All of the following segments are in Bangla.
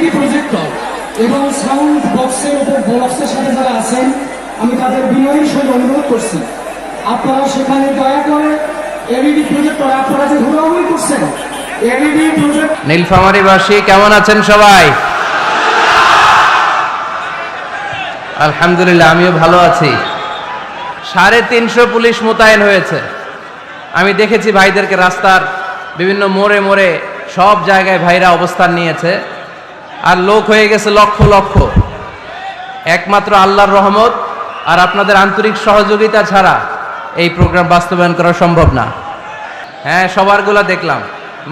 এলইডি প্রজেক্টর এবং সাউন্ড বক্সের উপর বক্সের সাথে যারা আছেন আমি তাদের বিনয়ের সঙ্গে অনুরোধ করছি আপনারা সেখানে দয়া করে এলইডি প্রজেক্টর আপনারা যে হুড়াহুড়ি করছেন এলইডি প্রজেক্ট। নীলফামারীবাসী কেমন আছেন সবাই? আলহামদুলিল্লাহ, আমিও ভালো আছি। 350 পুলিশ মোতায়েন হয়েছে। আমি দেখেছি ভাইদেরকে রাস্তার বিভিন্ন মোড়ে মোড়ে সব জায়গায় ভাইরা অবস্থান নিয়েছে, আর লোক হয়ে গেছে লক্ষ লক্ষ। একমাত্র আল্লাহর রহমত আর আপনাদের আন্তরিক সহযোগিতা ছাড়া এই প্রোগ্রাম বাস্তবায়ন করা সম্ভব না। হ্যাঁ, সবারগুলা দেখলাম,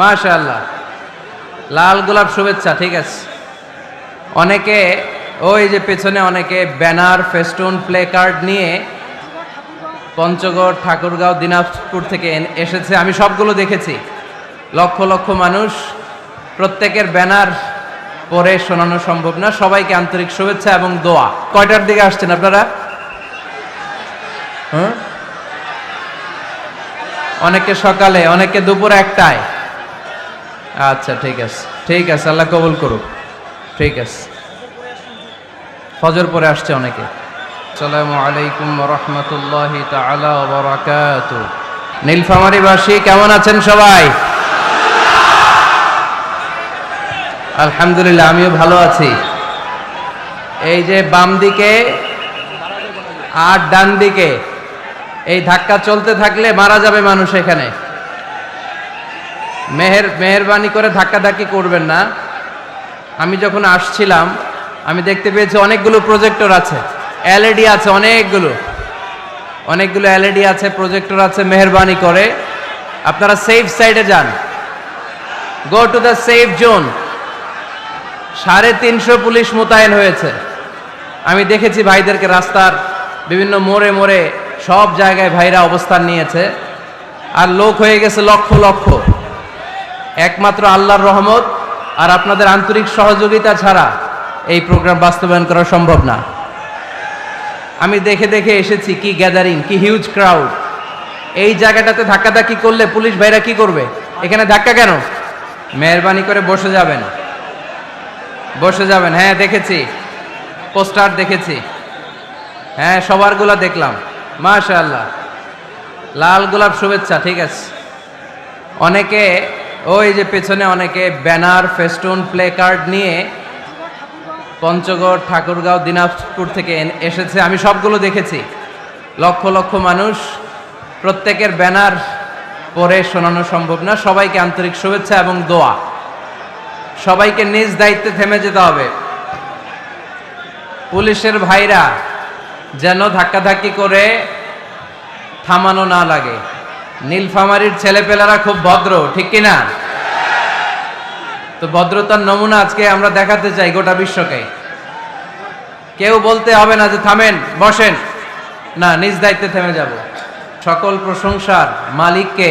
মাশাআল্লাহ। লাল গোলাপ শুভেচ্ছা, ঠিক আছে। অনেকে ওই যে পেছনে অনেকে ব্যানার, ফেস্টুন, প্লে কার্ড নিয়ে পঞ্চগড়, ঠাকুরগাঁও, দিনাজপুর থেকে এসেছে। আমি সবগুলো দেখেছি, লক্ষ লক্ষ মানুষ। প্রত্যেকের ব্যানার পরে শোনানো সম্ভব না। সবাইকে আন্তরিক শুভেচ্ছা এবং দোয়া। কয়টার দিকে আসছেন আপনারা? অনেকে সকালে, অনেকে দুপুর 1টায়। আচ্ছা, ঠিক আছে, ঠিক আছে, আল্লাহ কবুল করুক। ঠিক আছে, ফজর পরে আসছে অনেকে। আসসালামু আলাইকুম ওয়া রাহমাতুল্লাহি তাআলা ওয়া বারাকাতুহু। নীলফামারীবাসী কেমন আছেন সবাই? আলহামদুলিল্লাহ, আমিও ভালো আছি। এই যে বাম দিকে আর ডান দিকে এই ধাক্কা চলতে থাকলে মারা যাবে মানুষ এখানে। মেহেরবানি করে ধাক্কাধাক্কি করবেন না। আমি যখন আসছিলাম আমি দেখতে পেয়েছি অনেকগুলো প্রজেক্টর আছে, এলইডি আছে, অনেকগুলো এলইডি আছে, প্রজেক্টর আছে। মেহেরবানি করে আপনারা সেফ সাইডে যান, go to the safe zone. 350 police মোতায়েন হয়েছে। আমি দেখেছি ভাইদেরকে রাস্তার বিভিন্ন মোড়ে মোড়ে সব জায়গায় ভাইরা অবস্থান নিয়েছে, আর লোক হয়ে গেছে লক্ষ লক্ষ। একমাত্র আল্লাহর রহমত আর আপনাদের আন্তরিক সহযোগিতা ছাড়া এই প্রোগ্রাম বাস্তবায়ন করা সম্ভব না। আমি দেখে দেখে এসেছি কি গ্যাদারিং, কি হিউজ ক্রাউড। এই জায়গাটাতে ধাক্কাধাক্কি করলে পুলিশ ভাইরা কি করবে? এখানে ধাক্কা কেন? মেহেরবানি করে বসে যাবেন, বসে যাবেন। হ্যাঁ, দেখেছি, পোস্টার দেখেছি। হ্যাঁ, সবারগুলা দেখলাম, মাশাআল্লাহ। লাল গোলাপ শুভেচ্ছা, ঠিক আছে। অনেকে ওই যে পেছনে অনেকে ব্যানার, ফেস্টুন, প্লে কার্ড নিয়ে পঞ্চগড়, ঠাকুরগাঁও, দিনাজপুর থেকে এসেছে। আমি সবগুলো দেখেছি, লক্ষ লক্ষ মানুষ। প্রত্যেকের ব্যানার পরে শোনানো সম্ভব না। সবাইকে আন্তরিক শুভেচ্ছা এবং দোয়া। সবাইকে নিজ দায়িত্বে থেমে যেতে হবে। পুলিশের ভাইরা যেন ধাক্কাধাক্কি করে থামানো না লাগে। নীলফামারীর ছেলেপেলারা খুব ভদ্র, ঠিক কিনা? তো ভদ্রতার নমুনা আজকে আমরা দেখাতে চাই গোটা বিশ্বকে। কেউ বলতে হবে না যে থামেন, বসেন, না, নিজ দায়িত্বে থেমে যাব। সকল প্রশংসার মালিককে,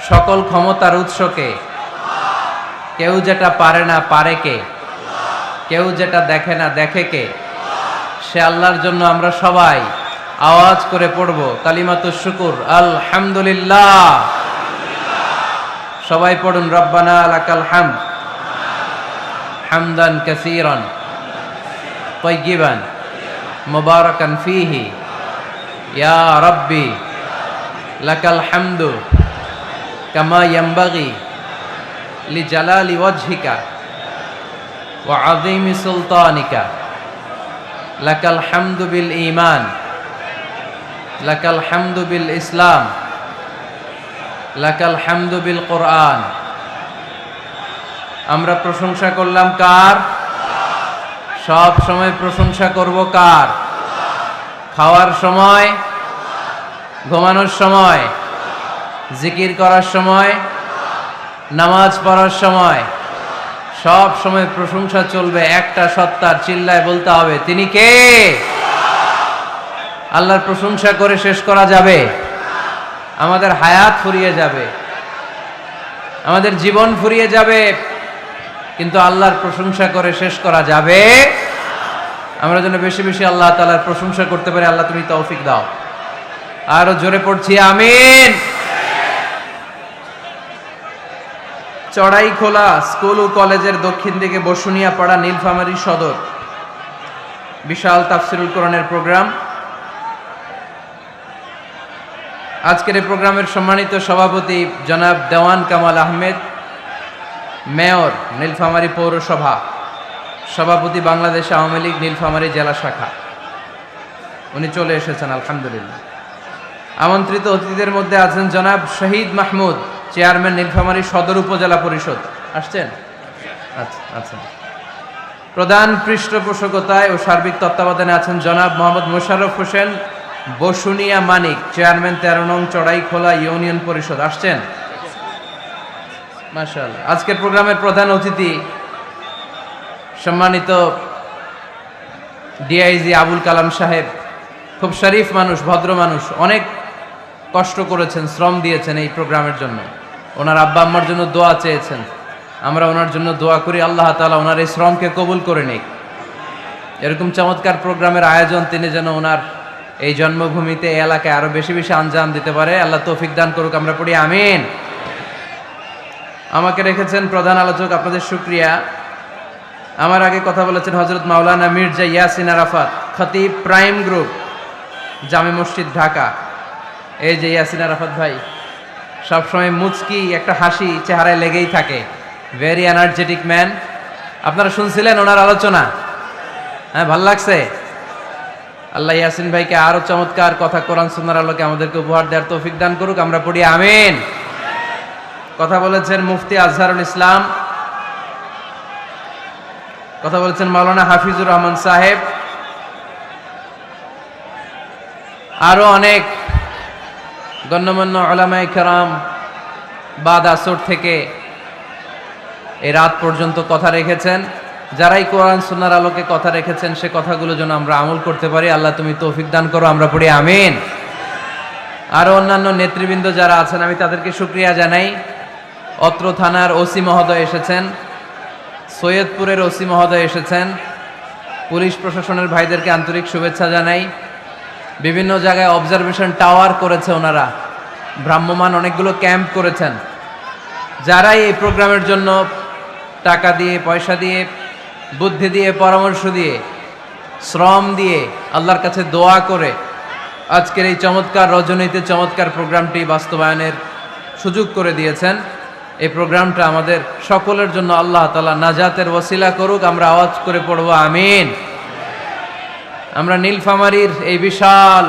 সকল ক্ষমতার উৎসকে। কেউ যেটা পারে না পারে কে, কেউ যেটা দেখে না দেখে কে, সে আল্লাহর জন্য আমরা সবাই আওয়াজ করে পড়ব কালিমাতুশ শুকুর, আলহামদুলিল্লাহ। সবাই পড়ুন, রব্বানা লাকাল হামদ হামদান কাসীরান তাইয়িবান মুবারাকান ফীহি ইয়া রাব্বি লাকাল হামদু কামা ইয়ানবাগি লিজালালি ওয়াজহিকা ওয়া আযীমি সুলতানিকা লাকাল হামদু বিল ঈমান লাকাল হামদু বিল ইসলাম লাকাল হামদু বিল কোরআন। আমরা প্রশংসা করলাম কার? সব সময় প্রশংসা করব কার? খাওয়ার সময়, ঘুমানোর সময়, জিকির করার সময়, নামাজ পড়ার সময়, সব সময় প্রশংসা চলবে একটা সত্তার। চিল্লায় বলতে হবে, তিনি কে? আল্লাহর প্রশংসা করে শেষ করা যাবে? আমাদের হায়াত ফুরিয়ে যাবে, আমাদের জীবন ফুরিয়ে যাবে, কিন্তু আল্লাহর প্রশংসা করে শেষ করা যাবে। আমরা যেন বেশি বেশি আল্লাহ তাআলার প্রশংসা করতে পারি। আল্লাহ তুমি তৌফিক দাও। আরো জোরে পড়ছি আমিন। চড়াইখোলা স্কুল ও কলেজের দক্ষিণ দিকে বসুনিয়া পাড়া নীলফামারী সদর বিশাল তাফসিরুল কোরআনের প্রোগ্রাম। আজকের এই প্রোগ্রামের সম্মানিত সভাপতি জনাব দেওয়ান কামাল আহমেদ, মেয়র নীলফামারী পৌরসভা, সভাপতি বাংলাদেশ আওয়ামী লীগ নীলফামারী জেলা শাখা, উনি চলে এসেছেন আলহামদুলিল্লাহ। আমন্ত্রিত অতিথিদের মধ্যে আছেন জনাব শহীদ মাহমুদ, চেয়ারম্যান নীলফামারী সদর উপজেলা পরিষদ, আসছেন? আচ্ছা আচ্ছা। প্রধান পৃষ্ঠপোষকতায় ও সার্বিক তত্ত্বাবধানে আছেন জনাব মোহাম্মদ মোশাররফ হোসেন, বসুনিয়া মানিক, চেয়ারম্যান 13 নং চড়াইখোলা ইউনিয়ন পরিষদ, আসছেন? মাশাআল্লাহ। আজকের প্রোগ্রামের প্রধান অতিথি সম্মানিত ডিআইজি আবুল কালাম সাহেব, খুব শরীফ মানুষ, ভদ্র মানুষ, অনেক কষ্ট করেছেন, শ্রম দিয়েছেন এই প্রোগ্রামের জন্য। ওনার আব্বা আম্মার জন্য দোয়া চেয়েছেন, আমরা ওনার জন্য দোয়া করি আল্লাহ তাআলা ওনার এই শ্রমকে কবুল করে নিক। এরকম চমৎকার প্রোগ্রামের আয়োজন তিনি যেন ওনার এই জন্মভূমিতে, এই এলাকায় আরো বেশি বেশি আঞ্জাম দিতে পারে, আল্লাহ তৌফিক দান করুক, আমরা পড়ি আমিন। আমাকে রেখেছেন প্রধান আলোচক, আপনাদের শুকরিয়া। আমার আগে কথা বলেছেন হযরত মাওলানা মির্জা ইয়াসিন আরাফাত, খতিব, প্রাইম গ্রুপ, জামে মসজিদ, ঢাকা। এই যে ইয়াসিন আরাফাত ভাই, সবসময় মুচকি একটা হাসি চেহারায় লেগেই থাকে, ভেরি এনার্জেটিক ম্যান। আপনারা শুনছিলেন ওনার আলোচনা? হ্যাঁ, ভাল লাগছে? আল্লাহ ইয়াসিন ভাইকে আরো চমৎকার কথা কোরআন সুন্নাহর আলোকে আমাদেরকে উপহার দেওয়ার তৌফিক দান করুক, আমরা পড়ি আমিন। কথা বলেছেন মুফতি আজহারুল ইসলাম, কথা বলেছেন মাওলানা হাফিজুর রহমান সাহেব, আরো অনেক গণ্যমান্য উলামায়ে কেরাম বাদ আসর থেকে এই রাত পর্যন্ত কথা রেখেছেন। যারাই কোরআন সুন্নাহর আলোকে কথা রেখেছেন, সে কথাগুলো যেন আমরা আমল করতে পারি, আল্লাহ তুমি তৌফিক দান করো, আমরা পড়ি আমিন। আরো অন্যান্য নেতৃবৃন্দ যারা আছেন, আমি তাদেরকে শুকরিয়া জানাই। অত্র থানার ওসি মহোদয় এসেছেন, সৈয়দপুরের ওসি মহোদয় এসেছেন, পুলিশ প্রশাসনের ভাইদেরকে আন্তরিক শুভেচ্ছা জানাই। বিভিন্ন জায়গায় অবজারভেশন টাওয়ার করেছে ওনারা, ভ্রাম্যমান অনেকগুলো ক্যাম্প করেছেন। যারাই এই প্রোগ্রামের জন্য টাকা দিয়ে, পয়সা দিয়ে, বুদ্ধি দিয়ে, পরামর্শ দিয়ে, শ্রম দিয়ে, আল্লাহর কাছে দোয়া করে আজকের এই চমৎকার রজনীতে চমৎকার প্রোগ্রামটি বাস্তবায়নের সুযোগ করে দিয়েছেন, এই প্রোগ্রামটা আমাদের সকলের জন্য আল্লাহ তাআলা নাজাতের ওসিলা করুক, আমরা আওয়াজ করে পড়ব আমিন। আমরা নীলফামারীর এই বিশাল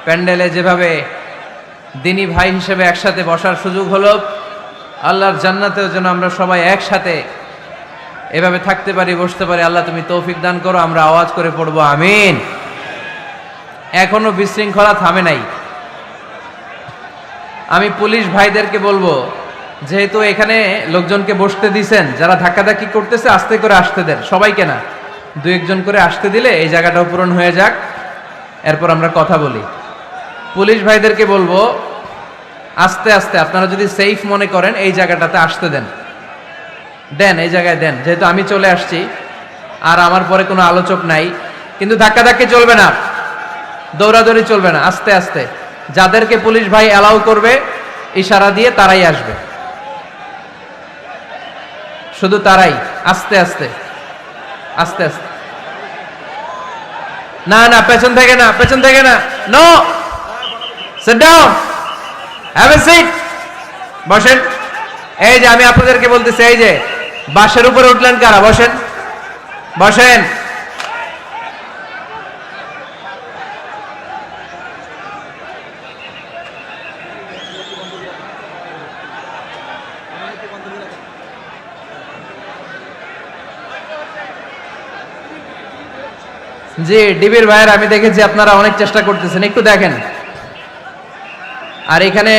প্যান্ডেলে যেভাবে দিনী ভাই হিসেবে একসাথে বসার সুযোগ হলো, আল্লাহর জান্নাতেও যেন আমরা সবাই একসাথে এভাবে থাকতে পারি, বসতে পারি, আল্লাহ তুমি তৌফিক দান করো, আমরা আওয়াজ করে পড়ব আমিন। এখনো বিশৃঙ্খলা থামে নাই। আমি পুলিশ ভাইদেরকে বলবো, যেহেতু এখানে লোকজনকে বসতে দিছেন, যারা ধাক্কাধাক্কি করতেছে আস্তে করে আসতে দেন, সবাইকে না, 2-1 জন করে আসতে দিলে এই জায়গাটাও পূরণ হয়ে যাক, এরপর আমরা কথা বলি। পুলিশ ভাইদেরকে বলবো আস্তে আস্তে, আপনারা যদি সেফ মনে করেন এই জায়গাটাতে আসতে দেন, এই জায়গায় দেন, যেহেতু আমি চলে আসছি আর আমার পরে কোনো আলোচক নাই। কিন্তু ধাক্কাধাক্কি চলবে না, দৌড়াদৌড়ি চলবে না, আস্তে আস্তে যাদেরকে পুলিশ ভাই অ্যালাউ করবে ইশারা দিয়ে তারাই আসবে, শুধু তারাই, আস্তে আস্তে আস্তে আস্তে। না না, পেছন থেকে না, পেছন থেকে না, no, sit down, have a seat, বসেন। এই যে আমি আপনাদেরকে বলতেছি, এই যে বাসের উপরে উঠলেন কারা, বসেন, বসেন। জি ডিবির ভাইয়ের, আমি দেখেছি আপনারা অনেক চেষ্টা করতেছেন, একটু দেখেন। আর এখানে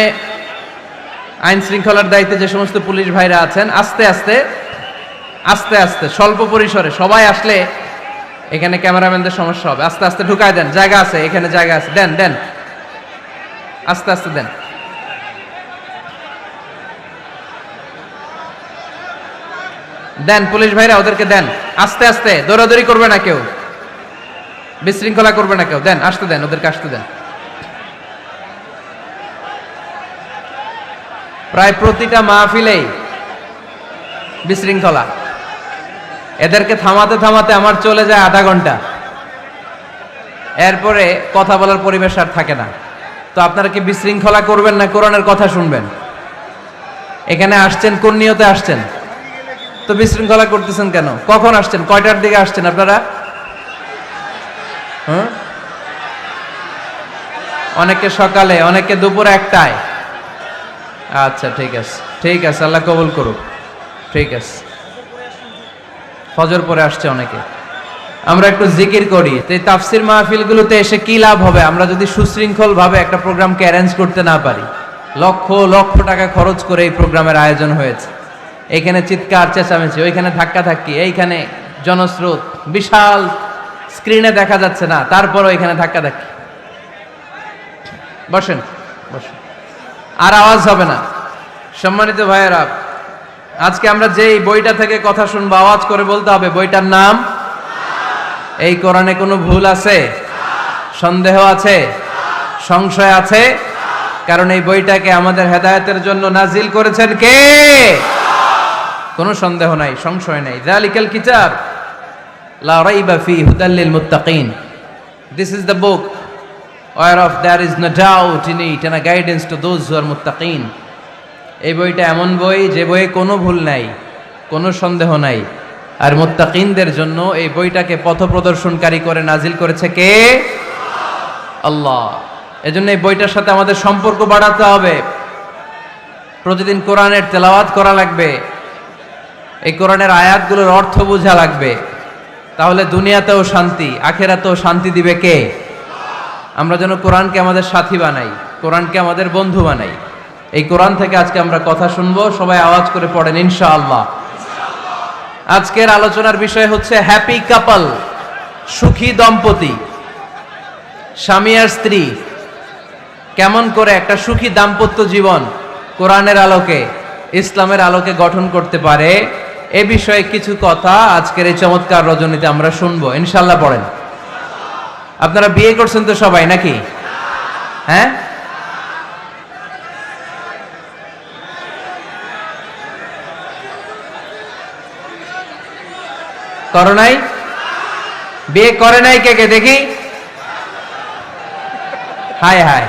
আইন শৃঙ্খলার দায়িত্বে যে সমস্ত পুলিশ ভাইরা আছেন, আস্তে আস্তে আস্তে আস্তে স্বল্প পরিসরে, সবাই আসলে এখানে ক্যামেরাম্যানদের সমস্যা হবে, আস্তে আস্তে ঢুকায় দেন, জায়গা আছে, এখানে জায়গা আছে, দেন দেন, আস্তে আস্তে দেন। দেন পুলিশ ভাইরা, ওদেরকে দেন, আস্তে আস্তে, দৌড়াদৌড়ি করবে না কেউ, বিশৃঙ্খলা করবে না কেউ, দেন, আসতে দেন, ওদেরকে আসতে দেন। প্রায় প্রতিটা মাহফিলেই বিশৃঙ্খলা। এদেরকে থামাতে থামাতে আমার চলে যায় আধা ঘন্টা, এরপরে কথা বলার পরিবেশ আর থাকে না। তো আপনারা কি বিশৃঙ্খলা করবেন না কোরআনের কথা শুনবেন? এখানে আসছেন কোন নিয়তে আসছেন? তো বিশৃঙ্খলা করতেছেন কেন? কখন আসছেন? কয়টার দিকে আসছেন আপনারা? অনেকে সকালে, অনেকে দুপুর 1টায়। আচ্ছা ঠিক আছে, ঠিক আছে, আল্লাহ কবুল করুক। ঠিক আছে, ফজর পরে আসছে অনেকে। আমরা একটু জিকির করি। তো এই তাফসির মাহফিলগুলোতে এসে কি লাভ হবে আমরা যদি সুশৃঙ্খল ভাবে একটা প্রোগ্রামকে অ্যারেঞ্জ করতে না পারি? লক্ষ লক্ষ টাকা খরচ করে এই প্রোগ্রামের আয়োজন হয়েছে। এখানে চিৎকার চেঁচামেচি, ওইখানে ধাক্কাধাক্কি, এইখানে জনস্রোত, বিশাল স্ক্রিনে দেখা যাচ্ছে না, তারপরও এখানে ধাক্কাধাক্কি। বসেন বসেন, আর আওয়াজ হবে না। সম্মানিত ভাইয়েরা, আজকে আমরা যেই বইটা থেকে কথা শুনবো আওয়াজ করে বলতে হবে বইটার নাম। এই কোরআনে কোনো ভুল আছে? সন্দেহ আছে? সংশয় আছে? কারণ এই বইটাকে আমাদের হেদায়েতের জন্য নাজিল করেছেন কে? কোনো সন্দেহ নাই, সংশয় নাই। যালিকাল কিতাব লা রাইবা ফি হুদাল লিল মুত্তাকিন। This is the book whereof there is no doubt in it and a guidance to those who are muttaqin. এই বইটা এমন বই যে বইয়ে কোনো ভুল নাই, কোনো সন্দেহ নাই। আর মুত্তাকিনদের জন্য এই বইটাকে পথপ্রদর্শনকারী করে নাজিল করেছে কে? আল্লাহ। এজন্য এই বইটার সাথে আমাদের সম্পর্ক বাড়াতে হবে। প্রতিদিন কোরআনের তেলাওয়াত করা লাগবে, এই কোরআনের আয়াতগুলোর অর্থ বোঝা লাগবে। তাহলে দুনিয়াতেও শান্তি, আখিরাতেও শান্তি দিবে কে? আমরা যেন কোরআনকে আমাদের সাথী বানাই, কোরআনকে আমাদের বন্ধু বানাই। এই কোরআন থেকে আজকে আমরা কথা শুনবো। সবাই আওয়াজ করে পড়েন ইনশাআল্লাহ। আজকের আলোচনার বিষয় হচ্ছে হ্যাপি কাপল, সুখী দম্পতি। স্বামী আর স্ত্রী কেমন করে একটা সুখী দাম্পত্য জীবন কোরআনের আলোকে, ইসলামের আলোকে গঠন করতে পারে, এ বিষয়ে কিছু কথা আজকের এই চমৎকার রজনীতে আমরা শুনবো ইনশাআল্লাহ। পড়েন। আপনারা বিয়ে করছেন তো সবাই নাকি? হ্যাঁ, করো নাই? বিয়ে করে নাই কে কে দেখি? হায় হায়,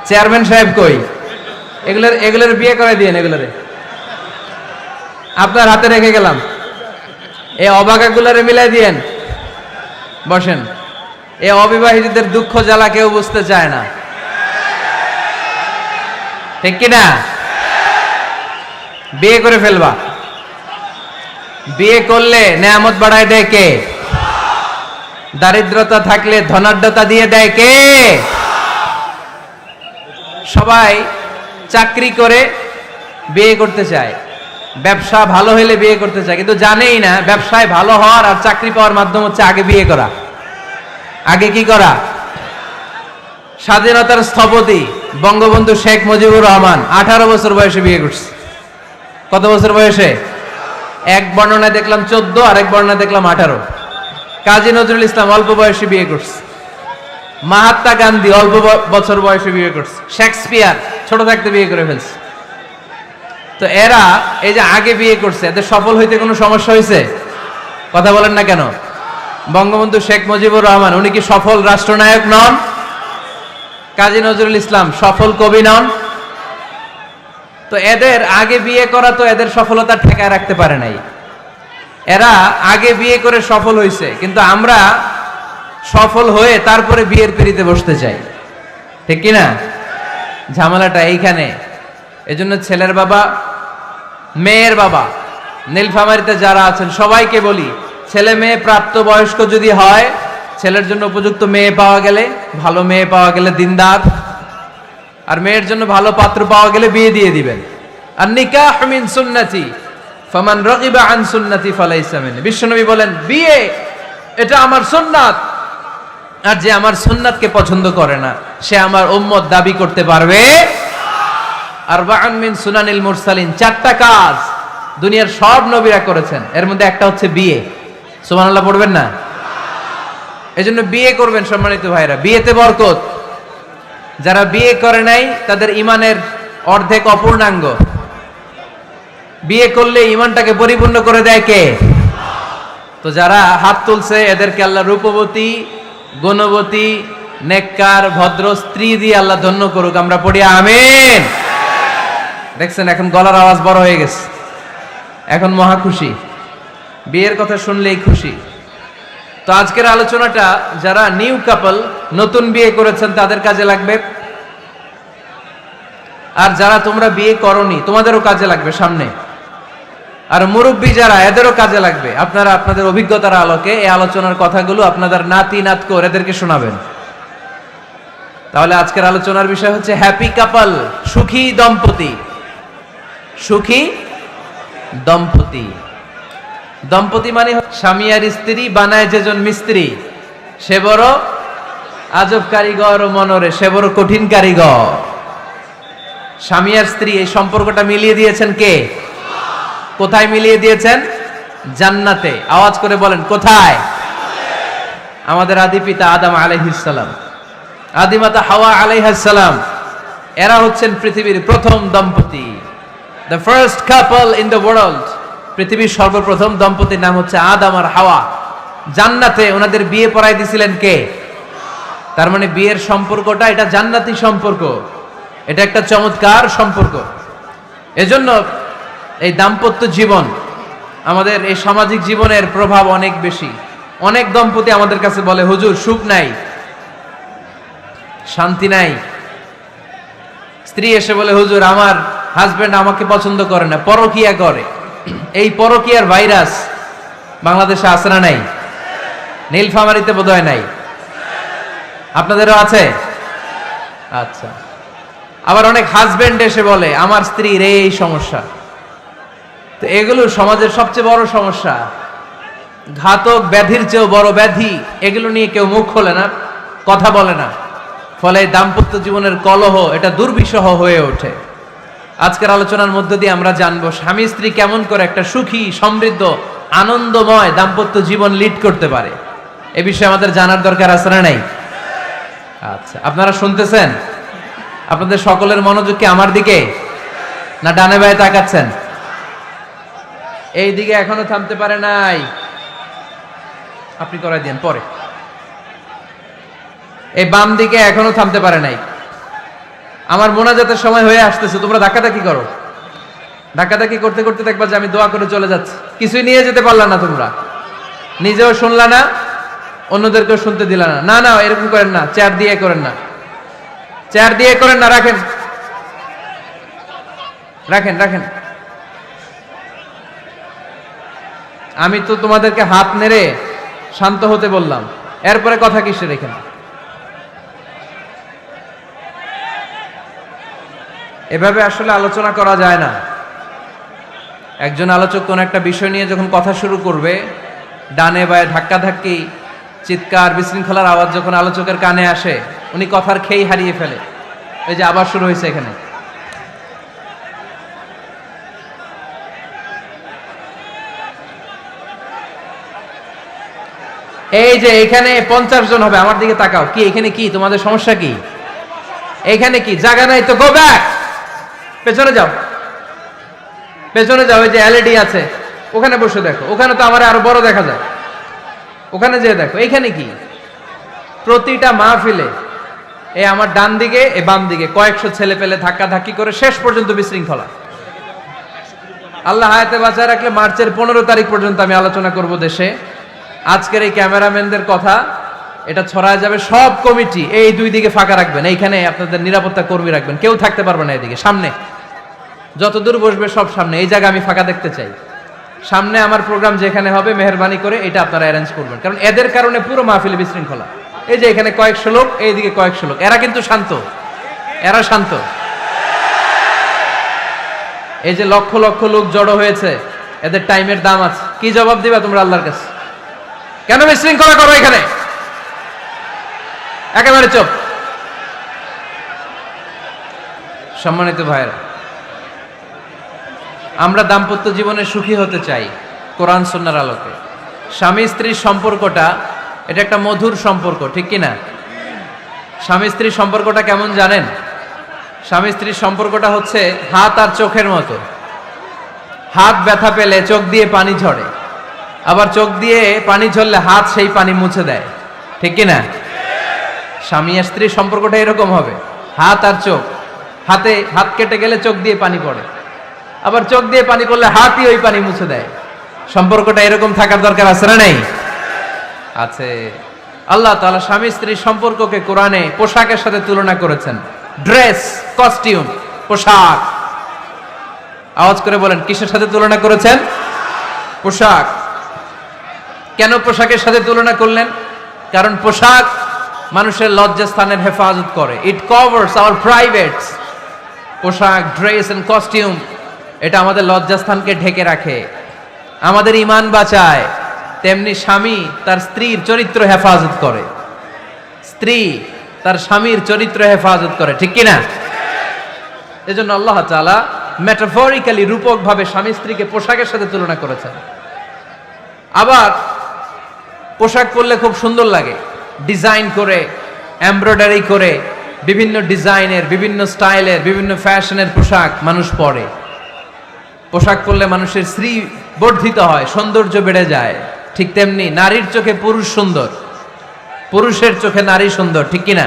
চেয়ারম্যান সাহেব কই? এগুলোর বিয়ে করে দিয়েন। এগুলোরে আপনার হাতে রেখে গেলাম, এই অবাকাগুলোরে মিলাই দিয়েন। বসেন। এই অবিবাহিতদের দুঃখ জ্বালা কেউ বুঝতে চায় না, ঠিক কিনা? বিয়ে করে ফেলবা। বিয়ে করলে নেয়ামত বাড়ায় দেয় কে? দারিদ্রতা থাকলে ধনাঢ্যতা দিয়ে দেয় কে? সবাই চাকরি করে বিয়ে করতে চায়, ব্যবসা ভালো হলে বিয়ে করতে চায়, কিন্তু জানেই না ব্যবসায় ভালো হওয়ার আর চাকরি পাওয়ার মাধ্যম হচ্ছে আগে বিয়ে করা। আগে কি করা? স্বাধীনতার স্থপতি বঙ্গবন্ধু শেখ মুজিবুর রহমান 18 বছর বয়সে বিয়ে করছে। কত বছর বয়সে? এক বর্ণনায় দেখলাম 14, আর এক বর্ণনায় দেখলাম 18। কাজী নজরুল ইসলাম অল্প বয়সে বিয়ে করছে। মহাত্মা গান্ধী অল্প বছর বয়সে বিয়ে করছে। শেক্সপিয়ার ছোট থাকতে বিয়ে করে ফেলছে। তো এরা এই যে আগে বিয়ে করছে, এদের সফল হইতে কোনো সমস্যা হয়েছে? কথা বলেন না কেন? বঙ্গবন্ধু শেখ মুজিবুর রহমান উনি কি সফল রাষ্ট্রনায়ক নন? কাজী নজরুল ইসলাম সফল কবি নন? তো এদের আগে বিয়ে করা তো এদের সফলতা ঠেকায় রাখতে পারে নাই। এরা আগে বিয়ে করে সফল হয়েছে, কিন্তু আমরা সফল হয়ে তারপরে বিয়ের পিড়িতে বসতে চাই, ঠিক কিনা? ঝামেলাটা এইখানে। এজন্য ছেলের বাবা, মেয়ের বাবা, নীলফামারীতে যারা আছেন সবাইকে বলি, ছেলে মেয়ে প্রাপ্ত বয়স্ক যদি হয়, ছেলের জন্য উপযুক্ত মেয়ে পাওয়া গেলে, ভালো মেয়ে পাওয়া গেলে দিনদার, আর মেয়ের জন্য ভালো পাত্র পাওয়া গেলে বিয়ে দিয়ে দিবেন। আর নিকাহ মিন সুন্নতি ফামান রাগিবা আন সুন্নতি ফালাইসা মিন্নি। বিশ্বনবী বলেন বিয়ে এটা আমার সুন্নাত, আর যে আমার সুন্নাতকে পছন্দ করে না সে আমার উম্মত দাবি করতে পারবে। আরবাআন মিন সুনানিল মুরসালিন, 4টা কাজ দুনিয়ার সব নবীরা করেছেন, এর মধ্যে একটা হচ্ছে বিয়ে। সুবহানাল্লাহ পড়বেন না? এজন্য বিয়ে করবেন সম্মানিত ভাইরা, বিয়েতে বরকত। যারা বিয়ে করে নাই তাদের ঈমানের অর্ধেক অপূর্ণাঙ্গ। বিয়ে করলে ঈমানটাকে পরিপূর্ণ করে দেয় কে? তো যারা হাত তুলছে এদেরকে আল্লাহ রূপবতী, গুণবতী, নেককার, ভদ্র স্ত্রী দিয়ে আল্লাহ ধন্য করুক। আমরা পড়ি আমিন। দেখছেন এখন গলার আওয়াজ বড় হয়ে গেছে, এখন মহা খুশি, বিয়ের কথা শুনলেই খুশি। তো আজকের আলোচনাটা যারা নিউ কাপল, নতুন বিয়ে করেছেন তাদের কাজে লাগবে, আর যারা তোমরা বিয়ে করনি তোমাদেরও কাজে লাগবে সামনে, আর মুরব্বী যারা এদেরও কাজে লাগবে। আপনারা আপনাদের অভিজ্ঞতার আলোকে এই আলোচনার কথাগুলো আপনাদের নাতি নাতকো এদেরকে শোনাবেন। তাহলে আজকের আলোচনার বিষয় হচ্ছে হ্যাপি কাপল, সুখী দম্পতি। সুখী দম্পতি, দম্পতি মানে স্বামী আর স্ত্রী বানায় যেজন মিস্ত্রি, সে বড় আজব কারিগর ও মনরে সে বড় কঠিন কারিগর। স্বামী আর স্ত্রী এই সম্পর্কটা মিলিয়ে দিয়েছেন কে? কোথায় মিলিয়ে দিয়েছেন? জান্নাতে। আওয়াজ করে বলেন কোথায়? আমাদের আদি পিতা আদম আলাইহিস সালাম, আদিমাতা হাওয়া আলাইহিস সালাম, এরা হচ্ছেন পৃথিবীর প্রথম দম্পতি, the first couple in the world. পৃথিবীর সর্বপ্রথম দম্পতির নাম হচ্ছে আদম আর হাওয়া। জান্নাতে ওনাদের বিয়ে পড়াই দিছিলেন কে? তার মানে বিয়ের সম্পর্কটা এটা জান্নাতি সম্পর্ক, এটা একটা চমৎকার সম্পর্ক। এজন্য এই দাম্পত্য জীবন, আমাদের এই সামাজিক জীবনের প্রভাব অনেক বেশি। অনেক দম্পতি আমাদের কাছে বলে, হুজুর সুখ নাই, শান্তি নাই। স্ত্রী এসে বলে, হুজুর আমার হাজবেন্ড আমাকে পছন্দ করে না, পরকিয়া করে। এই পরকিয়ার ভাইরাস বাংলাদেশে আছে না নাই? নীলফামারীতে বোধহয় নাই, আপনাদেরও আছে? আচ্ছা। আবার অনেক হাজবেন্ড এসে বলে আমার স্ত্রীর এই সমস্যা। তো এগুলো সমাজের সবচেয়ে বড় সমস্যা, ঘাতক ব্যাধির চেয়েও বড় ব্যাধি। এগুলো নিয়ে কেউ মুখ খোলে না, কথা বলে না, ফলে দাম্পত্য জীবনের কলহ এটা দুর্বিষহ হয়ে ওঠে। আজকের আলোচনার মধ্য দিয়ে আমরা জানবো স্বামী স্ত্রী কেমন করে একটা সুখী, সমৃদ্ধ, আনন্দময় দাম্পত্য জীবন লিড করতে পারে। এ বিষয়ে আমাদের জানার দরকার আছে না নাই? আচ্ছা, আপনারা শুনতেছেন? আপনাদের সকলের মনোযোগ কি আমার দিকে, না ডানে বায়ে তাকাচ্ছেন? এই দিকে এখনো থামতে পারে নাই, আপনি করাই দেন পরে। এই বাম দিকে এখনো থামতে পারে নাই। আমার মোনাজাতের সময় হয়ে আসতেছে, তোমরা ধাক্কাধাক্কি করো। ধাক্কাধাক্কি করতে করতে দেখবা যে আমি দোয়া করে চলে যাচ্ছি, কিছুই নিয়ে যেতে পারলা না, তোমরা নিজেও শুনলা না, অন্যদেরকেও শুনতে দিলা না। না না, এরকম করেন না, চেয়ার দিয়ে করেন না, চেয়ার দিয়ে করেন না, রাখেন রাখেন রাখেন। আমি তো তোমাদেরকে হাত নেড়ে শান্ত হতে বললাম, এরপরে কথা কিসের এখানে? এভাবে আসলে আলোচনা করা যায় না। একজন আলোচক কোন একটা বিষয় নিয়ে যখন কথা শুরু করবে, ডানে বায়ে ধাক্কাধাক্কি, চিৎকার, বিশৃঙ্খলার আওয়াজ যখন আলোচকের কানে আসে, উনি কথার খেই হারিয়ে ফেলে। এই যে আবার শুরু হয়েছে এখানে। এই যে এখানে 50 জন হবে, আমার দিকে তাকাও। কি এখানে কি তোমাদের সমস্যা কি? এখানে কি জায়গা নাই? তো গো ব্যাক, পেছনে যাও, পেছনে যাও। ওই যে এলইডি আছে ওখানে বসে দেখো, ওখানে তো আমার আরো বড় দেখা যায়, ওখানে যেয়ে দেখো। এইখানে কি? প্রতিটা মাহফিলে এই আমার ডান দিকে এ বাম দিকে কয়েকশো ছেলে পেলে ধাক্কা ধাক্কি করে শেষ পর্যন্ত বিশৃঙ্খলা। আল্লাহ হায়াতে বাঁচায় রাখলে মার্চের 15 তারিখ পর্যন্ত আমি আলোচনা করব দেশে। আজকের এই ক্যামেরাম্যানদের কথা এটা ছড়ায় যাবে সব কমিটি। এই দুই দিকে ফাঁকা রাখবেন, এইখানে আপনাদের নিরাপত্তা কর্মী রাখবেন, কেউ থাকতে পারবে না এদিকে। সামনে যতদূর বসবে সব সামনে, এই জায়গা আমি ফাঁকা দেখতে চাই। সামনে আমার প্রোগ্রাম যেখানে হবে মেহেরবানি করে এটা আপনারা অ্যারেঞ্জ করবেন, কারণ এদের কারণে পুরো মাহফিলে বিশৃঙ্খলা। এই যে এখানে কয়েকশো লোক, এইদিকে কয়েকশো লোক, এরা কিন্তু শান্ত, এরা শান্ত। এই যে লক্ষ লক্ষ লোক জড়ো হয়েছে, এদের টাইমের দাম আছে। কি জবাব দিবা তোমরা আল্লাহর কাছে? কেন বিশৃঙ্খলা করো এখানে? একেবারে চুপ। সম্মানিত ভাইয়েরা, আমরা দাম্পত্য জীবনে সুখী হতে চাই কোরআন সুন্নাহর আলোকে। স্বামী স্ত্রীর সম্পর্কটা এটা একটা মধুর সম্পর্ক, ঠিক কিনা? স্বামী স্ত্রীর সম্পর্কটা কেমন জানেন? স্বামী স্ত্রীর সম্পর্কটা হচ্ছে হাত আর চোখের মতো। হাত ব্যথা পেলে চোখ দিয়ে পানি ঝরে, আবার চোখ দিয়ে পানি ঝরলে হাত সেই পানি মুছে দেয়, ঠিক কিনা? স্বামী আর স্ত্রীর সম্পর্কটা এরকম হবে, হাত আর চোখ। হাত কেটে গেলে চোখ দিয়ে পানি পড়ে, আবার চোখ দিয়ে পানি পড়লে হাতই ওই পানি মুছে দেয়। সম্পর্কটা এরকম থাকার দরকার আছে না নেই? আছে। আল্লাহ তাআলা স্বামী স্ত্রীর সম্পর্ককে কোরআনে পোশাকের সাথে তুলনা করেছেন। ড্রেস, কস্টিউম, পোশাক। আওয়াজ করে বলেন, কিসের সাথে তুলনা করেছেন? পোশাক। কেন পোশাকের সাথে তুলনা করলেন? কারণ পোশাক মানুষের লজ্জাস্থানের হেফাজত করে। ইট কভারস আওয়ার প্রাইভেটস। পোশাক, ড্রেস এন্ড কস্টিউম, এটা আমাদের লজ্জাস্থানকে ঢেকে রাখে, আমাদের ঈমান বাঁচায়। তেমনি স্বামী তার স্ত্রীর চরিত্র হেফাজত করে, স্ত্রী তার স্বামীর চরিত্র হেফাজত করে, ঠিক কিনা? এজন্য আল্লাহ তাআলা মেটাফরিক্যালি, রূপকভাবে স্বামী স্ত্রীকে পোশাকের সাথে তুলনা করেছেন। আবার পোশাক পরলে খুব সুন্দর লাগে, ডিজাইন করে, এমব্রয়ডারি করে, বিভিন্ন ডিজাইনের, বিভিন্ন স্টাইলের, বিভিন্ন ফ্যাশনের পোশাক মানুষ পরে। পোশাক পরলে মানুষের শ্রী বর্ধিত হয়, সৌন্দর্য বেড়ে যায়। ঠিক তেমনি নারীর চোখে পুরুষ সুন্দর, পুরুষের চোখে নারী সুন্দর, ঠিক কিনা?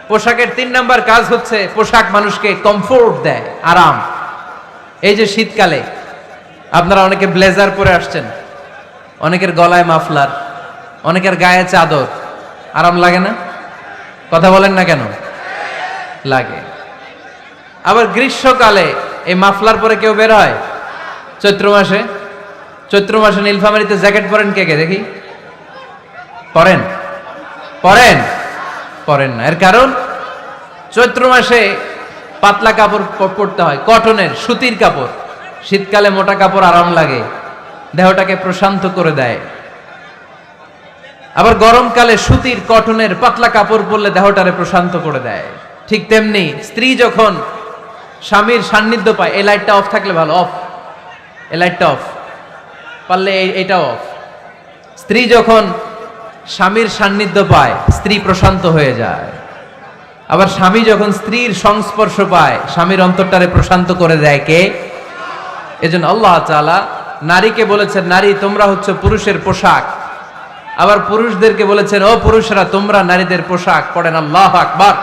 পোশাকের 3 নাম্বার কাজ হচ্ছে পোশাক মানুষকে কমফোর্ট দেয়, আরাম। এই যে শীতকালে আপনারা অনেকে ব্লেজার পরে আসছেন, অনেকের গলায় মাফলার, অনেকের গায়ে চাদর, আরাম লাগে না? কথা বলেন না কেন? লাগে। আবার গ্রীষ্মকালে এই মাফলার পরে কেউ বের হয়? চৈত্র মাসে নীলফামারীতে জ্যাকেট পরেন কে কে দেখি? পরেন? পরেন না। এর কারণ চৈত্র মাসে পাতলা কাপড় পরতে হয়, কটনের, সুতির কাপড়। শীতকালে মোটা কাপড় আরাম লাগে, দেহটাকে প্রশান্ত করে দেয়। আবার গরমকালে সুতির, কটনের পাতলা কাপড় পরলে দেহটারে প্রশান্ত করে দেয়। ঠিক তেমনি স্ত্রী যখন স্বামীর সান্নিধ্য পায়, এই লাইটটা অফ থাকলে ভালো, অফ, এই লাইটটা অফ, পারলে এইটা অফ। স্ত্রী যখন স্বামীর সান্নিধ্য পায়, স্ত্রী প্রশান্ত হয়ে যায়। আবার স্বামী যখন স্ত্রীর সংস্পর্শ পায়, স্বামীর অন্তরটারে প্রশান্ত করে দেয় কে? এজন্য আল্লাহ তাআলা নারীকে বলেছেন, নারী তোমরা হচ্ছে পুরুষের পোশাক। আবার পুরুষদেরকে বলেছেন, ও পুরুষরা তোমরা নারীদের পোশাক। পড়েন আল্লাহু আকবার।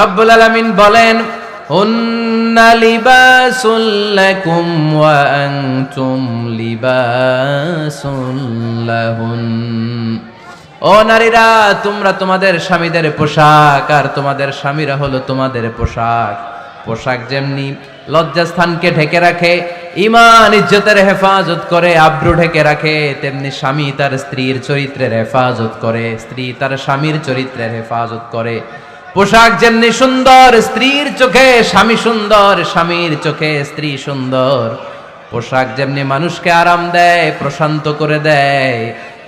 রব্বুল আলামিন বলেন, হুন্না লিবাসুল লাকুম ওয়া আনতুম লিবাসুল লাহুন। ও নারীরা, তোমরা তোমাদের স্বামীদের পোশাক, আর তোমাদের স্বামীরা হলো তোমাদের পোশাক। পোশাক যেমনি লজ্জাস্থানকে ঢেকে রাখে, ঈমান ইজ্জতের হেফাজত করে, আব্রু ঢেকে রাখে, তেমনি স্বামী তার স্ত্রীর চরিত্রের হেফাজত করে, স্ত্রী তার স্বামীর চরিত্রের হেফাজত করে। পোশাক যেমনি সুন্দর, স্ত্রীর চোখে স্বামী সুন্দর, স্বামীর চোখে স্ত্রী সুন্দর। পোশাক যেমনি মানুষকে আরাম দেয়, প্রশান্ত করে দেয়,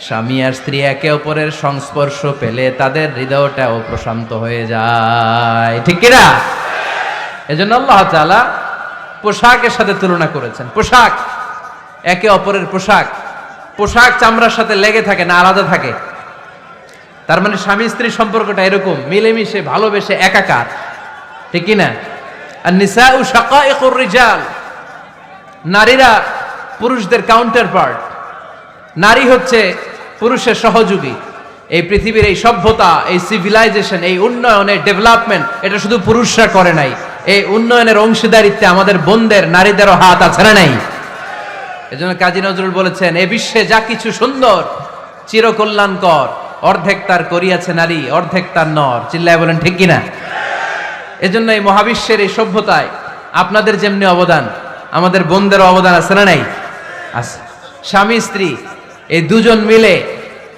স্বামী আর স্ত্রী একে অপরের সংস্পর্শ পেলে তাদের হৃদয়টাও প্রশান্ত হয়ে যায়, ঠিক কিনা? এজন্য আল্লাহ তাআলা পোশাকের সাথে তুলনা করেছেন। পোশাক একে অপরের পোশাক। পোশাক চামড়ার সাথে লেগে থাকে না, আলাদা থাকে। তার মানে স্বামী স্ত্রীর সম্পর্কটা এরকম, মিলেমিশে ভালোবেসে একাকার, ঠিক কিনা? আর নিসাউ শাকাইকুর রিজাল, নারীরা পুরুষদের কাউন্টার পার্ট। নারী হচ্ছে পুরুষের সহযোগী। এই পৃথিবীর এই সভ্যতা, এই সিভিলাইজেশন, এই উন্নয়নের ডেভেলপমেন্ট, এটা শুধু পুরুষরা করে নাই। এই উন্নয়নের অংশীদারিত্বে আমাদের বোনদের, নারীদেরও হাত আছে না নাই? এজন্য কাজী নজরুল বলেছেন, এ বিশ্বে যা কিছু সুন্দর চিরকল্যাণকর, অর্ধেক তার করিয়াছে নারী, অর্ধেক তার নর। চিল্লায় বলেন ঠিক কিনা? এজন্য এই মহাবিশ্বের এই সভ্যতায় আপনাদের যেমনি অবদান, আমাদের বোনদেরও অবদান আছে না নাই? আছে। স্বামী স্ত্রী এই দুজন মিলে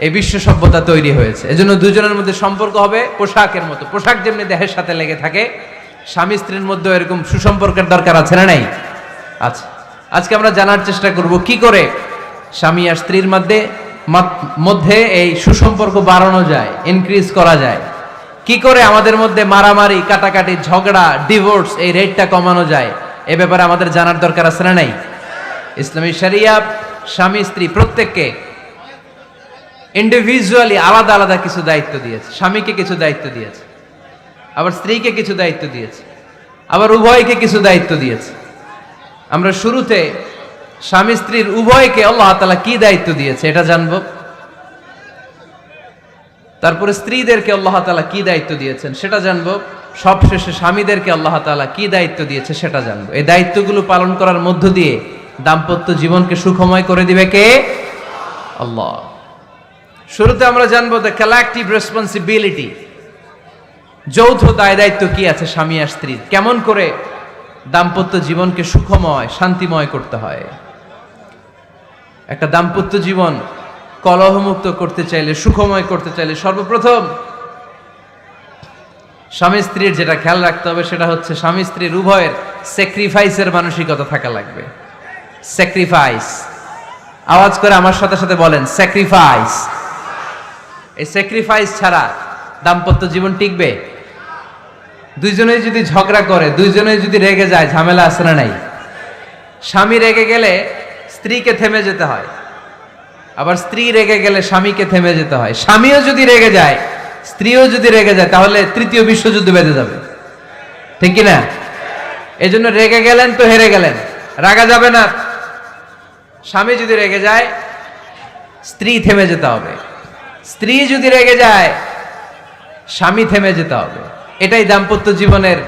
এই বিশ্ব সভ্যতা তৈরি হয়েছে। এজন্য দুজনের মধ্যে সম্পর্ক হবে পোশাকের মতো। পোশাক যেমনি দেহের সাথে লেগে থাকে, স্বামী স্ত্রীর মধ্যে এরকম সুসম্পর্কের দরকার আছে না নাই? আছে। আজকে আমরা জানার চেষ্টা করব কি করে স্বামী আর স্ত্রীর মধ্যে এই সুসম্পর্ক বাড়ানো যায়, ইনক্রিজ করা যায়। কি করে আমাদের মধ্যে মারামারি, কাটাকাটি, ঝগড়া, ডিভোর্স, এই রেটটা কমানো যায়, এ ব্যাপারে আমাদের জানার দরকার আছে না নাই? ইসলামী শরিয়া স্বামী স্ত্রী প্রত্যেককে ইন্ডিভিজুয়ালি আলাদা আলাদা কিছু দায়িত্ব দিয়েছে। স্বামীকে কিছু দায়িত্ব দিয়েছে, আবার স্ত্রীকে কিছু দায়িত্ব দিয়েছে, আবার উভয়কে কিছু দায়িত্ব দিয়েছে। আমরা শুরুতে স্বামী স্ত্রীর উভয়কে আল্লাহ তাআলা কি দায়িত্ব দিয়েছে এটা জানবো। তারপরে স্ত্রীদেরকে আল্লাহ তাআলা কি দায়িত্ব দিয়েছেন সেটা জানবো। সবশেষে স্বামীদেরকে আল্লাহ তাআলা কি দায়িত্ব দিয়েছে সেটা জানবো। এই দায়িত্বগুলো পালন করার মধ্য দিয়ে দাম্পত্য জীবনকে সুখময় করে দিবে কে? আল্লাহ। শুরুতে আমরা জানবো দ্য কালেকটিভ রেসপন্সিবিলিটি, যৌথ দায় দায়িত্ব কি আছে স্বামী আর স্ত্রীর, কেমন করে দাম্পত্য জীবনকে সুখময় শান্তিময় করতে হয়। একটা দাম্পত্য জীবন কলহমুক্ত করতে চাইলে, সুখময় করতে চাইলে সর্বপ্রথম স্বামী স্ত্রীর যেটা খেয়াল রাখতে হবে সেটা হচ্ছে স্বামী স্ত্রীর উভয়ের স্যাক্রিফাইসের মানসিকতা থাকা লাগবে। স্যাক্রিফাইস, আওয়াজ করে আমার সাথে সাথে বলেন স্যাক্রিফাইস। এই স্যাক্রিফাইস ছাড়া দাম্পত্য জীবন টিকবে? দুইজনেই যদি ঝগড়া করে, দুইজনেই যদি রেগে যায়, ঝামেলা আছে না নাই? স্বামী রেগে গেলে স্ত্রীকে থেমে যেতে হয়, আবার স্ত্রী রেগে গেলে স্বামীকে থেমে যেতে হয়। স্বামীও যদি রেগে যায়, স্ত্রীও যদি রেগে যায়, তাহলে তৃতীয় বিশ্বযুদ্ধ বেঁধে যাবে, ঠিক কিনা? এই জন্য রেগে গেলেন তো হেরে গেলেন, রাগা যাবে না। স্বামী যদি রেগে যায়, স্ত্রী থেমে যেতে হবে। স্ত্রী যদি রেগে যায়, স্বামী থেমে যেতে হবে। এটাই দাম্পত্য জীবনের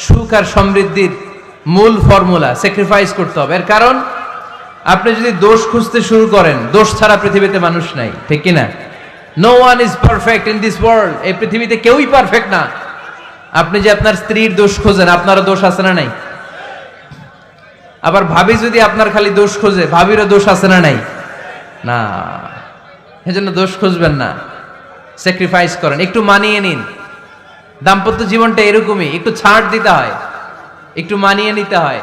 সুখ আর সমৃদ্ধির মূল ফর্মুলা। স্যাক্রিফাইস করতে হবে। এর কারণ আপনি যদি দোষ খুঁজতে শুরু করেন, দোষ ছাড়া পৃথিবীতে মানুষ নাই, ঠিক কিনা? No one is perfect in this world. এই পৃথিবীতে কেউই পারফেক্ট না। আপনি যে আপনার স্ত্রীর দোষ খোঁজেন, আপনারও দোষ আছে না নাই? আবার ভাবি যদি আপনার খালি দোষ খোঁজে, ভাবিরও দোষ আছে না নাই? না, এজন্য দোষ খুঁজবেন না, স্যাক্রিফাইস করেন, একটু মানিয়ে নিন। দাম্পত্য জীবনটা এরকমই, একটু ছাড় দিতে হয়, একটু মানিয়ে নিতে হয়।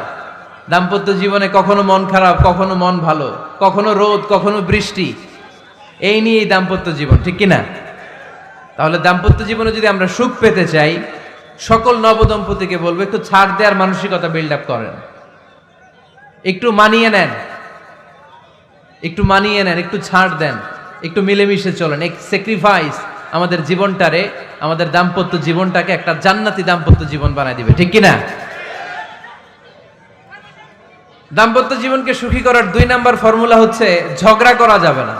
দাম্পত্য জীবনে কখনো মন খারাপ, কখনো মন ভালো, কখনো রোদ, কখনো বৃষ্টি, এই নিয়েই দাম্পত্য জীবন, ঠিক কিনা? তাহলে দাম্পত্য জীবনে যদি আমরা সুখ পেতে চাই, সকল নবদম্পতিকে বলবো একটু ছাড় দেওয়ার মানসিকতা বিল্ড আপ করেন, একটু মানিয়ে নেন, একটু মানিয়ে নেন, একটু ছাড় দেন, একটু মিলেমিশে চলেন। এক স্যাক্রিফাইস আমাদের জীবনটারে, আমাদের দাম্পত্য জীবনটাকে একটা জান্নাতি দাম্পত্য জীবন বানায় দিবে, ঠিক কিনা? দাম্পত্য জীবনকে সুখী করার 2 নাম্বার ফর্মুলা হচ্ছে ঝগড়া করা যাবে না।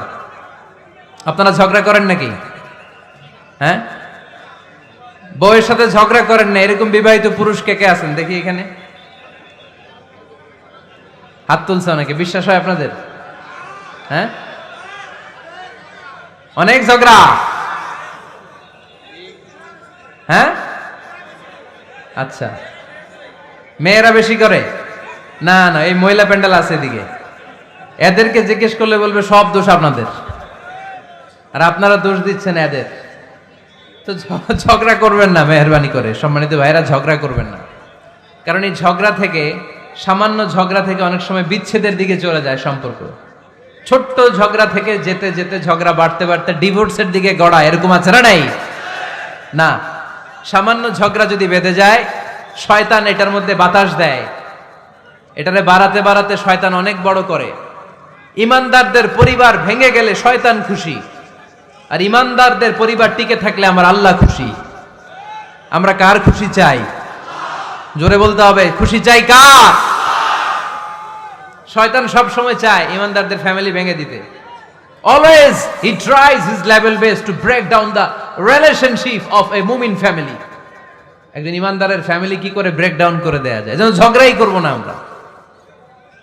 আপনারা ঝগড়া করেন নাকি? হ্যাঁ, বউয়ের সাথে ঝগড়া করেন না এরকম বিবাহিত পুরুষ কে কে আছেন দেখি এখানে? হাত তুলছে অনেকে। বিশ্বাস হয় আপনাদের? হ্যাঁ, অনেক ঝগড়া। হ্যাঁ, আচ্ছা, মেয়েরা বেশি করে? না না, এই মহিলা প্যান্ডেল আছে এদিকে, এদেরকে জিজ্ঞেস করলে বলবে সব দোষ আপনাদের, আর আপনারা দোষ দিচ্ছেন এদের। তো ঝগড়া করবেন না, মেহরবানি করে সম্মানিত ভাইরা, ঝগড়া করবেন না। কারণ এই ঝগড়া থেকে, সামান্য ঝগড়া থেকে অনেক সময় বিচ্ছেদের দিকে চলে যায় সম্পর্ক। ছোট্ট ঝগড়া থেকে যেতে যেতে ঝগড়া বাড়তে বাড়তে ডিভোর্সের দিকে গড়া, এরকম আছে না নাই? না, সামান্য ঝগড়া যদি বেঁধে যায়, শয়তান এটার মধ্যে বাতাস দেয়, এটারে বাড়াতে বাড়াতে শয়তান অনেক বড় করে। ইমানদারদের পরিবার ভেঙে গেলে শয়তান খুশি, আর ইমানদারদের পরিবার টিকে থাকলে আমার আল্লাহ খুশি। আমরা কার খুশি চাই? জোরে বলতে হবে, খুশি চাই কার? শয়তান সব সময় চায় ইমানদারদের ফ্যামিলি ভেঙে দিতে। Always he tries his level best to break down the relationship of a মুমিন ফ্যামিলি। একজন ইমানদারের ফ্যামিলি কি করে ব্রেক ডাউন করে দেয়া যায়? যেন ঝগড়াই করব না আমরা।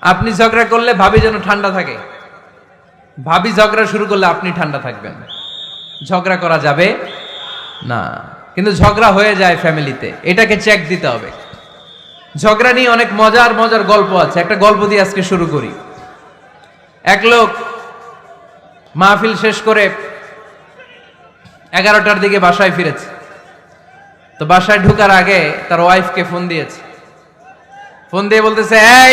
আপনি ঝগড়া করলে ভাবি যেন ঠান্ডা থাকে, ভাবি ঝগড়া শুরু করলে আপনি ঠান্ডা থাকবেন। ঝগড়া করা যাবে না, কিন্তু ঝগড়া হয়ে যায় ফ্যামিলিতে, এটাকে চেক দিতে হবে। ঝগড়া নিয়ে অনেক মজার মজার গল্প আছে। একটা গল্প দিয়ে আজকে শুরু করি। এক লোক মাহফিল শেষ করে 11টার দিকে বাসায় ফিরেছে। তো বাসায় ঢোকার আগে তার ওয়াইফকে ফোন দিয়েছে। ফোন দিয়ে বলতেছে, এই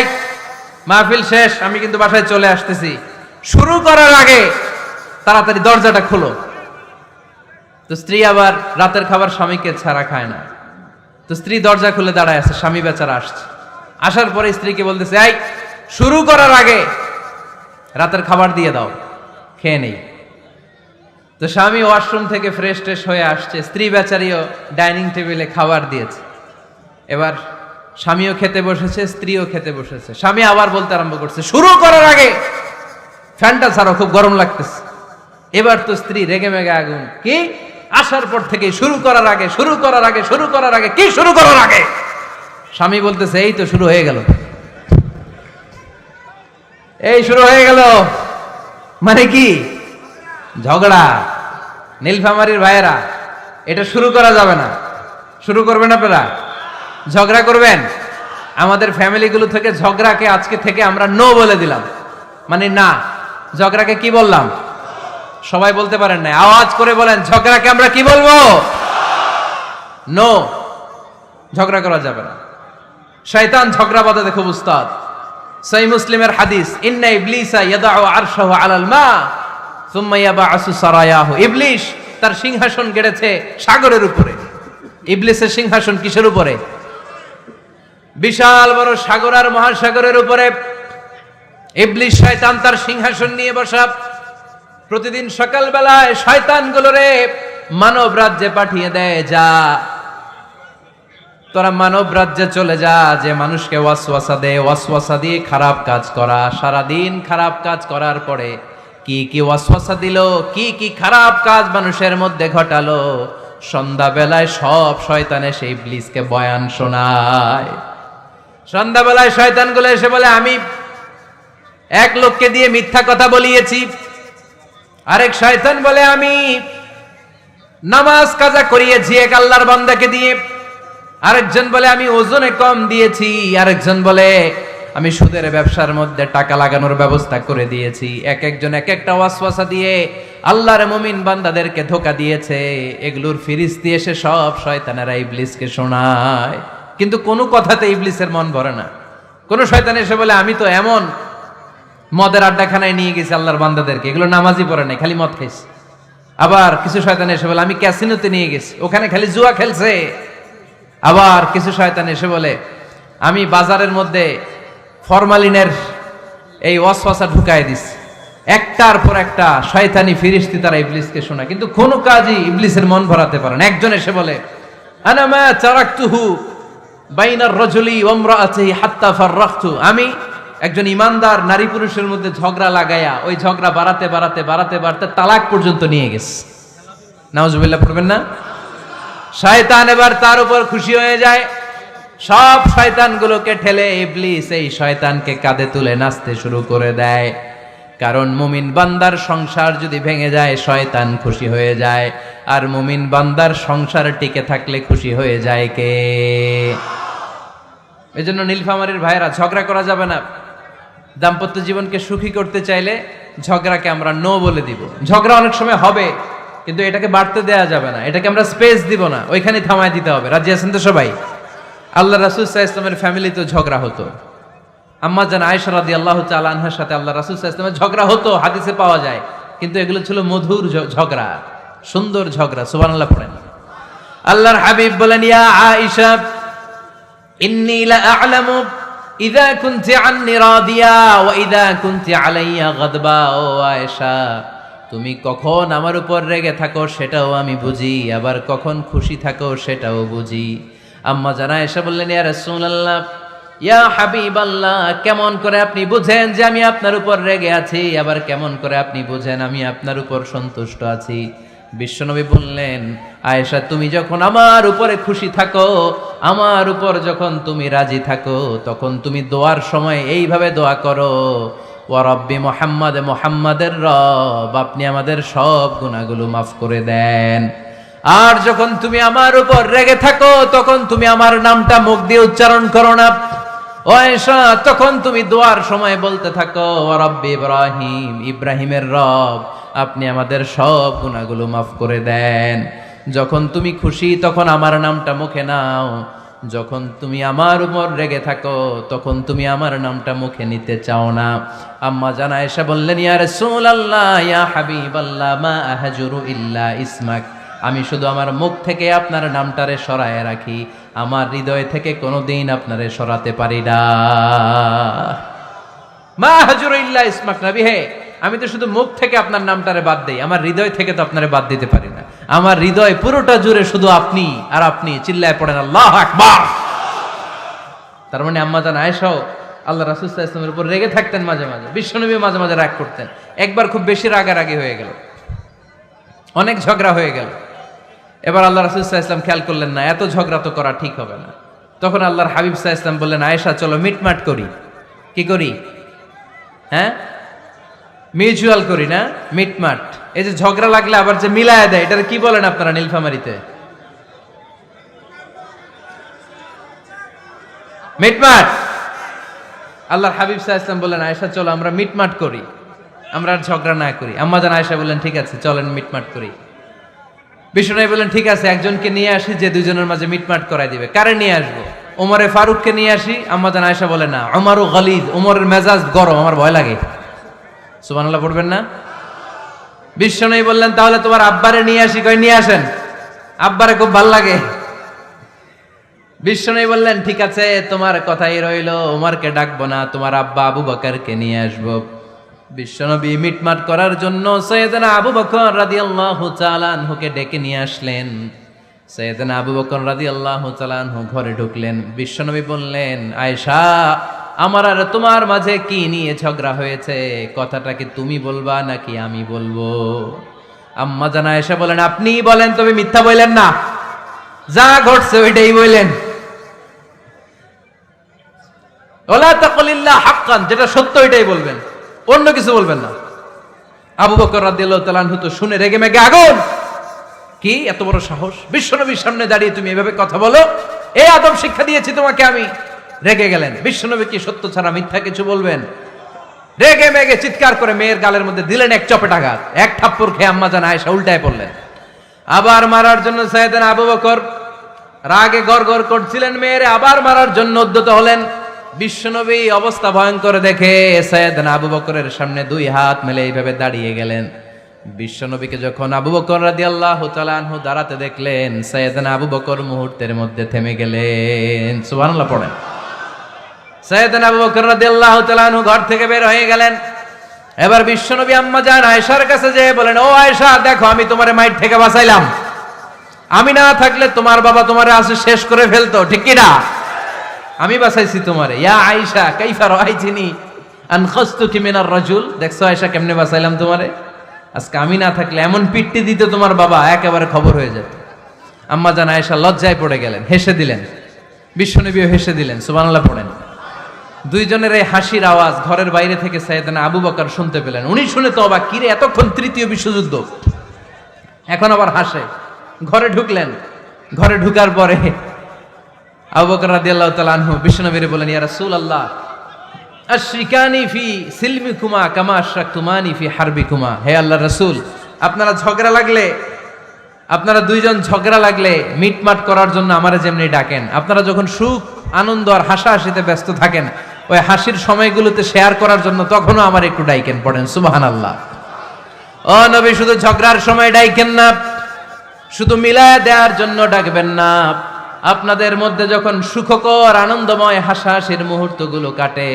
মাহফিল শেষ, আমি কিন্তু বাসায় চলে আসতেছি, শুরু করার আগে তাড়াতাড়ি দরজাটা খোলো। তো স্ত্রী আবার রাতের খাবার স্বামীকে ছাড়া খায় না। তো স্ত্রী দরজা খুলে দাঁড়ায় আছে, স্বামী বেচারা আসছে। আসার পরে স্ত্রীকে বলতেছে, এই শুরু করার আগে রাতের খাবার দিয়ে দাও, খেয়ে নেই। তো স্বামী ওয়াশরুম থেকে ফ্রেশ ট্রেশ হয়ে আসছে, স্ত্রী বেচারিও ডাইনিং টেবিলে খাবার দিয়েছে। এবার স্বামীও খেতে বসেছে, স্ত্রীও খেতে বসেছে। স্বামী আবার বলতে আরম্ভ করছে, শুরু করার আগে ফ্যানটা ছাড়ো, খুব গরম লাগতেছে। এবার তো স্ত্রী রেগে মেগে আগুন, কি আসার পর থেকে শুরু করার আগে কি শুরু করার আগে? স্বামী বলতেছে, এই তো শুরু হয়ে গেল, এই শুরু হয়ে গেল। মানে কি? ঝগড়া। নীলফামারীর ভাইয়েরা, এটা শুরু করা যাবে না। শুরু করবেন আপনারা? ঝগড়া করবেন? আমাদের ফ্যামিলিগুলো থেকে ঝগড়াকে আজকে থেকে আমরা নো বলে দিলাম। মানে না, ঝগড়াকে কি বললাম? সবাই বলতে পারেন না, আওয়াজ করে বলেন, ঝগড়াকে আমরা কি বলবো? নো। ঝগড়া করা যাবে না। শয়তান ঝগড়া বাঁধাতে খুব উস্তাদ। সহিহ মুসলিমের হাদিস, ইন্না ইবলিসা ইয়াদাউ আরশাহু আলাল মা সুম্মা ইয়াবআসু সারায়াহু। ইবলিস তার সিংহাসন গেড়েছে সাগরের উপরে। ইবলিসের সিংহাসন কিসের উপরে? বিশাল বড় সাগর আর মহাসাগরের উপরে ইবলিস শয়তান তার সিংহাসন নিয়ে বসা। প্রতিদিন সকালবেলায় শয়তানগুলোরে মানব রাজ্যে পাঠিয়ে দেয়, যা তোরা মানব রাজ্যে চলে যা, যে মানুষকে ওয়াসওয়াসা দেয়, ওয়াসওয়াসা দিয়ে খারাপ কাজ করা। সারাদিন খারাপ কাজ করার পরে কি কি ওয়াসওয়াসা দিল, কি কি খারাপ কাজ মানুষের মধ্যে ঘটালো, সন্ধ্যাবেলায় সব শয়তানে সেই ইবলিসকে বয়ান শোনায়। সন্ধ্যাবেলায় শয়তানগুলো এসে বলে, আমি এক লোককে দিয়ে মিথ্যা কথা বলিয়েছি। আরেক শয়তান বলে, আমি নামাজ কাজা করিয়েছি এক আল্লাহর বান্দাকে দিয়ে। আরেকজন বলে, আমি ওজনে কম দিয়েছি। আরেকজন বলে, আমি সুদের ব্যবসার মধ্যে টাকা লাগানোর ব্যবস্থা করে দিয়েছি। এক একজন এক একটা ওয়াসওয়াসা দিয়ে আল্লাহর মুমিন বান্দাদেরকে ধোঁকা দিয়েছে। এগুলোর ফিরিস্তি এসে সব শয়তানেরা ইবলিসকে শোনায়, কিন্তু কোনো কথাতে ইবলিসের মন ভরে না। কোন শয়তান এসে বলে, আমি তো এমন মদের আড্ডাখানায় নিয়ে গেছি আল্লাহর বান্দাদেরকে, এগুলো নামাজই পড়ে নাই, খালি মদ খাইছে। আবার কিছু শয়তান এসে বলে, আমি ক্যাসিনোতে নিয়ে গেছি, ওখানে খালি জুয়া খেলছে। আবার কিছু শয়তান এসে বলে, আমি বাজারের মধ্যে ফরমালিনের এই ওয়াসওয়াসা ঢুকায় দিছি। একটার পর একটা শয়তানি ফিরিস্তি তারা ইবলিসকে শোনায়, কিন্তু কোনো কাজই ইবলিসের মন ভরাতে পারে না। একজন এসে বলে, আনা মা তারাকতুহু বাইনার রাজুলি ওয়া ইমরাআতিহি হাত্তা ফাররাকতু। আমি একজন ইমানদার নারী পুরুষের মধ্যে ঝগড়া লাগায়া ওই ঝগড়া বাড়াতে তালাক পর্যন্ত নিয়ে গেছে। নাউজুবিল্লাহ পড়বেন না? শয়তান এবার তার উপর খুশি হয়ে যায়। সব শয়তানগুলোকে ঠেলে ইবলিস এই শয়তানকে কাঁধে তুলে নাচতে শুরু করে দেয়। কারণ মুমিন বান্দার সংসার যদি ভেঙে যায় শয়তান খুশি হয়ে যায়, আর মুমিন বান্দার সংসার টিকে থাকলে খুশি হয়ে যায় কে? এজন্য নীলফামারীর ভাইয়েরা, ঝগড়া করা যাবে না। দাম্পত্য জীবনকে সুখী করতে চাইলে ঝগড়াকে আমরা নো বলে দিব। ঝগড়া অনেক সময় হবে, কিন্তু এটাকে বাড়তে দেয়া যাবে না, এটাকে আমরা স্পেস দিব না, ওইখানে থামায় দিতে হবে। রাজি আছেন তো সবাই? আল্লাহ রাসূল সাল্লাল্লাহু আলাইহি ওয়াসাল্লামের ফ্যামিলিতে ঝগড়া হতো। আম্মা জান আয়েশা রাদিয়াল্লাহু তাআলা আনহার সাথে আল্লাহ রাসূল সাল্লাল্লাহু আলাইহি ওয়াসাল্লামের ঝগড়া হতো, হাদিসে পাওয়া যায়। কিন্তু এগুলো ছিল মধুর ঝগড়া, সুন্দর ঝগড়া। সুবহানাল্লাহ পড়েন। আল্লাহর হাবিব বলেন, ইয়া আয়েশা ইন্নী লা আ'লামু ইযা কুনতি আন্নী রাদিয়া ওয়া ইযা কুনতি আলাইয়া গাদবা। ও আয়েশা, তুমি কখন আমার উপর রেগে থাকো সেটাও আমি বুঝি, আবার কখন খুশি থাকো সেটাও বুঝি। আম্মা জান আয়েশা বললেন, ইয়া রাসূলুল্লাহ, ইয়া হাবিবাল্লাহ, কেমন করে আপনি বুঝেন যে আমি আপনার উপর রেগে আছি, আবার কেমন করে আপনি বুঝেন আমি আপনার উপর সন্তুষ্ট আছি? বিশ্বনবী বললেন, আয়েশা, তুমি যখন আমার উপরে খুশি থাকো, আমার উপর যখন তুমি রাজি থাকো, তখন তুমি দোয়ার সময় এইভাবে দোয়া করো, ওয়া রব্বি মুহাম্মাদ, মুহাম্মাদের রব, আপনি আমাদের সব গুনাহগুলো মাফ করে দেন। আর যখন তুমি আমার উপর রেগে থাকো, তখন তুমি আমার নামটা মুখ দিয়ে উচ্চারণ করো না। ও আয়েশা, তখন তুমি দোয়ার সময় বলতে থাকো, ওয়া রব্বি ইব্রাহিম, ইব্রাহিমের রব, আপনি আমাদের সব গুনাহগুলো মাফ করে দেন। যখন তুমি খুশি তখন আমার নামটা মুখে নাও, যখন তুমি আমার উপর রেগে থাকো তখন তুমি আমার নামটা মুখে নিতে চাও না। আম্মা জান আয়েশা বললেন, ইয়া রাসূলুল্লাহ, ইয়া হাবিবাল্লাহ, মা আহজুরু ইল্লা ইসমাক, আমি শুধু আমার মুখ থেকে আপনার নামটারে সরায় রাখি, আমার হৃদয় থেকে কোনোদিন আপনারে সরাতে পারি না। মা আহজুরু ইল্লা ইসমাক, নবী হে, আমি তো শুধু মুখ থেকে আপনার নামটারে বাদ দেই, আমার হৃদয় থেকে তো আপনারে বাদ দিতে পারি না। আমার হৃদয় পুরোটা জুড়ে শুধু আপনি আর আপনি। চিল্লায় পড়েন আল্লাহু আকবার। তার মানে আম্মা জান আয়েশাও আল্লাহ রাসূল সাল্লাল্লাহু আলাইহি ওয়াসাল্লামের উপর রেগে থাকতেন মাঝে মাঝে, বিশ্বনবী মাঝে মাঝে রাগ করতেন। একবার খুব বেশি রাগারাগি হয়ে গেল, অনেক ঝগড়া হয়ে গেল। এবার আল্লাহ রাসূল সাল্লাল্লাহু আলাইহি ওয়াসাল্লাম খেয়াল করলেন না, এত ঝগড়া তো করা ঠিক হবে না। তখন আল্লাহর হাবিব সাল্লাল্লাহু আলাইহি ওয়াসাল্লাম বললেন, আয়েশা চলো মিটমাট করি। কি করি? হ্যাঁ, মিউচুয়াল করি না, মিটমাট। এই যে ঝগড়া লাগলে আবার যে মিলায়া দেয়, এটা কি বলেন আপনারা নীলফামারীতে? মিটমাট। আল্লাহর হাবিব সাল্লাল্লাহু আলাইহি ওয়াসাল্লাম বললেন, আয়েশা চলো আমরা মিটমাট করি, আমরা আর ঝগড়া না করি। আম্মা জান আয়েশা বললেন, ঠিক আছে চলেন মিটমাট করি। বিষ্ণু বললেন, ঠিক আছে একজনকে নিয়ে আসি যে দুজনের মাঝে মিটমাট করাই দিবে। কারে নিয়ে আসবো? ওমরে ফারুককে নিয়ে আসি। আম্মা জান আয়েশা বলে, না, ওমরও গলিদ, ওমরের মেজাজ গরম, আমার ভয় লাগে। সুবহানাল্লাহ পড়বেন না? বিষ্ণু বললেন, তাহলে তোমার আব্বারে নিয়ে আসি। কই নিয়ে আসেন, আব্বারে খুব ভাল লাগে। বিষ্ণু বললেন, ঠিক আছে তোমার কথাই রইলো, ওমরকে ডাকবো না, তোমার আব্বা আবু বকরকে নিয়ে আসবো। বিশ্বনবী মিটমাট করার জন্য সাইয়েদনা আবু বকর রাদিয়াল্লাহু তাআলা আনহুকে ডেকে নিয়ে আসলেন। সাইয়েদনা আবু বকর রাদিয়াল্লাহু তাআলা আনহু ঘরে ঢুকলেন। বিশ্বনবী বললেন, আয়েশা আমার আর তোমার মাঝে কি নিয়ে ঝগড়া হয়েছে? কথাটা কি তুমি বলবা নাকি আমি বলবো? আম্মা জান আয়েশা বলেন, আপনিই বলেন, তবে মিথ্যা বললেন না, যা ঘটছে ওইটাই বললেন। ওলা তাকুলিল্লাহ হাক্কান, যেটা সত্য ওইটাই বলবেন, অন্য কিছু বলবেন না। আবু বকর রাদিয়াল্লাহু তাআলা আনহু তো শুনে রেগে মেগে আগুন। কি এত বড় সাহস, বিশ্বনবীর সামনে দাঁড়িয়ে তুমি এভাবে কথা বলো? এই আদব শিক্ষা দিয়েছি তোমাকে আমি। রেগে গেলেন। বিশ্বনবী কি সত্য ছাড়া মিথ্যা কিছু বলবেন? রেগে মেগে চিৎকার করে মেয়ের গালের মধ্যে দিলেন এক চপেটাঘাত। এক থাপ্পড় খেয়ে আম্মা জান আয়েশা উল্টায় পড়লেন। আবার মারার জন্য সাইয়েদনা আবু বকর রাগে গড়গড় করছিলেন, মেয়েরে আবার মারার জন্য উদ্যত হলেন। বিশ্বনবী অবস্থা ভয়ঙ্কর দেখে সাইয়েদনা আবু বকরের সামনে দুই হাত মেলে এইভাবে দাঁড়িয়ে গেলেন। বিশ্বনবীকে যখন আবু বকর রাদিয়াল্লাহু তাআলা আনহু দাঁড়াতে দেখলেন, সাইয়েদনা আবু বকর মুহূর্তের মধ্যে থেমে গেলেন। সুবহানাল্লাহ পড়েন। সাইয়েদনা আবু বকর রাদিয়াল্লাহু তাআলা আনহু ঘর থেকে বের হয়ে গেলেন। এবার বিশ্বনবী আম্মা জান আয়েশার কাছে যেয়ে বলেন, ও আয়েশা দেখো, আমি তোমারে মাইর থেকে বাঁচাইলাম। আমি না থাকলে তোমার বাবা তোমারে আসে শেষ করে ফেলতো, ঠিক কি না? আমি বাঁচাইছি তোমারে। ইয়া আয়েশা কাইফা রাআইতিনি আনখাসতুকি মিনার রাজুল, দেখছো আয়েশা কেমনে বাঁচাইলাম তোমারে? আজকে আমি না থাকলে এমন পিট্টি দিত তোমার বাবা, একেবারে খবর হয়ে যেত। আম্মা জান আয়েশা লজ্জায় পড়ে গেলেন, হেসে দিলেন। বিশ্বনবীও হেসে দিলেন। সুবহানাল্লাহ পড়েন। দুইজনের এই হাসির আওয়াজ ঘরের বাইরে থেকে সাইয়েদনা আবু বকর শুনতে পেলেন। উনি শুনে তো অবাক, কিরে এতক্ষণ তৃতীয় বিশ্বযুদ্ধ, এখন আবার হাসে। ঘরে ঢুকলেন। ঘরে ঢুকার পরে আবু বকর রাদিয়াল্লাহু তাআলা আনহু বিশ্বনবীরে বলেন, ইয়া রাসূলুল্লাহ আশরিকানি ফি সিলমিকুমা কামা আশরাকতুমানি ফি হারবিকুমা। হে আল্লাহর রাসূল, আপনারা দুইজন ঝগড়া লাগলে মিটমাট করার জন্য আমারে যেমনি ডাকেন, আপনারা যখন সুখ আনন্দ আর হাসাহাসিতে ব্যস্ত থাকেন, ওই হাসির সময়গুলোতে শেয়ার করার জন্য তখনও আমার একটু ডাইকেন। পড়েন সুবহানাল্লাহ। ও নবী, শুধু ঝগড়ার সময় ডাইকেন না, শুধু মিলায়া দেওয়ার জন্য ডাকবেন না। আপনাদের মধ্যে যখন সুখকর আনন্দময় হাসাহাসির মুহূর্তগুলো কাটে,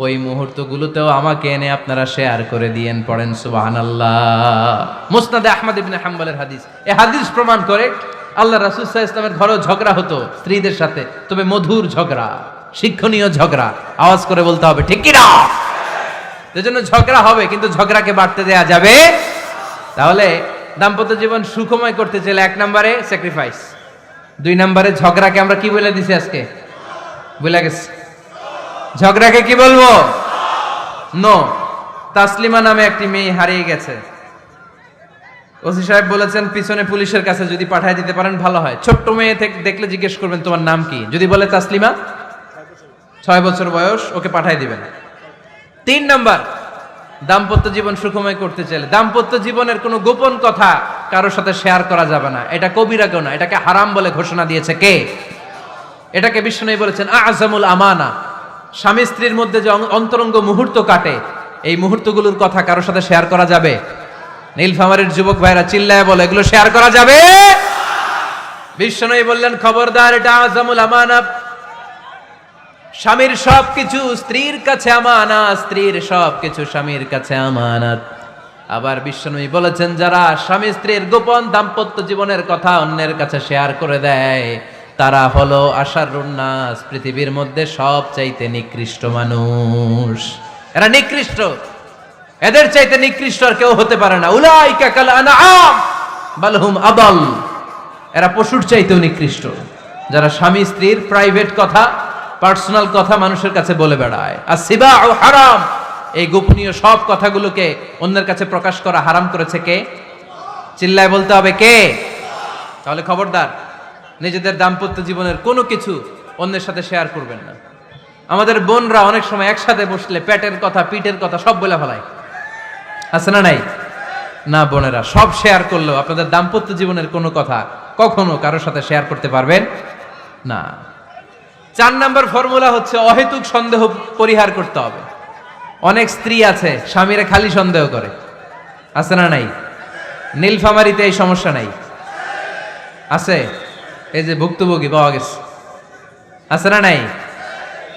ওই মুহূর্তগুলোতেও আমাকে এনে আপনারা শেয়ার করে দিয়েন। পড়েন সুবহানাল্লাহ। মুসনাদে আহমদ ইবনে হাম্বলের হাদিস। এই হাদিস প্রমাণ করে আল্লাহ রাসূল সাল্লাল্লাহু আলাইহি ওয়াসাল্লামের ঘরেও ঝগড়া হতো স্ত্রীদের সাথে, তবে মধুর ঝগড়া, শিক্ষণীয় ঝগড়া। আওয়াজ করে বলতে হবে, ঠিক কি না? এজন্য ঝগড়া হবে, কিন্তু ঝগড়াকে বাড়তে দেয়া যাবে। তাহলে দাম্পত্য জীবন সুখময় করতে চাইলে 1 নম্বরে স্যাক্রিফাইস, 2 নম্বরে ঝগড়াকে আমরা কি বলে দিছি আজকে? বলে গেছি। ঝগড়াকে কি বলবো? নো। তাসলিমা নামে একটি মেয়ে হারিয়ে গেছে। ওসি সাহেব বলেছেন পিছনে পুলিশের কাছে যদি পাঠিয়ে দিতে পারেন ভালো হয়। ছোট্ট মেয়ে দেখলে জিজ্ঞেস করবেন তোমার নাম কি, যদি বলে তাসলিমা, 6 বছর বয়স, ওকে পাঠিয়ে দিবেন। 3 নাম্বার, দাম্পত্য জীবন সুখময় করতে চাইলে দাম্পত্য জীবনের কোনো গোপন কথা কারোর সাথে শেয়ার করা যাবে না। এটা কবিরা গুনাহ, এটাকে হারাম বলে ঘোষণা দিয়েছে কে? এটাকে বিষ্ণু বলেছেন আযমুল আমানা। স্বামী স্ত্রীর মধ্যে যে অন্তরঙ্গ মুহূর্ত কাটে, এই মুহূর্তগুলোর কথা কারোর সাথে শেয়ার করা যাবে? নীলফামারীর যুবক ভাইরা চিল্লায় বলে, এগুলো শেয়ার করা যাবে? বিষ্ণু বললেন খবরদার, এটা আযমুল আমানা। স্বামীর সবকিছু স্ত্রীর কাছে আমানত, স্ত্রীর সবকিছু স্বামীর কাছে আমানত। আবার বিশ্বনবী বলেছেন, যারা স্বামী স্ত্রীর গোপন দাম্পত্য জীবনের কথা অন্যের কাছে শেয়ার করে দেয়, তারা হলো আশারুন নাস, পৃথিবীর মধ্যে সবচাইতে নিকৃষ্ট মানুষ। এরা নিকৃষ্ট, এদের চাইতে নিকৃষ্ট আর কেউ হতে পারে না। উলাইকা কাল আনআম বাল হুম আদাল, এরা পশুর চাইতেও নিকৃষ্ট, যারা স্বামী স্ত্রীর প্রাইভেট কথা, পার্সোনাল কথা মানুষের কাছে বলে বেড়ায়। আর সিবাউ হারাম, এই গোপনীয় সব কথাগুলোকে অন্যের কাছে প্রকাশ করা হারাম করেছে কে? চিল্লায় বলতে হবে কে? তাহলে খবরদার, নিজেদের দাম্পত্য জীবনের কোনো কিছু অন্যের সাথে শেয়ার করবেন না। আমাদের বোনরা অনেক সময় একসাথে বসলে পেটের কথা, পিঠের কথা সব বলে ফেলায়, আছে না নাই? না বোনেরা, সব শেয়ার করলেও আপনাদের দাম্পত্য জীবনের কোনো কথা কখনো কারোর সাথে শেয়ার করতে পারবেন না। 4 নাম্বার ফর্মুলা হচ্ছে অহেতুক সন্দেহ পরিহার করতে হবে। অনেক স্ত্রী আছে স্বামীরা খালি সন্দেহ করে, আছে না নাই? নীলফামারীতে এই সমস্যা নাই? আছে, এই যে ভুক্তভোগী পাওয়া গেছে, আছে না নাই?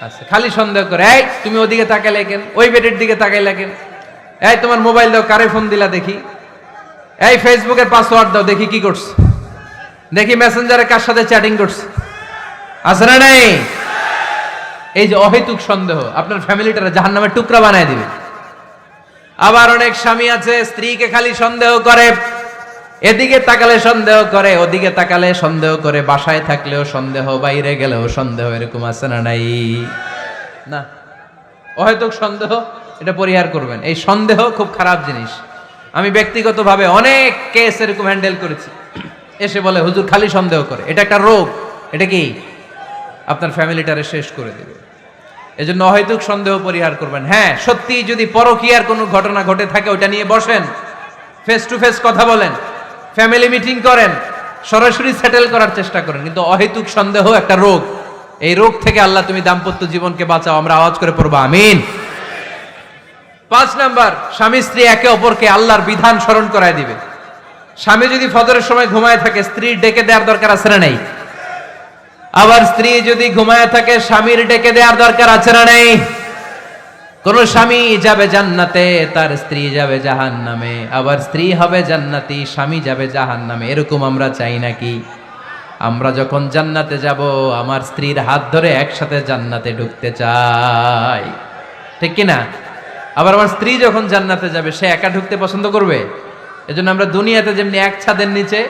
আছে, খালি সন্দেহ করে। এই তুমি ওদিকে তাকাইলে কেন, ওই বেডের দিকে তাকাইলে কেন, এই তোমার মোবাইল দাও, কারে ফোন দিলা দেখি, এই ফেসবুকের পাসওয়ার্ড দাও দেখি কি করছে, দেখি মেসেঞ্জারে কার সাথে চ্যাটিং করছে, আছে না নাই? এই যে অহেতুক সন্দেহ আপনার ফ্যামিলিটারে জাহান্নামের টুকরা বানায় দিবে। আবার অনেক স্বামী আছে স্ত্রীকে খালি সন্দেহ করে, এদিকে তাকালে সন্দেহ করে, ওদিকে তাকালে সন্দেহ করে, বাসায় থাকলেও সন্দেহ, বাইরে গেলেও সন্দেহ, এরকম আছে না নাই? না, অহেতুক সন্দেহ এটা পরিহার করবেন। এই সন্দেহ খুব খারাপ জিনিস। আমি ব্যক্তিগতভাবে অনেক কেস এরকম হ্যান্ডেল করেছি। এসে বলে হুজুর খালি সন্দেহ করে, এটা একটা রোগ, এটা কি আপনার ফ্যামিলিটারে শেষ করে দেবে। এজন্য অহেতুক সন্দেহ পরিহার করবেন। হ্যাঁ, সত্যি যদি পরকীয়ার কোনো ঘটনা ঘটে থাকে ওটা নিয়ে বসেন, ফেস টু ফেস কথা বলেন, ফ্যামিলি মিটিং করেন, সরাসরি সেটেল করার চেষ্টা করেন। কিন্তু অহেতুক সন্দেহ একটা রোগ, এই রোগ থেকে আল্লাহ তুমি দাম্পত্য জীবনকে বাঁচাও, আমরা আওয়াজ করে পড়বো আমিন। 5 নাম্বার, স্বামী স্ত্রী একে অপরকে আল্লাহর বিধান স্মরণ করায় দিবে। স্বামী যদি ফজরের সময় ঘুমায় থাকে, স্ত্রীর ডেকে দেওয়ার দরকার আছে না নেই? আবার স্ত্রী যদি ঘুমায় থাকে, স্বামীর ডেকে দেওয়ার দরকার আছে না নেই? কোন স্বামী যাবে জান্নাতে, তার স্ত্রী যাবে জাহান্নামে, আবার স্ত্রী হবে জান্নাতি, স্বামী যাবে জাহান্নামে, এরকম আমরা চাই নাকি? আমরা যখন জান্নাতে যাব, আমার স্ত্রীর হাত ধরে একসাথে জান্নাতে ঢুকতে চাই, ঠিক কি না? আবার আমার স্ত্রী যখন জান্নাতে যাবে, সে একা ঢুকতে পছন্দ করবে? এজন্য আমরা দুনিয়াতে যেমনি এক ছাদের নিচে,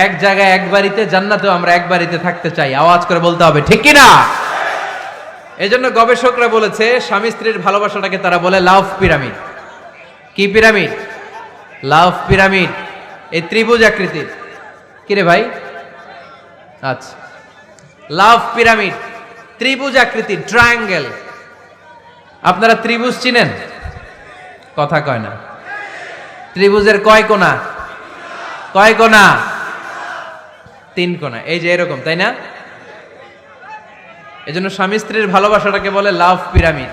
এক জায়গায়, এক বাড়িতে, জান্নাতেও আমরা এক বাড়িতে থাকতে চাই। আওয়াজ করে বলতে হবে ঠিক কি না? এজন্য গবেষকরা বলেছে স্বামী স্ত্রীর ভালোবাসাটাকে তারা বলে লাভ পিরামিড। কি পিরামিড? লাভ পিরামিড। এই ত্রিভুজ আকৃতির। কিরে ভাই? আচ্ছা, লাভ পিরামিড, ত্রিভুজ আকৃতির, ট্রায়াঙ্গেল। আপনারা ত্রিভুজ চিনেন? কথা কয় না। ত্রিভুজের কয় কোণা? কয় কোণা? 3 কোণা। এই যে এরকম, তাই না? এজন্য স্বামী স্ত্রীর ভালোবাসাটাকে বলে লাভ পিরামিড।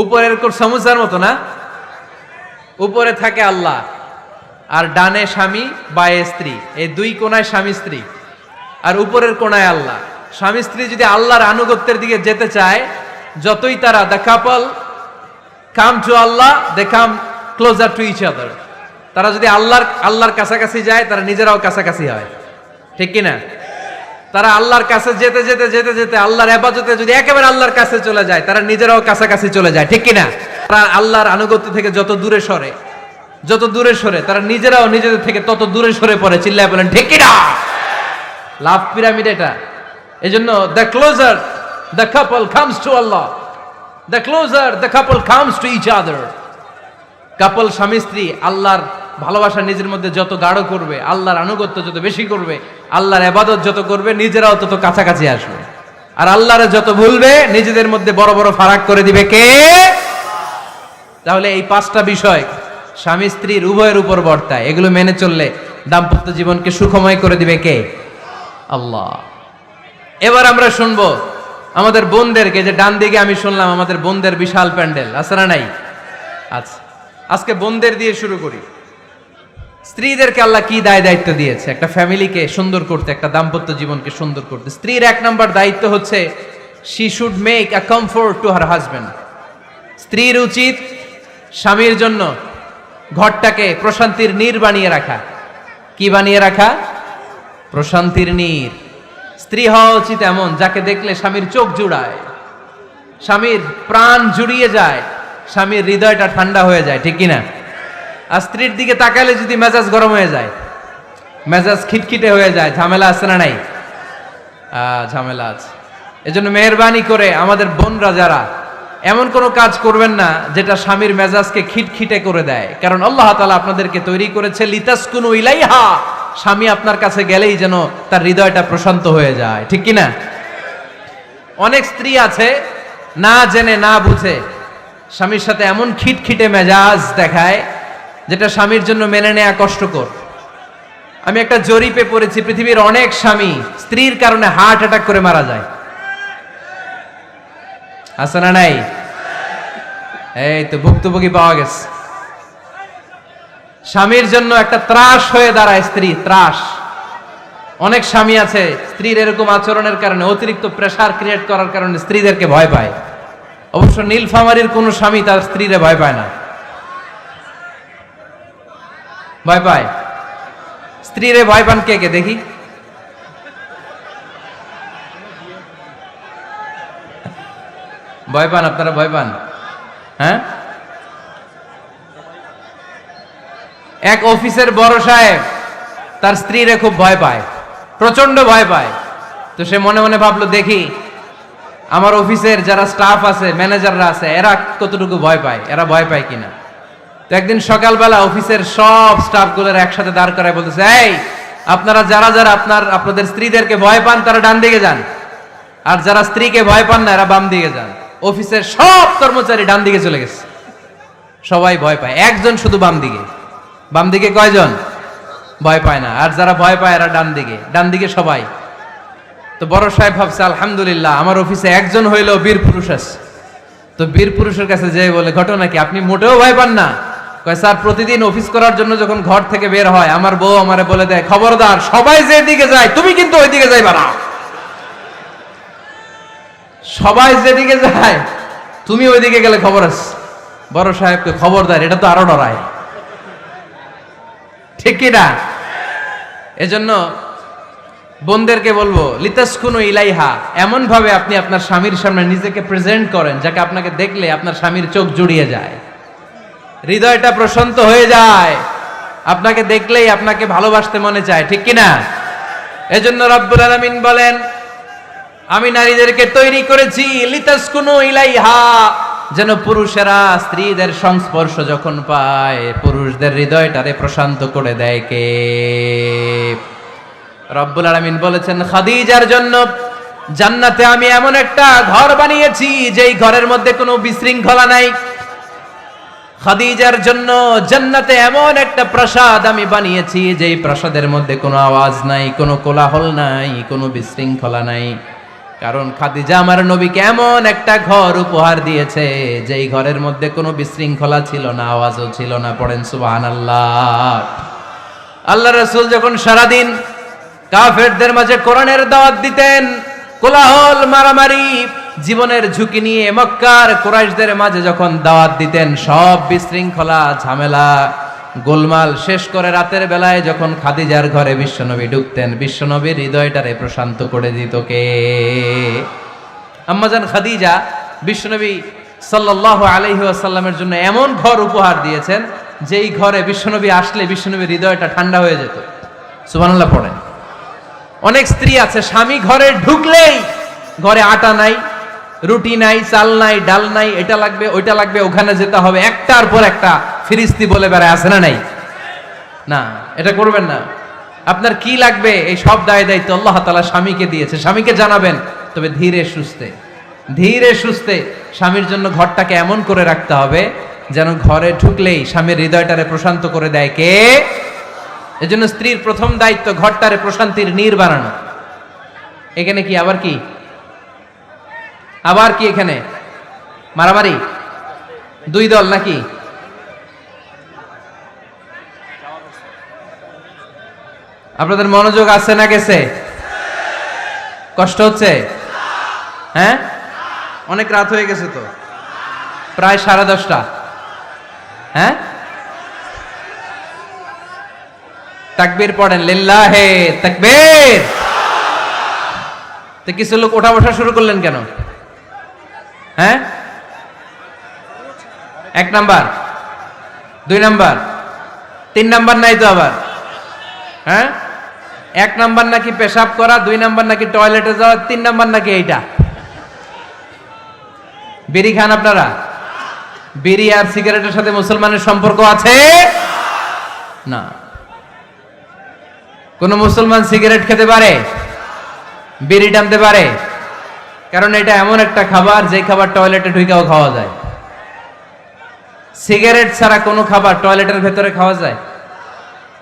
উপরের সমুচার মতো না, উপরে থাকে আল্লাহ, আর ডানে স্বামী, বায়ে স্ত্রী, এই 2 কোণায় স্বামী স্ত্রী, আর উপরের কোণায় আল্লাহ। স্বামী স্ত্রী যদি আল্লাহর আনুগত্যের দিকে যেতে চায়, যতই তারা, the couple come to Allah, they come closer to each other. তারা যদি আল্লাহর কাছাকাছি যায়, তারা নিজেরাও কাছাকাছি হয়, ঠিক কিনা? তারা আল্লাহর কাছে যেতে যেতে যেতে যেতে আল্লাহর ইবাদতে যদি একেবারে আল্লাহর কাছে চলে যায়, তারা নিজেরাও কাছাকাছি চলে যায়, ঠিক কিনা? তারা আল্লাহর আনুগত্য থেকে যত দূরে সরে, যত দূরে সরে, তারা নিজেরাও নিজেদের থেকে তত দূরে সরে পড়ে। চিল্লায় বলেন ঠিক কিনা? লাভ পিরামিড এটা। এজন্য the closer the couple comes to Allah, the closer the couple comes to each other. Couple স্বামী স্ত্রী আল্লাহর ভালোবাসা নিজের মধ্যে যত গাঢ় করবে, আল্লাহর আনুগত্য যত বেশি করবে, আল্লাহর ইবাদত যত করবে, নিজেরাও তত কাছাকাছি আসবে। আর আল্লাহরে যত ভুলবে, নিজেদের মধ্যে বড় বড় ফারাক করে দিবে কে? তাহলে এই 5টা বিষয় স্বামী স্ত্রীর উভয়ের উপর বর্তায়। এগুলো মেনে চললে দাম্পত্য জীবনকে সুখময় করে দিবে কে? আল্লাহ। এবার আমরা শুনবো আমাদের বোনদেরকে, যে ডান দিকে আমি শুনলাম আমাদের বোনদের বিশাল প্যান্ডেল, আছে না নাই? আচ্ছা, আজকে বোনদের দিয়ে শুরু করি। স্ত্রীদেরকে আল্লাহ কি দায়িত্ব দিয়েছে একটা ফ্যামিলিকে সুন্দর করতে, একটা দাম্পত্য জীবনকে সুন্দর করতে? স্ত্রীর 1 নম্বর দায়িত্ব হচ্ছে she should make a comfort to her husband. স্ত্রীর উচিত স্বামীর জন্য ঘরটাকে প্রশান্তির নীড় বানিয়ে রাখা। কি বানিয়ে রাখা? প্রশান্তির নীড়। স্ত্রী হওয়া উচিত এমন যাকে দেখলে স্বামীর চোখ জুড়ায়, স্বামীর প্রাণ জুড়িয়ে যায়, স্বামীর হৃদয়টা ঠান্ডা হয়ে যায়, ঠিক কিনা? আর স্ত্রীর দিকে তাকালে যদি মেজাজ গরম হয়ে যায়, মেজাজ খিটখিটে হয়ে যায়, ঝামেলা আছে না নাই? ঝামেলা আছে। এজন্য মেহেরবানি করে আমাদের বোনরা যারা, এমন কোনো কাজ করবেন না যেটা স্বামীর মেজাজকে খিটখিটে করে দেয়, কারণ আল্লাহ তাআলা আপনাদেরকে তৈরি করেছে লিতাসকুনু ইলাইহা, স্বামী আপনার কাছে গেলেই যেন তার হৃদয়টা প্রশান্ত হয়ে যায়, ঠিক কিনা? অনেক স্ত্রী আছে না জেনে না বুঝে স্বামীর সাথে এমন খিটখিটে মেজাজ দেখায় যেটা স্বামীর জন্য মেনে নেওয়া কষ্টকর। আমি একটা জরিপে পড়েছি, পৃথিবীর অনেক স্বামী স্ত্রীর কারণে হার্ট অ্যাটাক করে মারা যায়। আছে না নাই? এই তো ভুক্তভোগী পাওয়া গেছে। স্বামীর জন্য একটা ত্রাস হয়ে দাঁড়ায় স্ত্রী, ত্রাস। অনেক স্বামী আছে স্ত্রীর এরকম আচরণের কারণে, অতিরিক্ত প্রেসার ক্রিয়েট করার কারণে স্ত্রীদেরকে ভয় পায়। অবশ্য নীলফামারীর কোন স্বামী তার স্ত্রীরে ভয় পায় না। ভয় পায়? স্ত্রীরে ভয় পান কে কে দেখি? ভয় পান আপনারা? ভয় পান? হ্যাঁ, এক অফিসের বড় সাহেব তার স্ত্রীরে খুব ভয় পায়, প্রচন্ড ভয় পায়। তো সে মনে মনে ভাবলো, দেখি আমার অফিসের যারা স্টাফ আছে, ম্যানেজাররা আছে, এরা কতটুকু ভয় পায়, এরা ভয় পায় কিনা। তো একদিন সকালবেলা অফিসের সব স্টাফগুলোর একসাথে দাঁড় করায় বলতেছে, এই আপনারা যারা যারা আপনাদের স্ত্রীদেরকে ভয় পান তারা ডান দিকে যান, আর যারা স্ত্রীকে ভয় পান না এরা বাম দিকে যান। অফিসের সব কর্মচারী ডান দিকে চলে গেছে, সবাই ভয় পায়, একজন শুধু বাম দিকে। বাম দিকে কয়জন ভয় পায় না, আর যারা ভয় পায় এরা ডান দিকে, ডান দিকে সবাই। তো বড় সাহেব ভাবছে, আলহামদুলিল্লাহ আমার অফিসে একজন হইলেও বীর পুরুষ আছে। তো বীর পুরুষের কাছে যেয়ে বলে, ঘটনা কি, আপনি মোটেও ভয় পান না? কয়, স্যার প্রতিদিন অফিস করার জন্য যখন ঘর থেকে বের হয় আমার বউ আমারে বলে দেয়, খবরদার সবাই যেদিকে যায় তুমি কিন্তু ওইদিকে যাইবা না, সবাই যেদিকে যায় তুমি ওইদিকে গেলে খবর আছে। বড় সাহেবকে খবরদার, এটা তো আরো ডরায়, ঠিক কিনা? এজন্য বোনদেরকে বলবো, লিতাসকুনু ইলাইহা, এমন ভাবে আপনি আপনার স্বামীর সামনে নিজেকে প্রেজেন্ট করেন যাকে আপনাকে দেখলে আপনার স্বামীর চোখ জুড়িয়ে যায়, হৃদয়টা প্রশান্ত হয়ে যায়, আপনাকে দেখলেই আপনাকে ভালোবাসতে মনে চায়, ঠিক কিনা? এজন্য রব্বুল আলামিন বলেন, আমি নারীদেরকে তৈরি করেছি লিতাসকুনু ইলাইহা, যেন পুরুষেরা স্ত্রীদের সংস্পর্শ যখন পায় পুরুষদের হৃদয়টারে প্রশান্ত করে দেয় কে? রব্বুল আলামিন বলেছেন, খাদিজার জন্য জান্নাতে আমি এমন একটা ঘর বানিয়েছি যেই ঘরের মধ্যে কোনো বিশৃঙ্খলা নাই। খাদিজার জন্য জান্নাতে এমন একটা প্রাসাদ আমি বানিয়েছি যেই প্রাসাদের মধ্যে কোনো আওয়াজ নাই, কোনো কোলাহল নাই, কোনো বিশৃঙ্খলা নাই। কারণ খাদিজা আমার নবীকে এমন একটা ঘর উপহার দিয়েছে যেই ঘরের মধ্যে কোনো বিশৃঙ্খলা ছিল না, আওয়াজও ছিল না। পড়েন সুবহানাল্লাহ। আল্লাহ রাসূল যখন সারাদিন কাফেরদের মাঝে কোরআনের দাওয়াত দিতেন, কোলাহল মারামারি জীবনের ঝুঁকি নিয়ে মক্কার কুরাইশদের মাঝে যখন দাওয়াত দিতেন, সব বিশৃঙ্খলা ঝামেলা গোলমাল শেষ করে রাতের বেলায় যখন খাদিজার ঘরে বিশ্বনবী ঢুকতেন, বিশ্বনবীর হৃদয়টারে প্রশান্ত করে দিত কে? আম্মাজান খাদিজা বিশ্বনবী সাল্লাল্লাহু আলাইহি ওয়াসাল্লামের জন্য এমন ঘর উপহার দিয়েছেন যেই ঘরে বিশ্বনবী আসলে বিশ্বনবীর হৃদয়টা ঠান্ডা হয়ে যেত। সুবহানাল্লাহ পড়েন। অনেক স্ত্রী আছে স্বামী ঘরে ঢুকলেই ঘরে আটা নাই, রুটি নাই, চাল নাই, ডাল নাই, এটা লাগবে ওইটা লাগবে, ওখানে যেতে হবে, একটার পর একটা ফিরিস্তি বলে বেড়ায়, আছে না নাই? না, এটা করবেন না। আপনার কি লাগবে এই সব দায় দায়িত্ব আল্লাহ তাআলা স্বামীকে দিয়েছে, স্বামীকে জানাবেন। তবে ধীরে সুস্থে, ধীরে সুস্থে স্বামীর জন্য ঘরটাকে এমন করে রাখতে হবে যেন ঘরে ঢুকলেই স্বামীর হৃদয়টারে প্রশান্ত করে দেয় কে? এজন্য স্ত্রীর প্রথম দায়িত্ব ঘরটারে প্রশান্তির নীর বানানো। এখানে কি আবার কি আবার কি এখানে মারামারি দুই দল নাকি? আপনাদের মনোযোগ আছে না গেছে? কষ্ট হচ্ছে? হ্যাঁ, অনেক রাত হয়ে গেছে তো, প্রায় 10:30। হ্যাঁ, তাকবীর পড়েন, লিল্লাহে তাকবীর। তো কিছু লোক ওঠা বসা শুরু করলেন কেন? হ্যাঁ, 1 নাম্বার, 2 নাম্বার, 3 নাম্বার নাই তো আবার? হ্যাঁ, 1 নাম্বার নাকি পেশাব করা, 2 নাম্বার নাকি টয়লেটে যাওয়া, 3 নাম্বার নাকি এইটা। বিড়ি খান আপনারা? বিড়ি আর সিগারেটের সাথে মুসলমানের সম্পর্ক আছে না। কোন মুসলমান সিগারেট খেতে পারে, বিড়ি টানতে পারে? কারণ এটা এমন একটা খাবার যে খাবার টয়লেটে ঢুকেও খাওয়া যায়। সিগারেট ছাড়া কোনো খাবার টয়লেটের ভেতরে খাওয়া যায়?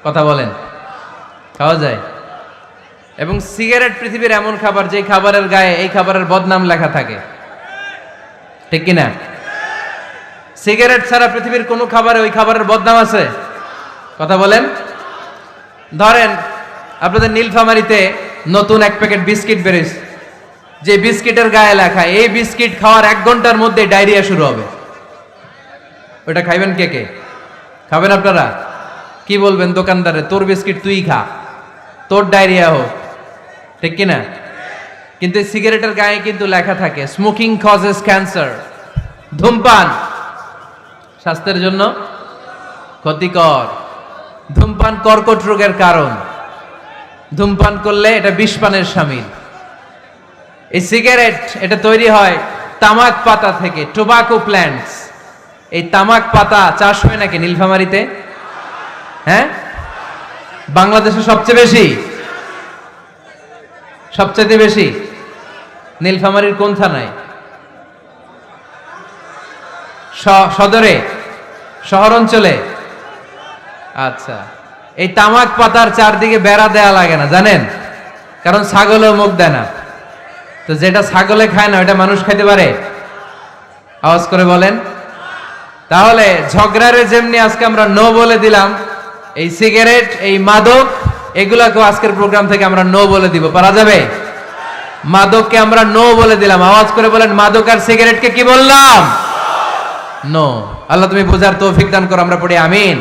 কথা বলেন, খাওয়া যায়? এবং সিগারেট পৃথিবীর এমন খাবার যে খাবারের গায়ে এই খাবারের বদনাম লেখা থাকে, ঠিক কিনা? সিগারেট ছাড়া পৃথিবীর কোনো খাবারে ওই খাবারের বদনাম আছে? কথা বলেন। ধরেন আপনাদের নীলফামারীতে নতুন 1 প্যাকেট বিস্কিট বেরিয়েছে, যে বিস্কিটের গায়ে লেখা এই বিস্কিট খাওয়ার 1 ঘন্টার মধ্যে ডায়রিয়া শুরু হবে। ওটা খাইবেন কে কে? খাবেন আপনারা? কি বলবেন দোকানদারে, তোর বিস্কিট তুই খা, তোর ডায়রিয়া হোক, ঠিক কিনা? কিন্তু সিগারেটের গায়ে কিন্তু লেখা থাকে স্মোকিং কজেস ক্যান্সার, ধূমপান স্বাস্থ্যের জন্য ক্ষতিকর, ধূমপান কর্কট রোগের কারণ, ধূমপান করলে এটা বিষপানের শামিল। এই সিগারেট এটা তৈরি হয় তামাক পাতা থেকে, টোবাকো প্ল্যান্টস। এই তামাক পাতা চাষ হয় নাকি নীলফামারীতে? হ্যাঁ, বাংলাদেশে সবচেয়ে বেশি, সবচেয়ে বেশি নীলফামারীর কোন থানায়? সদরে, শহর অঞ্চলে? আচ্ছা, এই তামাক পাতার চারদিকে বেড়া দেয়া লাগে না জানেন? কারণ ছাগলেও মুখ দেয় না। তো যেটা ছাগলে খায় না ওটা মানুষ খাইতে পারে? আওয়াজ করে বলেন। তাহলে ঝগড়ারে যেমনি আজকে আমরা নো বলে দিলাম, এই সিগারেট, এই মাদক, এগুলাকে আজকের প্রোগ্রাম থেকে আমরা নো বলে দিব। পারা যাবে? মাদককে আমরা নো বলে দিলাম। আওয়াজ করে বলেন, মাদক আর সিগারেটকে কি বললাম? নো। আল্লাহ তুমি বোঝার তৌফিক দান করো, আমরা পড়ি আমিন।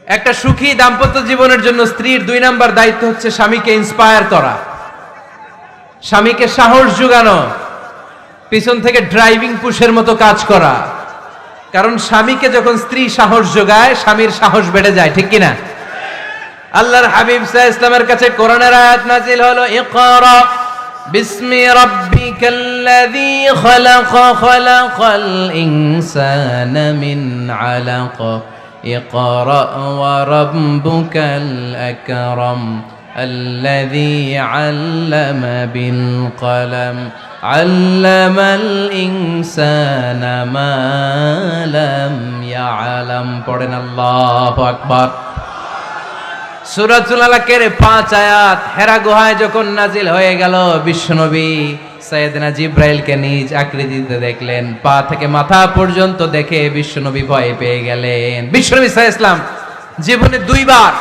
একটা সুখী দাম্পত্য জীবনের জন্য স্ত্রীর 2 নাম্বার দায়িত্ব হচ্ছে স্বামীকে ইন্সপায়ার করা, স্বামীকে সাহস যোগানো, পিছন থেকে ড্রাইভিং পুশের মতো কাজ করা। কারণ স্বামীকে যখন স্ত্রী সাহস যোগায়, স্বামীর সাহস বেড়ে যায়, ঠিক কিনা? আল্লাহর হাবিব সাল্লাল্লাহু আলাইহি ওয়াসাল্লামের কাছে কোরআনের আয়াত নাযিল হলো, ইকরা বিসমি রাব্বিকাল্লাযী খালাক, খালাকাল ইনসানা মিন আলাক, ইকরা ওয়া রাব্বুকাল আকরাম الذي علم بالقلم علم الإنسان ما لم يعلم। পড়েন আল্লাহু আকবার। সূরাতুল আলাকের 5 আয়াত হেরা গুহায় যখন নাজিল হয়ে গেল, বিশ্বনবী সাইয়েদনা জিব্রাইলকে নিজ আকৃতিতে দেখলেন, পা থেকে মাথা পর্যন্ত দেখে বিশ্বনবী ভয় পেয়ে গেলেন। বিশ্বনবী সাল্লাল্লাহু আলাইহি ওয়াসাল্লাম জীবনে 2 বার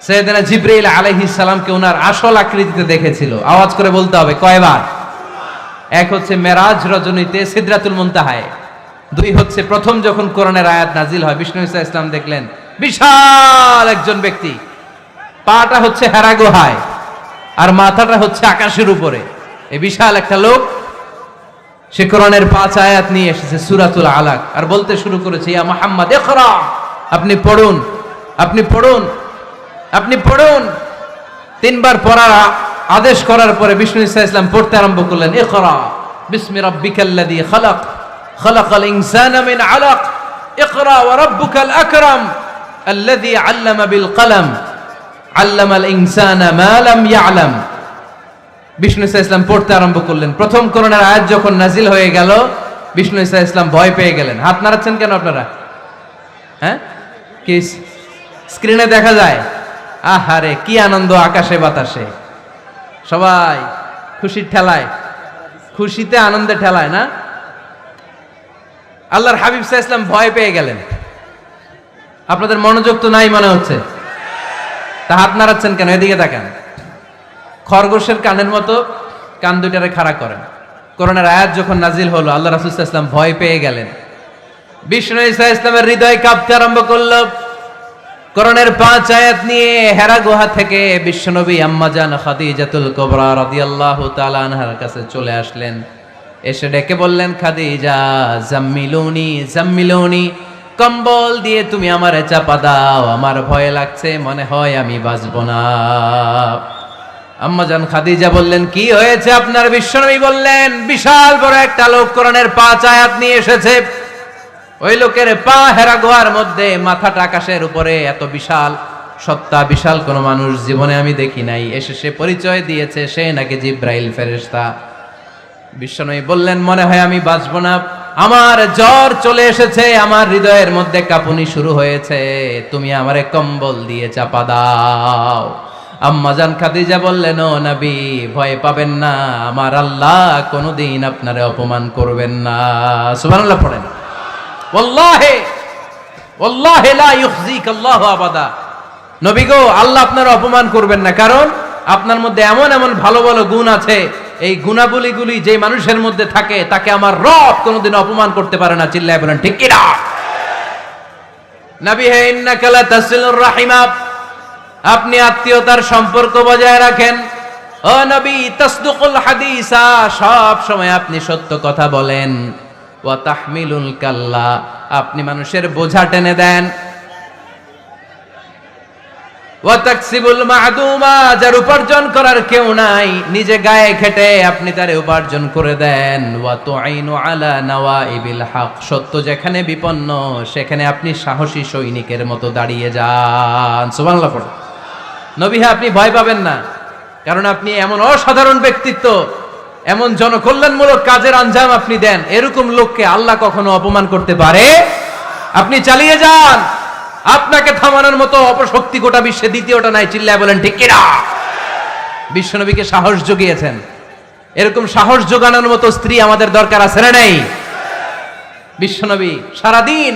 সাইয়েদনা জিবরাইল আলাইহিস সালামকে ওনার আসল আকৃতিতে দেখেছিল। আওয়াজ করে বলতে হবে কয়বার? 1 হচ্ছে মেরাজ রজনীতে সিদরাতুল মুনতাহায়, 2 হচ্ছে প্রথম যখন কোরআনের আয়াত নাজিল হয়, বিষ্ণু ইসা ইসলাম দেখলেন বিশাল একজন ব্যক্তি, পাটা হচ্ছে হেরা গুহায় আর মাথাটা হচ্ছে আকাশের উপরে। এই বিশাল একটা লোক, সে কোরআনের 5 আয়াত নিয়ে এসেছে সূরাতুল আলাক, আর বলতে শুরু করেছে, ইয়া মুহাম্মদ ইকরা, আপনি পড়ুন, আপনি পড়ুন, আপনি পড়ুন। 3 বার পড়ার আদেশ করার পরে বিষ্ণু ইসা ইসলাম পড়তে আরম্ভ করলেন, ইকরা বিসমি রাব্বিকাল্লাযী খালাক, খালাকাল ইনসানা মিন আলাক, ইকরা ওয়া রাব্বুকাল আকরাম আল্লাযী আল্লামা বিল কলম আল্লামাল ইনসানা মা লাম ইয়ালাম। বিষ্ণু ইসা ইসলাম পড়তে আরম্ভ করলেন। প্রথম কোরআনের আয়াত যখন নাজিল হয়ে গেল, বিষ্ণু ইসা ইসলাম ভয় পেয়ে গেলেন। হাত নাড়াচ্ছেন কেন আপনারা? হ্যাঁ, কি স্ক্রিনে দেখা যায়? আহারে কি আনন্দ, আকাশে বাতাসে সবাই খুশির ঠেলায়, খুশিতে আনন্দে ঠেলায় না? আল্লাহর হাবিব সাল্লাল্লাহু আলাইহি ওয়াসাল্লাম ভয় পেয়ে গেলেন। আপনাদের মনোযোগ তো নাই মনে হচ্ছে, তা হাত নাড়াচ্ছেন কেন? এদিকে তাকান। খরগোশের কানের মতো কান দুইটারে খাড়া করেন। কোরআনের আয়াত যখন নাজিল হলো, আল্লাহ রাসূল সাল্লাল্লাহু আলাইহি ওয়াসাল্লাম ভয় পেয়ে গেলেন। বিষ্ণু ইসা ইসলামের হৃদয় কাঁপতে আরম্ভ করলো। কোরআনের 5 আয়াত নিয়ে হেরা গুহা থেকে বিশ্বনবী আম্মাজান খাদিজাতুল কুবরা রাদিয়াল্লাহু তাআলা আনহার কাছে চলে আসলেন। এসে ডেকে বললেন, খাদিজা জাম্মিলুনি জাম্মিলুনি, কম্বল দিয়ে তুমি আমারে চাপা দাও, আমার ভয় লাগছে, মনে হয় আমি বাঁচবো না। আম্মাজান খাদিজা বললেন, কি হয়েছে আপনার? বিশ্বনবী বললেন, বিশাল বড় একটা লোক কোরআনের 5 আয়াত নিয়ে এসেছে। ওই লোকের পা হেরা গুহার মধ্যে, মাথাটা আকাশের উপরে, এত বিশাল সত্তা, বিশাল কোন মানুষ জীবনে আমি দেখি নাই। এসে সে পরিচয় দিয়েছে সে নাকি জিব্রাইল ফেরেশতা। বিশ্বনবী বললেন, মনে হয় আমি বাঁচবো না, আমার জ্বর চলে এসেছে, আমার হৃদয়ের মধ্যে কাঁপুনি শুরু হয়েছে, তুমি আমারে কম্বল দিয়ে চাপা দাও। আম্মাজান খাদিজা বললেন, ও নবী ভয় পাবেন না, আমার আল্লাহ কোনোদিন আপনারে অপমান করবেন না। সুবহানাল্লাহ পড়েন। ওয়াল্লাহি ওয়াল্লাহি লা ইউখজিক আল্লাহু আবাদা। নবী গো, আল্লাহ আপনার অপমান করবেন না, কারণ আপনার মধ্যে এমন এমন ভালো ভালো গুণ আছে, এই গুণাবলীগুলি যে মানুষের মধ্যে থাকে তাকে আমার রব কোনোদিন অপমান করতে পারে না। চিল্লায় বলেন ঠিক কি না? নবী হে, ইন্নাকা লা তাসিলুর রাহিমা, আপনি আত্মীয়তার সম্পর্ক বজায় রাখেন। ও নবী, তাসদুকুল হাদিসা, সব সময় আপনি সত্য কথা বলেন। ওয়া তাহমিলুল কাল্লা, আপনি মানুষের বোঝা টেনে দেন। ওয়া তাকসিবুল মা'দুমা, যার উপার্জন করার কেউ নাই, নিজে গায়ে খেটে আপনি তারে উপার্জন করে দেন। ওয়া তুআইনু আলা নাওয়াইবিল হক, সত্য যেখানে বিপন্ন সেখানে আপনি সাহসী সৈনিকের মতো দাঁড়িয়ে যান। সুবহানাল্লাহ পড়ুন। নবী হ্যাঁ, আপনি ভয় পাবেন না, কারণ আপনি এমন অসাধারণ ব্যক্তিত্ব, এমন জনকল্যাণমূলক কাজের আঞ্জাম আপনি দেন, এরকম লোককে আল্লাহ কখনো অপমান করতে পারে? আপনি চালিয়ে যান, আপনাকে থামানোর মতো অপশক্তি গোটা বিশ্বে দ্বিতীয়টা নাই। চিল্লায় বলেন ঠিক কিনা? বিশ্বনবীকে সাহস জুগিয়েছেন, এরকম সাহস জোগানোর মতো স্ত্রী আমাদের দরকার আছে না নেই? বিশ্বনবী সারাদিন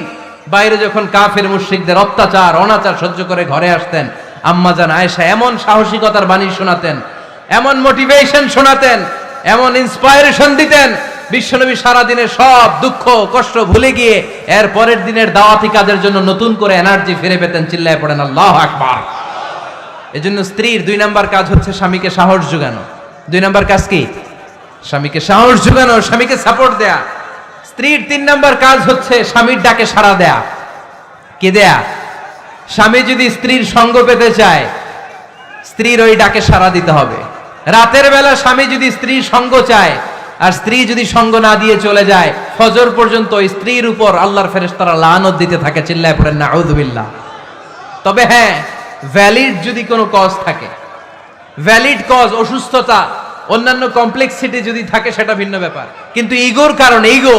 বাইরে যখন কাফের মুশরিকদের অত্যাচার অনাচার সহ্য করে ঘরে আসতেন, আম্মাজান আয়েশা এমন সাহসিকতার বাণী শোনাতেন, এমন মোটিভেশন শোনাতেন, এমন ইন্সপায়ারেশন দিতেন, বিশ্বনবী সারাদিনের সব দুঃখ কষ্ট ভুলে গিয়ে এর পরের দিনের দাওয়াতি কাজের জন্য নতুন করে এনার্জি ফিরে পেতেন। চিল্লায় পড়েন আল্লাহু আকবার। এজন্য স্ত্রীর 2 নাম্বার কাজ হচ্ছে স্বামীকে সাহস জোগানো। 2 নাম্বার কাজ কি? স্বামীকে সাহস জোগানো, স্বামীকে সাপোর্ট দেয়া। স্ত্রীর 3 নাম্বার কাজ হচ্ছে স্বামীর ডাকে সাড়া দেয়া। কি দেয়া? স্বামী যদি স্ত্রীর সঙ্গ পেতে চায়, স্ত্রীর ওই ডাকে সাড়া দিতে হবে। রাতের বেলা স্বামী যদি স্ত্রীর সঙ্গ চায়, আর স্ত্রী যদি সঙ্গ না দিয়ে চলে যায়, ফজর পর্যন্ত ওই স্ত্রীর উপর আল্লাহর ফেরেশতারা লানত দিতে থাকে। চিল্লায় পড়েন নাউযুবিল্লাহ। তবে হ্যাঁ, ভ্যালিড যদি কোনো কজ থাকে, ভ্যালিড কজ, অসুস্থতা, অন্যান্য কমপ্লেক্সিটি যদি থাকে সেটা ভিন্ন ব্যাপার। কিন্তু ইগোর কারণে, ইগো,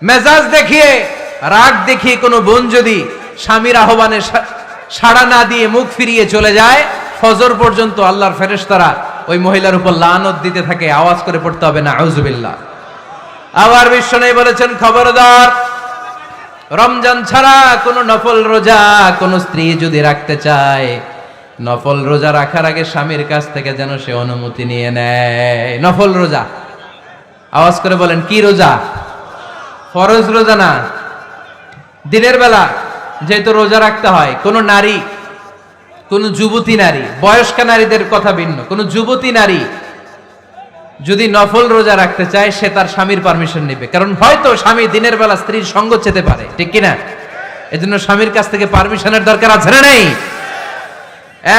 মেজাজ দেখিয়ে, রাগ দেখিয়ে কোনো বোন যদি স্বামীর আহ্বানে সাড়া না দিয়ে মুখ ফিরিয়ে চলে যায়, ফজর পর্যন্ত আল্লাহর ফেরেশতারা ওই মহিলার উপর লানত দিতে থাকে। আওয়াজ করে পড়তে হবে নাউযুবিল্লাহ। আবার বিশ্বনবী বলেছেন, খবরদার, রমজান ছাড়া কোন নফল রোজা কোন স্ত্রী যদি রাখতে চায়, নফল রোজা রাখার আগে স্বামীর কাছ থেকে যেন সে অনুমতি নিয়ে নেয়। নফল রোজা, আওয়াজ করে বলেন কি রোজা? ফরজ রোজা না। দিনের বেলা যেহেতু রোজা রাখতে হয়, কোন নারী, কোন যুবতী নারী, বয়স্কা নারীদের কথা ভিন্ন, কোন যুবতী নারী যদি নফল রোজা রাখতে চায়, সে তার স্বামীর পারমিশন নেবে। কারণ হয়তো স্বামী দিনের বেলা স্ত্রীর সঙ্গ চেতে পারে, ঠিক কিনা? এজন্য স্বামীর কাছ থেকে পারমিশনের দরকার আছে না নেই?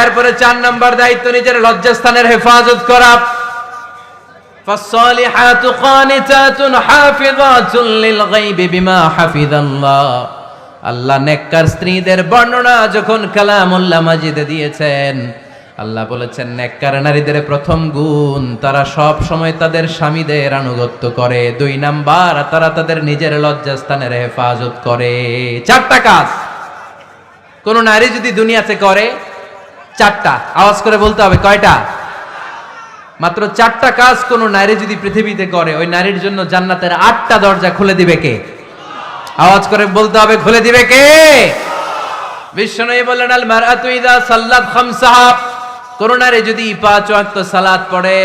এরপরে 4 নাম্বার দায়িত্ব, নিজের লজ্জাস্থানের হেফাজত করা। فالصالحات قانتات حافظات للغيب بما حفظ الله। আল্লাহ নেককার স্ত্রীদের বর্ণনা যখন কালামুল্লাহ মাজিদে দিয়েছেন, আল্লাহ বলেছেন নেককার নারীদের প্রথম গুণ, তারা সব সময় তাদের স্বামীদের আনুগত্য করে। 2 নাম্বার, তারা তাদের নিজের লজ্জাস্থানের হেফাজত করে। 4টা কাজ কোন নারী যদি দুনিয়াতে করে, 4টা, আওয়াজ করে বলতে হবে কয়টা? মাত্র 4টা কাজ কোন নারী যদি পৃথিবীতে করে, ওই নারীর জন্য জান্নাতের 8টা দরজা খুলে দিবে কে? আওয়াজ করে বলতে হবে, খুলে দিবে কে? বিশ্বনবী বললেন, আল মারআতু ইযা সাল্লাত খামসাহা, কোন নারী যদি 5 ওয়াক্ত সালাত পড়ে,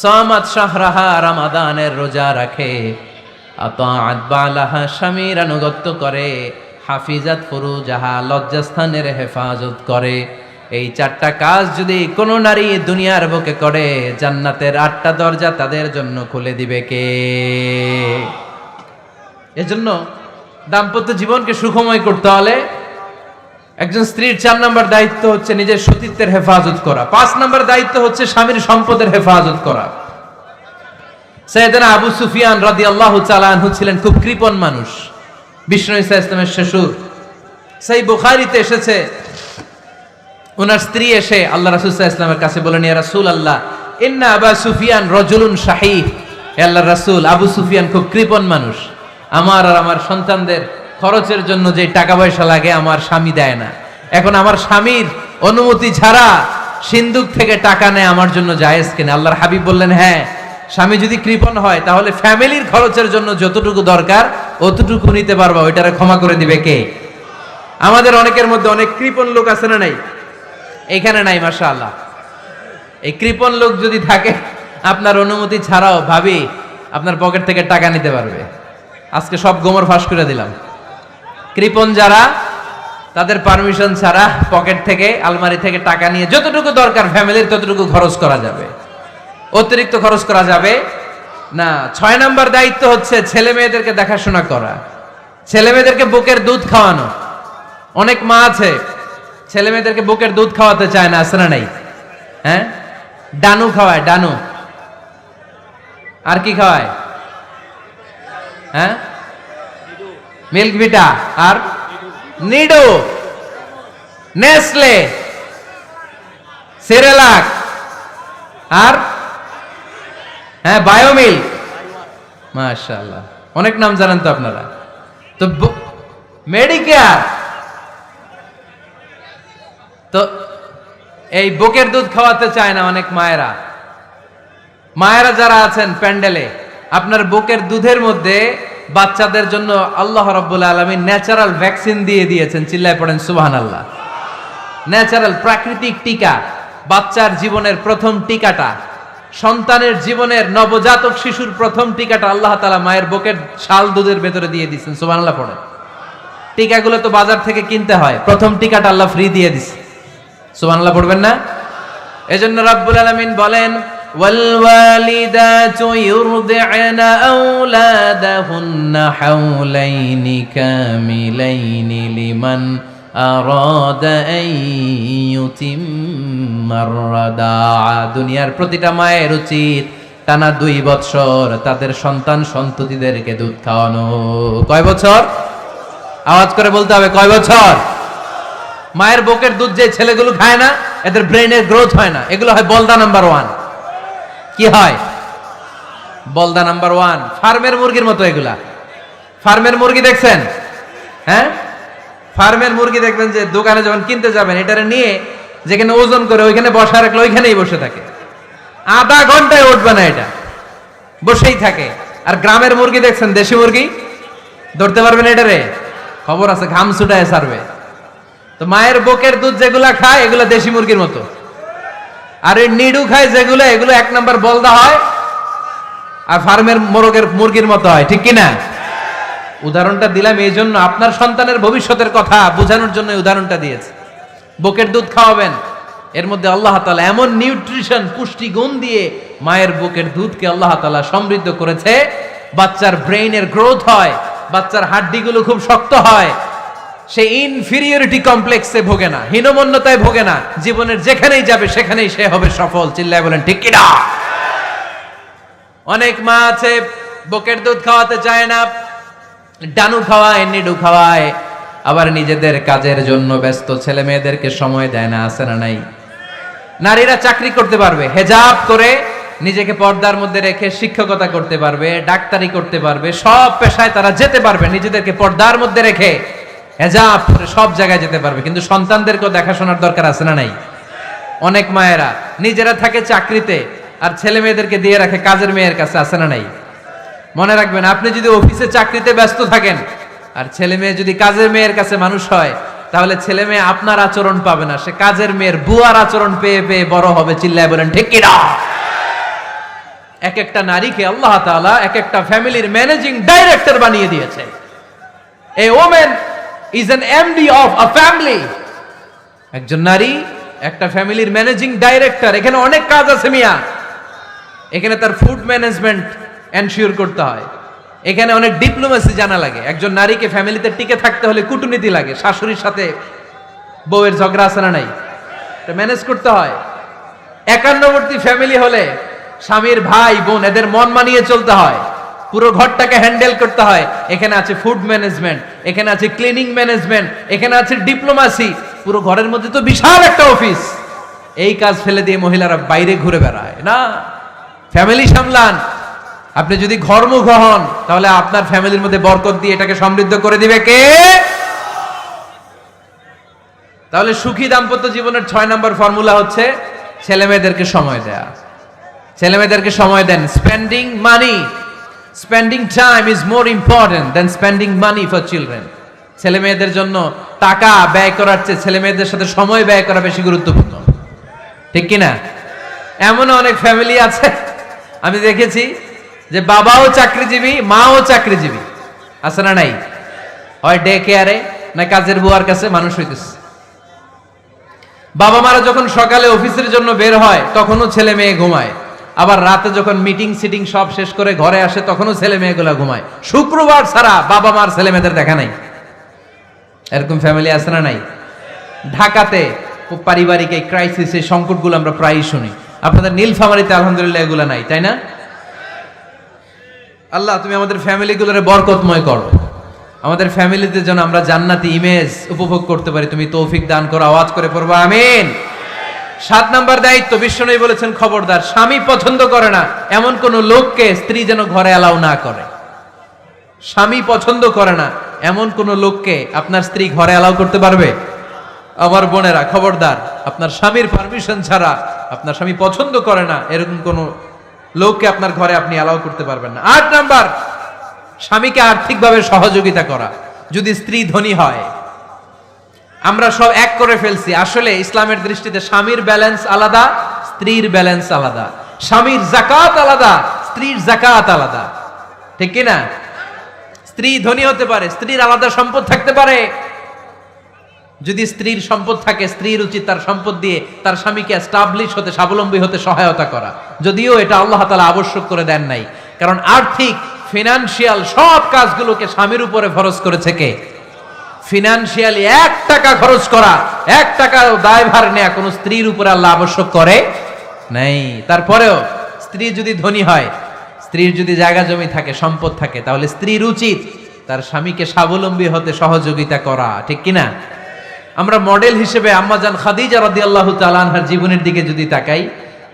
সামাত শাহরাহা, রমাদানের রোজা রাখে, আতাআত বালাহা, স্বামীর আনুগত্য করে, হাফিজাত ফুরুজাহা, লজ্জাস্থানের হেফাজত করে। এই 4টা কাজ যদি কোনো নারী দুনিয়ার বুকে করে, জান্নাতের 8টা দরজা তাদের জন্য খুলে দিবে কে? এজন্য দাম্পত্য জীবনকে সুখময় করতে হলে একজন স্ত্রীর 4 নম্বর দায়িত্ব হচ্ছে নিজের সতীত্বের হেফাজত করা। 5 নম্বর দায়িত্ব হচ্ছে স্বামীর সম্পদের হেফাজত করা। সাইয়েদনা আবু সুফিয়ান রাদিয়াল্লাহু তাআলা আনহু ছিলেন খুব কৃপণ মানুষ, বিষ্ণু ঈসা ইসলামের শ্বশুর। সেই বুখারীতে এসেছে, ওনার স্ত্রী এসে আল্লাহ রাসূল সাল্লাল্লাহু আলাইহি ওয়াসাল্লামের কাছে বলেন, ইয়া রাসূলুল্লাহ, ইন্না আবা সুফিয়ান রাজুলুন শাহীহ। হে আল্লাহর রাসূল, আবু সুফিয়ান খুব কৃপণ মানুষ, আমার আর আমার সন্তানদের খরচের জন্য যে টাকা পয়সা লাগে আমার স্বামী দেয় না। এখন আমার স্বামীর অনুমতি ছাড়া সিন্দুক থেকে টাকা নেয় আমার জন্য জায়েজ কিনা? আল্লাহর হাবিব বললেন, হ্যাঁ, স্বামী যদি কৃপণ হয় তাহলে ফ্যামিলির খরচের জন্য যতটুকু দরকার অতটুকু নিতে পারবা, ওইটারে ক্ষমা করে দিবে কে? আমাদের অনেকের মধ্যে অনেক কৃপণ লোক আছে না নাই? এখানে নাই মাশাআল্লাহ। এই কৃপণ লোক যদি থাকে, আপনার অনুমতি ছাড়াও ভাবি আপনার পকেট থেকে টাকা নিতে পারবে। আজকে সব গোমর ফাঁস করে দিলাম। কৃপণ যারা, তাদের পারমিশন ছাড়া পকেট থেকে, আলমারি থেকে টাকা নিয়ে যতটুকু দরকার ফ্যামিলির ততটুকু খরচ করা যাবে, অতিরিক্ত খরচ করা যাবে না। 6 নম্বর দায়িত্ব হচ্ছে ছেলে মেয়েদেরকে দেখাশোনা করা, ছেলে মেয়েদেরকে বুকের দুধ খাওয়ানো। অনেক মা আছে ছেলে মেয়েদেরকে বুকের দুধ খাওয়াতে চায় না, আছে না নাই? হ্যাঁ, ডানু খাওয়ায়, ডানু। আর কি খাওয়ায়? হ্যাঁ, মিল্ক ভিটা আর নিডো, নেসলে, সেরেলাক আর হ্যাঁ বায়োমিল্ক। মাশাআল্লাহ, অনেক নাম জানেন তো আপনারা। তো মেডিকেয়ার, তো এই বুকের দুধ খাওয়াতে চায় না অনেক মায়েরা। মায়েরা যারা আছেন প্যান্ডেলে, আপনার বুকের দুধের মধ্যে বাচ্চাদের জন্য আল্লাহ রাব্বুল আলামিন ন্যাচারাল ভ্যাকসিন দিয়ে দিয়েছেন। চিল্লায় পড়েন সুবহানাল্লাহ। ন্যাচারাল, প্রাকৃতিক টিকা, বাচ্চার জীবনের প্রথম টিকাটা, সন্তানের জীবনের নবজাতক শিশুর প্রথম টিকাটা আল্লাহ তাআলা মায়ের বুকের শাল দুধের ভেতরে দিয়ে দিয়েছেন। সুবহানাল্লাহ পড়েন। টিকাগুলো তো বাজার থেকে কিনতে হয়, প্রথম টিকাটা আল্লাহ ফ্রি দিয়ে দিছে। সুবহানাল্লাহ পড়বেন না? এজন্য রাব্বুল আলামিন বলেন, والوالدات يرضعن أولادهن حولين كاملين لمن أراد أن يتم الرضاعة। দুনিয়ার প্রতিটা মায়ের উচিত টানা 2 বছর তাদের সন্তান সন্ততিদেরকে দুধ খাওয়ানো। কয় বছর? আওয়াজ করে বলতে হবে, কয় বছর? মায়ের বুকের দুধ যে ছেলেগুলো খায় না, এদের ব্রেনের গ্রোথ হয় না। এগুলো হয় বলদা নাম্বার 1। কি হয়? বলদা নাম্বার 1। ফার্মের মুরগির মতো এগুলা। ফার্মের মুরগি দেখছেন? হ্যাঁ, ফার্মের মুরগি দেখবেন যে দোকানে যখন কিনতে যাবেন, এটারে নিয়ে যেখানে ওজন করে ওইখানে বসা রাখলে ওইখানেই বসে থাকে, আধা ঘন্টায় উঠবে না, এটা বসেই থাকে। আর গ্রামের মুরগি দেখছেন, দেশি মুরগি, ধরতে পারবেন এটারে? খবর আছে, ঘাম ছুটায় ছাড়বে। তো মায়ের বুকের দুধ যেগুলা খায় এগুলা দেশি মুরগির মতো, আর এই নিডু খায় যেগুলো, এগুলো 1 নম্বর বলদা হয়, আর ফার্মের মুরগির মতো হয়। ঠিক কিনা? উদাহরণটা দিলাম এই জন্য, আপনার সন্তানের ভবিষ্যতের কথা বোঝানোর জন্য উদাহরণটা দিয়েছে। বুকের দুধ খাওয়াবেন, এর মধ্যে আল্লাহ তাআলা এমন নিউট্রিশন, পুষ্টিগুণ দিয়ে মায়ের বুকের দুধকে আল্লাহ তাআলা সমৃদ্ধ করেছে, বাচ্চার ব্রেইনের গ্রোথ হয়, বাচ্চার হাড্ডিগুলো খুব শক্ত হয়, সে ইনফিরিয়রিটি কমপ্লেক্সে ভোগে না, হীনমন্যতায় ভোগে না, জীবনের যেখানেই যাবে সেখানেই সে হবে সফল। চিল্লায় বলেন ঠিক কিনা? অনেক মা আছে বুকের দুধ খাওয়াতে চায় না, ডানু খাওয়ায়, নিডু খাওয়ায়, আবার নিজেদের কাজের জন্য ব্যস্ত, ছেলে মেয়েদেরকে সময় দেয় না, আছে না নাই? নারীরা চাকরি করতে পারবে, হেজাব করে নিজেকে পর্দার মধ্যে রেখে শিক্ষকতা করতে পারবে, ডাক্তারি করতে পারবে, সব পেশায় তারা যেতে পারবে, নিজেদেরকে পর্দার মধ্যে রেখে হেজাব করে সব জায়গায় যেতে পারবে। কিন্তু সন্তানদেরকেও দেখাশোনার দরকার আছে না নাই? অনেক মায়েরা নিজেরা থাকে চাকরিতে আর ছেলে মেয়েদেরকে দিয়ে রাখে কাজের মেয়ের কাছে, আছে না নাই? মনে রাখবেন, আপনি যদি অফিসে চাকরিতে ব্যস্ত থাকেন আর ছেলে মেয়ে যদি কাজের মেয়ের কাছে মানুষ হয়, তাহলে ছেলে মেয়ে আপনার আচরণ পাবে না, সে কাজের মেয়ের বুয়ার আচরণ পেয়ে পেয়ে বড় হবে। চিল্লায় বলেন ঠিক কিনা? এক একটা নারীকে আল্লাহ তাআলা এক একটা ফ্যামিলির ম্যানেজিং ডাইরেক্টর বানিয়ে দিয়েছে। এই women is an MD of a family. একজন নারী একটা ফ্যামিলির ম্যানেজিং ডাইরেক্টর। এখানে অনেক কাজ আছে মিয়া। এখানে তার ফুড ম্যানেজমেন্ট এনশিওর করতে হয়, এখানে অনেক ডিপ্লোমেসি জানা লাগে। একজন নারীকে ফ্যামিলিতে টিকে থাকতে হলে কূটনীতি লাগে, শাশুড়ির সাথে বউয়ের ঝগড়া আছে না নাই, এটা ম্যানেজ করতে হয়। একান্নবর্তী ফ্যামিলি হলে স্বামীর ভাই বোন এদের মন মানিয়ে চলতে হয়, পুরো ঘরটাকে হ্যান্ডেল করতে হয়। এখানে আছে ফুড ম্যানেজমেন্ট, এখানে আছে ক্লিনিং ম্যানেজমেন্ট, এখানে আছে ডিপ্লোমাসি। পুরো ঘরের মধ্যে তো বিশাল একটা অফিস। এই কাজ ফেলে দিয়ে মহিলারা বাইরে ঘুরে বেড়ায় না। ফ্যামিলি সামলান। আপনি যদি ঘরমুখ হন তাহলে আপনার ফ্যামিলির মধ্যে বরকত দিয়ে এটাকে সমৃদ্ধ করে দিবে কে? তাহলে সুখী দাম্পত্য জীবনের 6 নম্বর ফর্মুলা হচ্ছে ছেলে মেয়েদেরকে সময় দেয়া। ছেলে মেয়েদেরকে সময় দেন। Spending money, spending time is more important than spending money for children. ছেলে মেয়েদের জন্য টাকা ব্যয় করার চেয়ে ছেলে মেয়েদের সাথে সময় ব্যয় করা বেশি গুরুত্বপূর্ণ, ঠিক কিনা? এমন অনেক ফ্যামিলি আছে আমি দেখেছি যে বাবাও চাকরিজীবী, মাও চাকরিজীবী, আছে না নাই? হয় ডে কেয়ারে না কাজের বুয়ার কাছে মানুষ হইতেছে। বাবা মারা যখন সকালে অফিসের জন্য বের হয় তখনও ছেলে মেয়ে ঘুমায়, আবার রাতে যখন মিটিং সিটিং সব শেষ করে ঘরে আসে তখনও ছেলে মেয়েগুলো ঘুমায়। শুক্রবার ছাড়া বাবা মার ছেলে মেয়েদের দেখা নাই। এরকম ফ্যামিলি আছে না নাই? ঢাকাতে পারিবারিক এই ক্রাইসিস, এই সংকটগুলো আমরা প্রায়ই শুনি। আপনাদের নীলফামারীতে আলহামদুলিল্লাহ এগুলো নাই, তাই না? আল্লাহ তুমি আমাদের ফ্যামিলিগুলোরে বরকতময় করো, আমাদের ফ্যামিলিতে যেন আমরা জান্নাতি ইমেজ উপভোগ করতে পারি, তুমি তৌফিক দান করো। আওয়াজ করে পড়বো আমিন। 7 নম্বর দায়িত্ব, বিশ্বনবী বলেছেন খবরদার, স্বামী পছন্দ করে না এমন কোন লোককে স্ত্রী যেন ঘরে অ্যালাউ না করে। স্বামী পছন্দ করে না এমন কোন লোককে আপনার স্ত্রী ঘরে অ্যালাউ করতে পারবে? আমার বোনেরা খবরদার, আপনার স্বামীর পারমিশন ছাড়া, আপনার স্বামী পছন্দ করে না এরকম কোন লোককে আপনার ঘরে আপনি অ্যালাউ করতে পারবেন না। 8 নাম্বার, স্বামীকে আর্থিকভাবে সহযোগিতা করা। যদি স্ত্রী ধনী হয়, আমরা সব এক করে ফেলছি, আসলে ইসলামের দৃষ্টিতে স্বামীর ব্যালেন্স আলাদা, স্ত্রীর ব্যালেন্স আলাদা। স্বামীর যাকাত আলাদা, স্ত্রীর যাকাত আলাদা, ঠিক কি না? স্ত্রী ধনী হতে পারে, স্ত্রীর আলাদা সম্পদ থাকতে পারে। যদি স্ত্রীর সম্পদ থাকে, স্ত্রীর উচিত তার সম্পদ দিয়ে তার স্বামীকে এস্টাবলিশ হতে, স্বাবলম্বী হতে সহায়তা করা। যদিও এটা আল্লাহ তাআলা আবশ্যক করে দেন নাই, কারণ আর্থিক ফিনান্সিয়াল সব কাজগুলোকে স্বামীর উপরে ফরজ করেছে কে? ফিনান্সিয়ালি 1 টাকা খরচ করা, 1 টাকা দায়ভার নেয়া কোন স্ত্রীর উপরে আল্লাহ আবশ্যক করে নাই। তারপরেও স্ত্রী যদি ধনী হয়, স্ত্রীর যদি জায়গা জমি থাকে, সম্পদ থাকে, তাহলে স্ত্রীর উচিত তার স্বামীকে স্বাবলম্বী হতে সহযোগিতা করা, ঠিক কিনা? আমরা মডেল হিসেবে আম্মাজান খাদিজা রাদিয়াল্লাহু তাআলা আনহার জীবনের দিকে যদি তাকাই,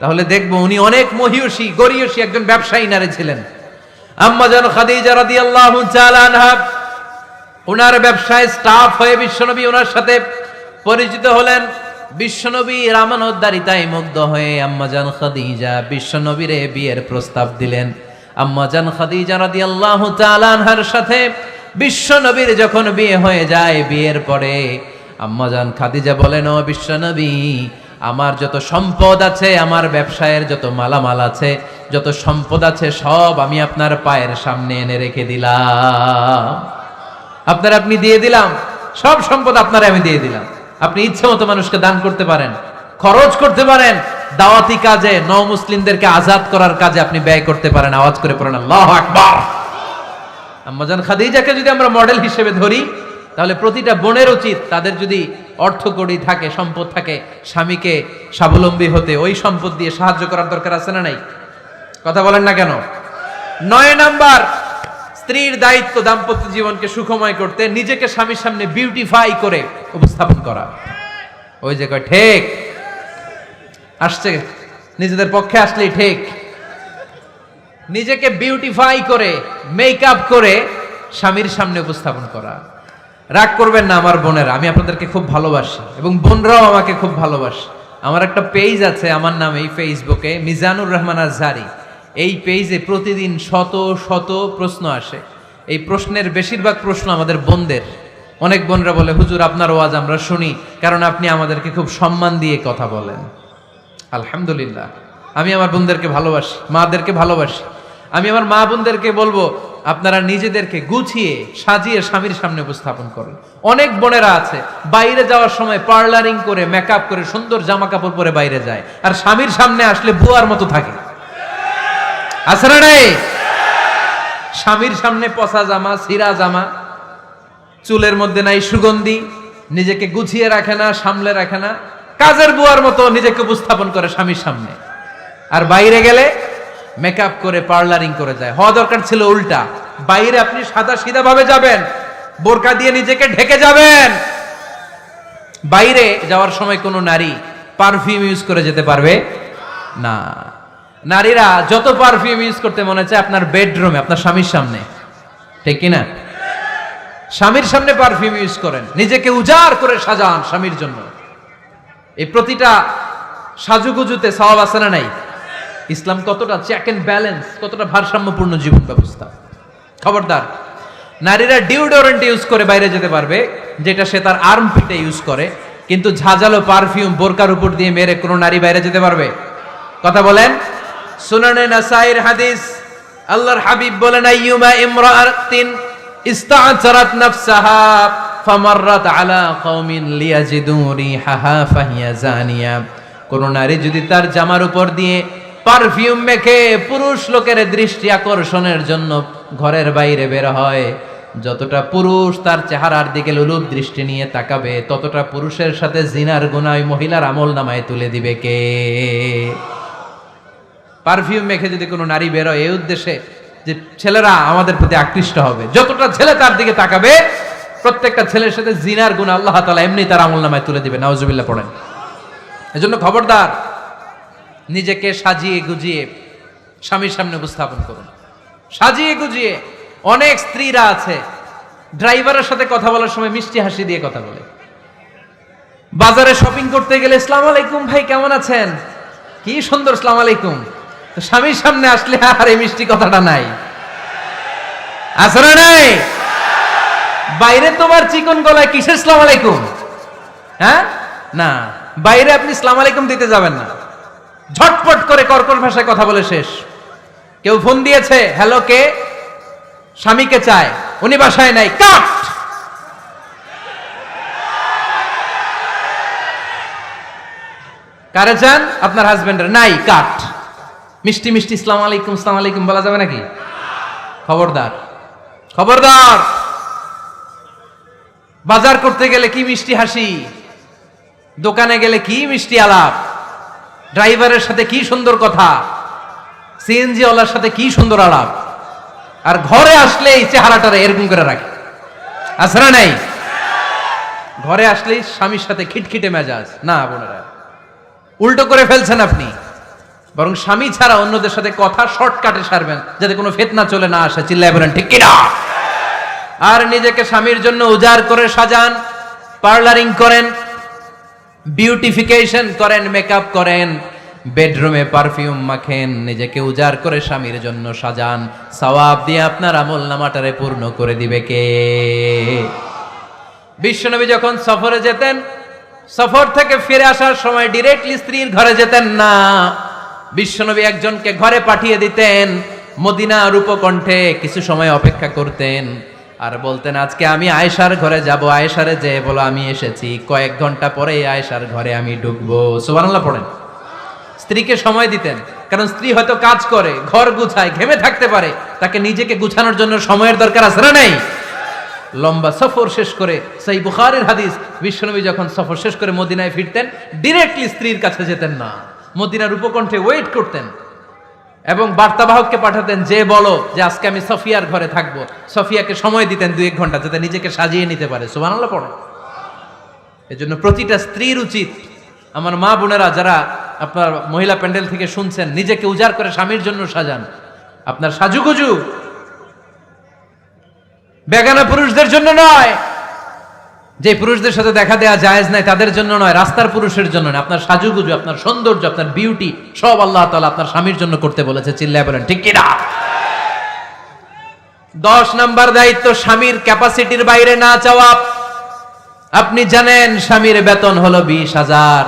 তাহলে দেখব উনি অনেক মহিয়সী, গরিয়সী একজন ব্যবসায়ী নারী ছিলেন। আম্মাজান খাদিজা রাদিয়াল্লাহু তাআলা আনহা ওনার ব্যবসায় স্টাফ হয়ে বিশ্বনবী ওনার সাথে পরিচিত হলেন। বিশ্বনবী আমানতদারিতায় মুগ্ধ হয়ে আম্মাজান খাদিজা বিশ্বনবীরে বিয়ের প্রস্তাব দিলেন। আম্মাজান খাদিজা রাদিয়াল্লাহু তাআলা আনহার সাথে বিশ্বনবীর যখন বিয়ে হয়ে যায়, বিয়ের পরে আম্মাজান খাদিজা বলেন, ও বিশ্বনবী, আমার যত সম্পদ আছে, আমার ব্যবসায়ের যত মালামাল আছে, যত সম্পদ আছে, সব আমি আপনার পায়ের সামনে এনে রেখে দিলাম। আপনি দিয়ে দিলাম, সব সম্পদ আপনারা আমি দিয়ে দিলাম। আপনি ইচ্ছে মতো মানুষকে দান করতে পারেন, খরচ করতে পারেন, দাওয়াতি কাজে, মুসলিমদেরকে আজাদ করার কাজে আপনি ব্যয় করতে পারেন। আওয়াজ করে পড়েন আল্লাহু আকবার। আম্মাজান খাদিজাকে যদি আমরা মডেল হিসেবে ধরি, তাহলে প্রতিটা বোনের উচিত তাদের যদি অর্থকড়ি থাকে, সম্পদ থাকে, স্বামীকে স্বাবলম্বী হতে ওই সম্পদ দিয়ে সাহায্য করার দরকার আছে না নাই? কথা বলেন না কেন? 9 নাম্বার, স্ত্রীর দায়িত্ব দাম্পত্য জীবনকে সুখময় করতে নিজেকে স্বামীর সামনে বিউটিফাই করে উপস্থাপন করা। ওই যে কয় ঠিক আসছে, নিজেদের পক্ষে আসলেই ঠিক। নিজেকে বিউটিফাই করে, মেকআপ করে স্বামীর সামনে উপস্থাপন করা। রাগ করবেন না আমার বোনেরা, আমি আপনাদেরকে খুব ভালোবাসি এবং বোনরাও আমাকে খুব ভালোবাসে। আমার একটা পেজ আছে আমার নামে ফেসবুকে, মিজানুর রহমান আজহারি। এই পেজে প্রতিদিন শত শত প্রশ্ন আসে। এই প্রশ্নের বেশিরভাগ প্রশ্ন আমাদের বোনদের। অনেক বোনরা বলে, হুজুর আপনার ওয়াজ আমরা শুনি কারণ আপনি আমাদেরকে খুব সম্মান দিয়ে কথা বলেন। আলহামদুলিল্লাহ, আমি আমার বোনদেরকে ভালোবাসি, মাদেরকে ভালোবাসি। আমি আমার মা বোনদেরকে বলবো, আপনারা নিজেদেরকে গুছিয়ে সাজিয়ে স্বামীর সামনে উপস্থাপন করেন। অনেক বোনেরা আছে বাইরে যাওয়ার সময় পার্লারিং করে মেকআপ করে সুন্দর জামা কাপড় পরে বাইরে যায়, আর স্বামীর সামনে আসলে বুয়ার মতো থাকে। আছে না নাই? স্বামীর সামনে পচা জামা, ছিঁড়া জামা, চুলের মধ্যে নাই সুগন্ধি, নিজেকে গুছিয়ে রাখে না, সামলে রাখে না, কাজের বুয়ার মতো নিজেকে উপস্থাপন করে স্বামীর সামনে। আর বাইরে গেলে মেকআপ করে পার্লারিং করে যায়। হওয়া দরকার ছিল উল্টা, বাইরে আপনি সাদা সিধা ভাবে যাবেন, বোরকা দিয়ে নিজেকে ঢেকে যাবেন। বাইরে যাওয়ার সময় কোনো নারী পারফিউম ইউজ করে যেতে পারবে না। নারীরা যত পারফিউম ইউজ করতে মনে চায় আপনার বেডরুমে, আপনার স্বামীর সামনে, ঠিক কিনা? স্বামীর সামনে পারফিউম ইউজ করেন, নিজেকে উজাড় করে সাজান স্বামীর জন্য। এই প্রতিটা সাজুগুজুতে সওয়াব আছে না নাই? ইসলাম কতটা চেক এন্ড ব্যালেন্স, কতটা ভারসাম্যপূর্ণ জীবন ব্যবস্থা। খবরদার, নারীরা ডিওডোরেন্ট ইউজ করে বাইরে যেতে পারবে, যেটা সে তার আর্মপিটে ইউজ করে, কিন্তু ঝাঁঝালো পারফিউম বোরকার উপর দিয়ে মেরে কোনো নারী বাইরে যেতে পারবে? কথা বলেন। সুনানে নাসাইর হাদিস, আল্লাহর হাবিব বলেন, আইয়ুমা ইমরাআতিন ইস্তা'জারাত নাফসাহা ফামাররাত আলা কওমিন লিয়াজিদু রিহাহা ফাহিয়া জানিয়া। কোন নারী যদি তার জামার উপর দিয়ে পারফিউম মেখে পুরুষ লোকের দৃষ্টি আকর্ষণের জন্য ঘরের বাইরে বের হয়, যতটা পুরুষ তার চেহারার দিকে লোলুপ দৃষ্টি নিয়ে তাকাবে, ততটা পুরুষের সাথে জিনার গুনাহ মহিলার আমল নামায় তুলে দিবে কে? পারফিউম মেখে যদি কোনো নারী বের হয় এই উদ্দেশ্যে যে ছেলেরা আমাদের প্রতি আকৃষ্ট হবে, যতটা ছেলে তার দিকে তাকাবে, প্রত্যেকটা ছেলের সাথে জিনার গুনাহ আল্লাহ তাআলা এমনি তার আমল নামায় তুলে দিবে। নাউজুবিল্লাহ পড়েন। এজন্য খবরদার, নিজেকে সাজিয়ে গুজিয়ে স্বামীর সামনে উপস্থাপন করুন, সাজিয়ে গুজিয়ে। অনেক স্ত্রীরা আছে ড্রাইভারের সাথে কথা বলার সময় মিষ্টি হাসি দিয়ে কথা বলে। বাজারে শপিং করতে গেলে আসসালামু আলাইকুম ভাই, কেমন আছেন? কি সুন্দর আসসালামু আলাইকুম। তো স্বামীর সামনে আসলে আর এই মিষ্টি কথাটা নাই, আছে না নাই? বাইরে তোমার চিকন গলায় কিসের আসসালামু আলাইকুম? হ্যাঁ, না, বাইরে আপনি আসসালামু আলাইকুম দিতে যাবেন না, ঝটপট করে কর্কশ ভাষায় কথা বলে শেষ। কেউ ফোন দিয়েছে, হ্যালো, কে? স্বামীকে চায়, উনি বাসায় নাই, কাট। কারে চান? আপনার হাজবেন্ডের, নাই, কাট। মিষ্টি মিষ্টি আসসালামু আলাইকুম আসসালামু আলাইকুম বলা যাবে নাকি? খবরদার, খবরদার। বাজার করতে গেলে কি মিষ্টি হাসি, দোকানে গেলে কি মিষ্টি আলাপ, ড্রাইভারের সাথে কি সুন্দর কথা, সিএনজি ওয়ালার সাথে কি সুন্দর আলাপ, আর ঘরে আসলেই চেহারাটারে এরকম করে রাখে, আছে না নাই? ঘরে আসলেই স্বামীর সাথে খিটখিটে মেজাজ। না বোনেরা, উল্টো করে ফেলছেন আপনি। বরং স্বামী ছাড়া অন্যদের সাথে কথা শর্টকাটে সারবেন, যাতে কোনো ফিতনা চলে না আসে। চিল্লায় বলেন ঠিক কিনা? আর নিজেকে স্বামীর জন্য উজাড় করে সাজান, পার্লারিং করেন, বিউটিফিকেশন করেন, মেকআপ করেন, বেডরুমে পারফিউম মাখেন, নিজেকে উজাড় করে স্বামীর জন্য সাজান। সওয়াব দিয়ে আপনার আমল নামাটারে পূর্ণ করে দিবে কে? বিশ্বনবী যখন সফরে যেতেন, সফর থেকে ফিরে আসার সময় ডিরেক্টলি স্ত্রীর ঘরে যেতেন না। বিশ্বনবী একজনকে ঘরে পাঠিয়ে দিতেন, মদিনা রূপকণ্ঠে কিছু সময় অপেক্ষা করতেন, আর বলতেন আজকে আমি আয়েশার ঘরে যাব, আয়েশারে যে বলো আমি এসেছি, কয়েক ঘন্টা পরে আয়েশার ঘরে আমি ঢুকবো। সুবহানাল্লাহ পড়েন। স্ত্রীকে সময় দিতেন, কারণ স্ত্রী হয়তো কাজ করে, ঘর গুছায়, ঘেমে থাকতে পারে, তাকে নিজেকে গুছানোর জন্য সময়ের দরকার আছে না নেই? লম্বা সফর শেষ করে, সেই বুখারীর হাদিস, বিশ্বনবী যখন সফর শেষ করে মদিনায় ফিরতেন, ডিরেক্টলি স্ত্রীর কাছে যেতেন না, মদিনার উপকণ্ঠে ওয়েট করতেন এবং বার্তাবাহককে পাঠাতেন, যে বলো যে আজকে আমি সফিয়ার ঘরে থাকবো। সফিয়াকে সময় দিতেন 2-1 ঘন্টা, যাতে নিজেকে সাজিয়ে নিতে পারে। সুবহানাল্লাহ পড়ে। এজন্য প্রতিটা স্ত্রীর উচিত, আমার মা বোনেরা যারা আপনার মহিলা প্যান্ডেল থেকে শুনছেন, নিজেকে উজাড় করে স্বামীর জন্য সাজান। আপনার সাজুগুজু বেগানা পুরুষদের জন্য নয়, যে পুরুষদের সাথে দেখা দেয়া জায়েজ নাই তাদের জন্য নয়, রাস্তার পুরুষের জন্য নয়। আপনার সাজুগুজু, আপনার সৌন্দর্য, আপনার বিউটি সব আল্লাহ তাআলা আপনার স্বামীর জন্য করতে বলেছে। চিল্লায় বলেন ঠিক কিনা? 10 নাম্বার দায়িত্ব, স্বামীর ক্যাপাসিটির বাইরে না চাওয়া। আপনি জানেন স্বামীর বেতন হলো 20,000,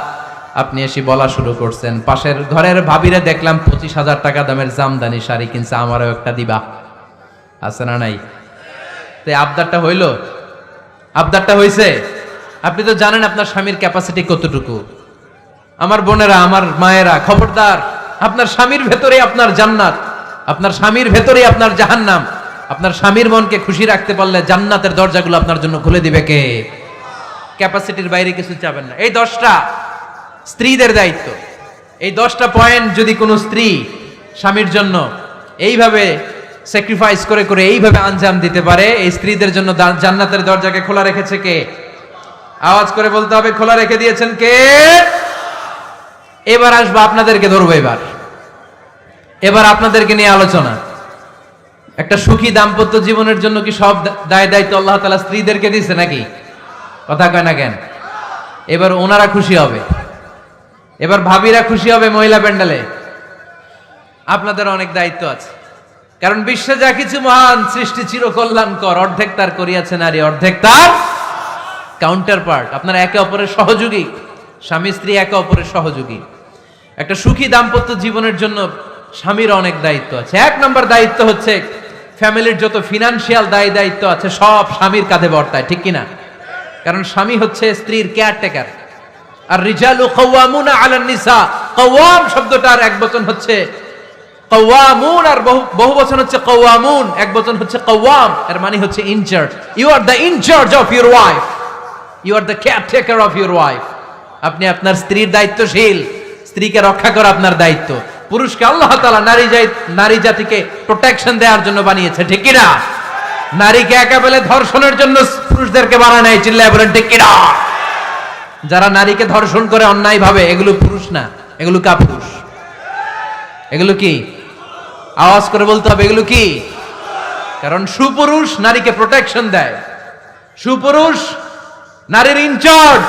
আপনি এসে বলা শুরু করছেন, পাশের ঘরের ভাবিরে দেখলাম 25,000 টাকা দামের জামদানি শাড়ি কিনছে, আমারও একটা দিবা। আছে না নাই? তো আবদারটা হইল, আবদারটা হইছে। আপনি তো জানেন আপনার স্বামীর ক্যাপাসিটি কতটুকু। আমার বোনেরা, আমার মায়েরা, খবরদার, আপনার স্বামীর ভেতরে আপনার জান্নাত, আপনার স্বামীর ভেতরে আপনার জাহান্নাম। আপনার স্বামীর মনকে খুশি রাখতে পারলে জান্নাতের দরজাগুলো আপনার জন্য খুলে দিবে কে? ক্যাপাসিটির বাইরে কিছু চাবেন না। এই 10টা স্ত্রীদের দায়িত্ব। এই 10টা পয়েন্ট যদি কোনো স্ত্রী স্বামীর জন্য এইভাবে স্যাক্রিফাইস করে করে এইভাবে আঞ্জাম দিতে পারে, এই স্ত্রীদের জন্য জান্নাতের দরজাকে খোলা রেখেছে কে? আওয়াজ করে বলতে হবে, খোলা রেখে দিয়েছেন কে? এবার আসবো, আপনাদেরকে ধরবো। এবার আপনাদেরকে নিয়ে আলোচনা। একটা সুখী দাম্পত্য জীবনের জন্য কি সব দায় দায়িত্ব আল্লাহ তাআলা স্ত্রীদেরকে দিয়েছে নাকি? কথা কয় না কেন? এবার ওনারা খুশি হবে, এবার ভাবিরা খুশি হবে মহিলা প্যান্ডেলে। আপনাদের অনেক দায়িত্ব আছে, কারণ বিশ্বে যা কিছু মহান সৃষ্টি চিরকল্যাণকর, অর্ধেক তার করিয়াছে নারী, অর্ধেক তার কাউন্টার পার্ট। আপনারা একে অপরের সহযোগী, স্বামী স্ত্রী একে অপরের সহযোগী। একটা সুখী দাম্পত্য জীবনের জন্য স্বামীর অনেক দায়িত্ব আছে। 1 নম্বর দায়িত্ব হচ্ছে ফ্যামিলির যত ফিনান্সিয়াল দায় দায়িত্ব আছে সব স্বামীর কাঁধে বর্তায়, ঠিক কিনা? কারণ স্বামী হচ্ছে স্ত্রীর কেয়ারটেকার। আর রিজালু কাওয়ামুনা আলান নিসা, কাওয়াম শব্দটার এক বচন হচ্ছে কাওয়ামুন, আর বহু বচন হচ্ছে কাওয়ামুন, এক বচন হচ্ছে কাওয়াম। এর মানে হচ্ছে in charge. You are the in charge of your wife, you are the caretaker of your wife. আপনি আপনার স্ত্রীর দায়িত্বশীল, স্ত্রীকে রক্ষা করা আপনার দায়িত্ব। পুরুষকে আল্লাহ তাআলা নারী জাতিকে প্রোটেকশন দেওয়ার জন্য বানিয়েছে, ঠিক কিনা? নারীকে একা পেলে ধর্ষণের জন্য পুরুষদেরকে বানায় নাই, চিল্লায় বলেন ঠিক কিনা? যারা নারীকে ধর্ষণ করে অন্যায় ভাবে, এগুলো পুরুষ না, এগুলো কাপুরুষ। এগুলো কি? আওয়াজ করে বলতে হবে, এগুলো কি? কারণ সুপুরুষ নারীকে প্রোটেকশন দেয়, সুপুরুষ নারীর ইনচার্জ,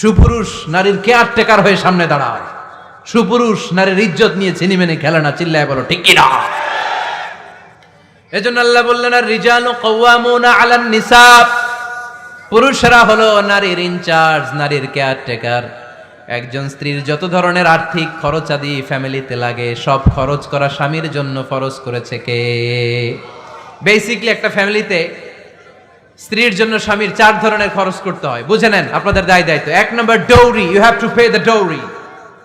সুপুরুষ নারীর কেয়ারটেকার হয়ে সামনে দাঁড়ায়, সুপুরুষ নারীর ইজ্জত নিয়ে চিনিমেনে খেলে না, চিল্লায় বলো ঠিক কিনা? এজন্য আল্লাহ বললেন, আর রিজালু কাওয়ামুনা আলান নিসা, পুরুষরা হলো নারীর ইনচার্জ, নারীর কেয়ারটেকার। একজন স্ত্রীর যত ধরনের আর্থিক খরচ আদি ফ্যামিলিতে লাগে, সব খরচ করা স্বামীর জন্য ফরজ করেছে কে? বেসিক্যালি একটা ফ্যামিলিতে স্ত্রীর জন্য স্বামীর 4 ধরনের খরচ করতে হয়। বুঝে নেন আপনাদের দায় দায়িত্ব। 1 নম্বর dowry, you have to pay the dowry.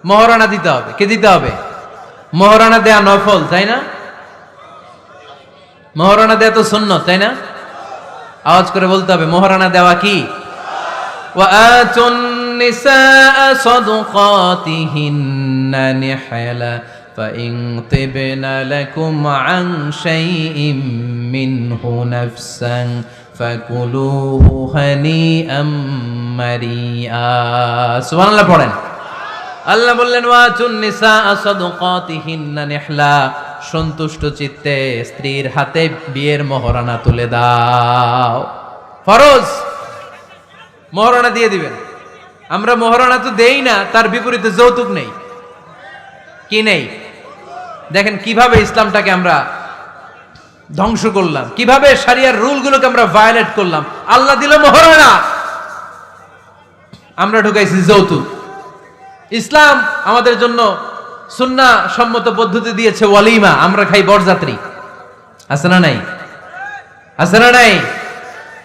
মহারণা দিতে হবে। কে দিতে হবে? মহারণা দেয়া নফল, তাই না? মহারণা দেয়া তো সুন্নত, তাই না? আওয়াজ করে বলতে হবে, মহারণা দেওয়া কি? ওয়া আতুন নিসা সাদকাতিহিন্না নিহলা ফাইন তিবনা লাকুম আন শাইইম মিনহু নাফসান ফাকুলুহু হানিআম মারিআ। সুবহানাল্লাহ পড়েন। আল্লাহ বললেন, ওয়া আতুন নিসা সাদকাতিহিন্না নিহলা, সন্তুষ্ট চিত্তে স্ত্রীর হাতে বিয়ের মোহরানা তুলে দাও। ফরজ, মোহরানা দিয়ে দিবেন। আমরা মোহরানা তো দেই না, তার বিপরীতে যৌতুক নেই। কি নেই? দেখেন কিভাবে ইসলামটাকে আমরা ধ্বংস করলাম, কিভাবে শরিয়ার রুলগুলোকে আমরা ভায়োলেট করলাম। আল্লাহ দিল মোহরানা, আমরা ঢুকাইছি যৌতুক। ইসলাম আমাদের জন্য সুন্নাহ সম্মত পদ্ধতি দিয়েছে ওয়ালিমা, আমরা খাই বরযাত্রী। আছে না নাই? আছে না নাই?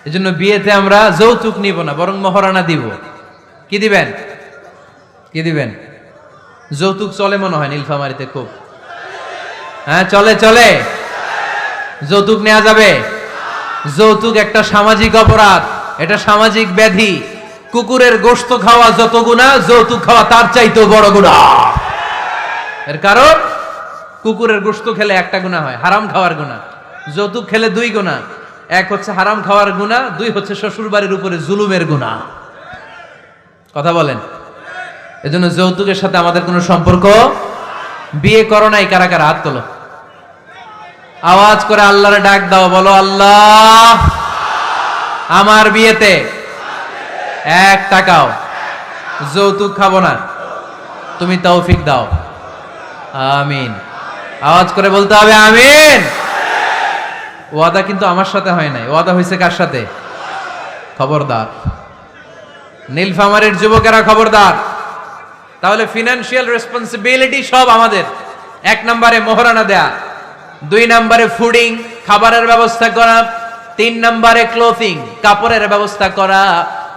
এজন্য বিয়েতে আমরা যৌতুক নিব না, বরং মোহরানা দিব। কি দিবেন? কি দিবেন? যৌতুক চলে মনে হয় নীলফামারীতে খুব। হ্যাঁ চলে, চলে। যৌতুক নেওয়া যাবে? যৌতুক একটা সামাজিক অপরাধ, এটা সামাজিক ব্যাধি। কুকুরের গোশত খাওয়া যত গুনাহ, যৌতুক খাওয়া তার চাইতেও বড় গুনাহ। এর কারণ কুকুরের গোশত খেলে একটা গুনাহ হয়, হারাম খাওয়ার গুনাহ। যৌতুক খেলে 2 গুনাহ, 1 হচ্ছে হারাম খাওয়ার গুনাহ, 2 হচ্ছে শ্বশুর বাড়ির উপরে জুলুমের গুনাহ। কথা বলেন। এজন্য যৌতুকের সাথে আমাদের কোনো সম্পর্ক। বিয়ে করো নাই কারা কারা? হাত তোলো। আওয়াজ করে আল্লাহরে ডাক দাও, বলো আল্লাহ আমার বিয়েতে 1 টাকাও যৌতুক খাবো না, তুমি তৌফিক দাও। আমিন। আওয়াজ করে বলতে হবে আমিন। ওয়াদা কিন্তু আমার সাথে হয় নাই, ওয়াদা হয়েছে কার সাথে? খবরদার নীলফামারীর যুবকেরা, খবরদার। তাহলে ফিনান্সিয়াল রেসপন্সিবিলিটি সব আমাদের। 1 নম্বরে মোহরানা দেয়া, 2 নম্বরে ফুডিং, খাবারের ব্যবস্থা করা, 3 নম্বরে ক্লোথিং, কাপড়ের ব্যবস্থা করা,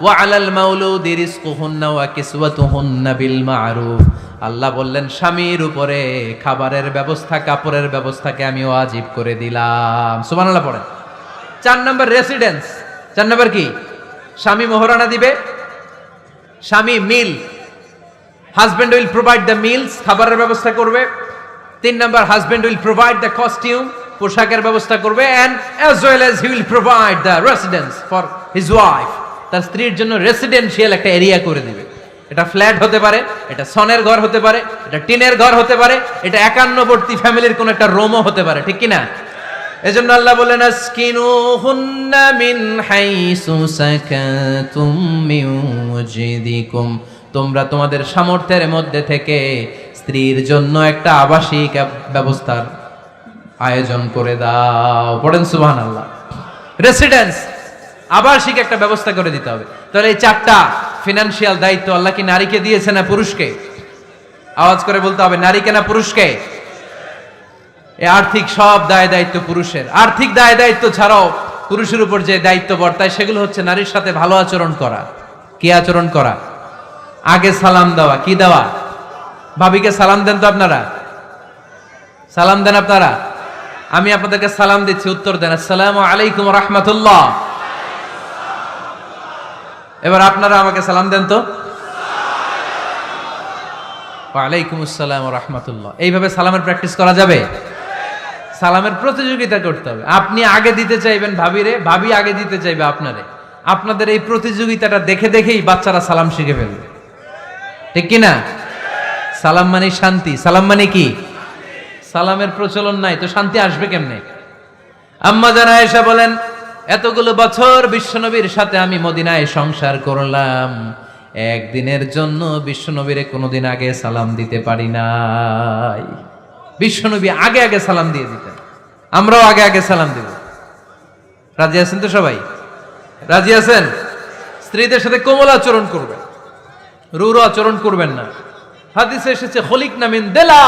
ওয়া আলাল মাউলুদি রিজকুহুন্না ওয়া কিসওয়াতুহুন্না বিল মা'রুফ। আল্লাহ বললেন স্বামীর উপরে খাবারের ব্যবস্থা, কাপড়ের ব্যবস্থাকে আমি ওয়াজিব করে দিলাম। সুবহানাল্লাহ পড়েন। 4 নম্বর রেসিডেন্স। 4 নম্বর কি? স্বামী মোহরানা দিবে, স্বামী meal, husband will provide the meals, খাবারের ব্যবস্থা করবে। 3 নম্বর, husband will provide the costume, পোশাকের ব্যবস্থা করবে, and as well as he will provide the residence for his wife. তার স্ত্রীর জন্য রেসিডেন্সিয়াল একটা এরিয়া করে দিবে। এটা ফ্ল্যাট হতে পারে, এটা সনের ঘর হতে পারে, এটা টিনের ঘর হতে পারে, এটা একান্নবর্তী ফ্যামিলির কোন একটা রুমও হতে পারে, ঠিক কি না? এজন্য আল্লাহ বলেন আসকিনুহুন্না মিন হাইসু সাকাতুম মিন ওয়াজদিকুম, তোমরা তোমাদের সামর্থ্যের মধ্যে থেকে স্ত্রীর জন্য একটা আবাসিক ব্যবস্থার আয়োজন করে দাও। পড়েন সুবহানাল্লাহ। রেসিডেন্স, আবাসিক একটা ব্যবস্থা করে দিতে হবে। তাহলে এই 4টা ফিনান্সিয়াল দায়িত্ব আল্লাহ কি নারীকে দিয়েছে না পুরুষকে? আওয়াজ করে বলতে হবে, নারীকে না পুরুষকে? এই আর্থিক সব দায় দায়িত্ব পুরুষের। আর্থিক দায় দায়িত্ব ছাড়াও পুরুষের উপর যে দায়িত্ব বর্তায় সেগুলো হচ্ছে নারীর সাথে ভালো আচরণ করা। কি আচরণ করা? আগে সালাম দেওয়া। কি দেওয়া? ভাবিকে সালাম দেন তো আপনারা? সালাম দেন আপনারা? আমি আপনাদেরকে সালাম দিচ্ছি, উত্তর দেন আসসালামু আলাইকুম ওয়া রাহমাতুল্লাহ। এবার আপনারা আমাকে সালাম দেন তো। ওয়া আলাইকুম আসসালাম ওয়া রাহমাতুল্লাহ। এইভাবে সালামের প্র্যাকটিস করা যাবে? সালামের প্রতিযোগিতা করতে হবে। আপনি আগে দিতে চাইবেন ভাবিরে, ভাবি আগে দিতে চাইবে আপনারে। আপনাদের এই প্রতিযোগিতাটা দেখে দেখেই বাচ্চারা সালাম শিখে ফেলবে, ঠিক কি না? সালাম মানে শান্তি। সালাম মানে কি? সালামের প্রচলন নাই তো শান্তি আসবে কেমনে? আম্মা জান আয়েশা বলেন, এতগুলো বছর বিশ্বনবীর সাথে আমি মদিনায় সংসার করলাম, একদিনের জন্য বিশ্বনবীরে কোনোদিন আগে সালাম দিতে পারি নাই। বিশ্বনবী আগে আগে সালাম দিয়ে দিতেন, আমরাও আগে আগে সালাম দিব। রাজি আছেন তো সবাই? রাজি আছেন? স্ত্রীদের সাথে কোমল আচরণ করবেন, রূঢ় আচরণ করবেন না। হাদিসে এসেছে খলিকনা মিন দিলা,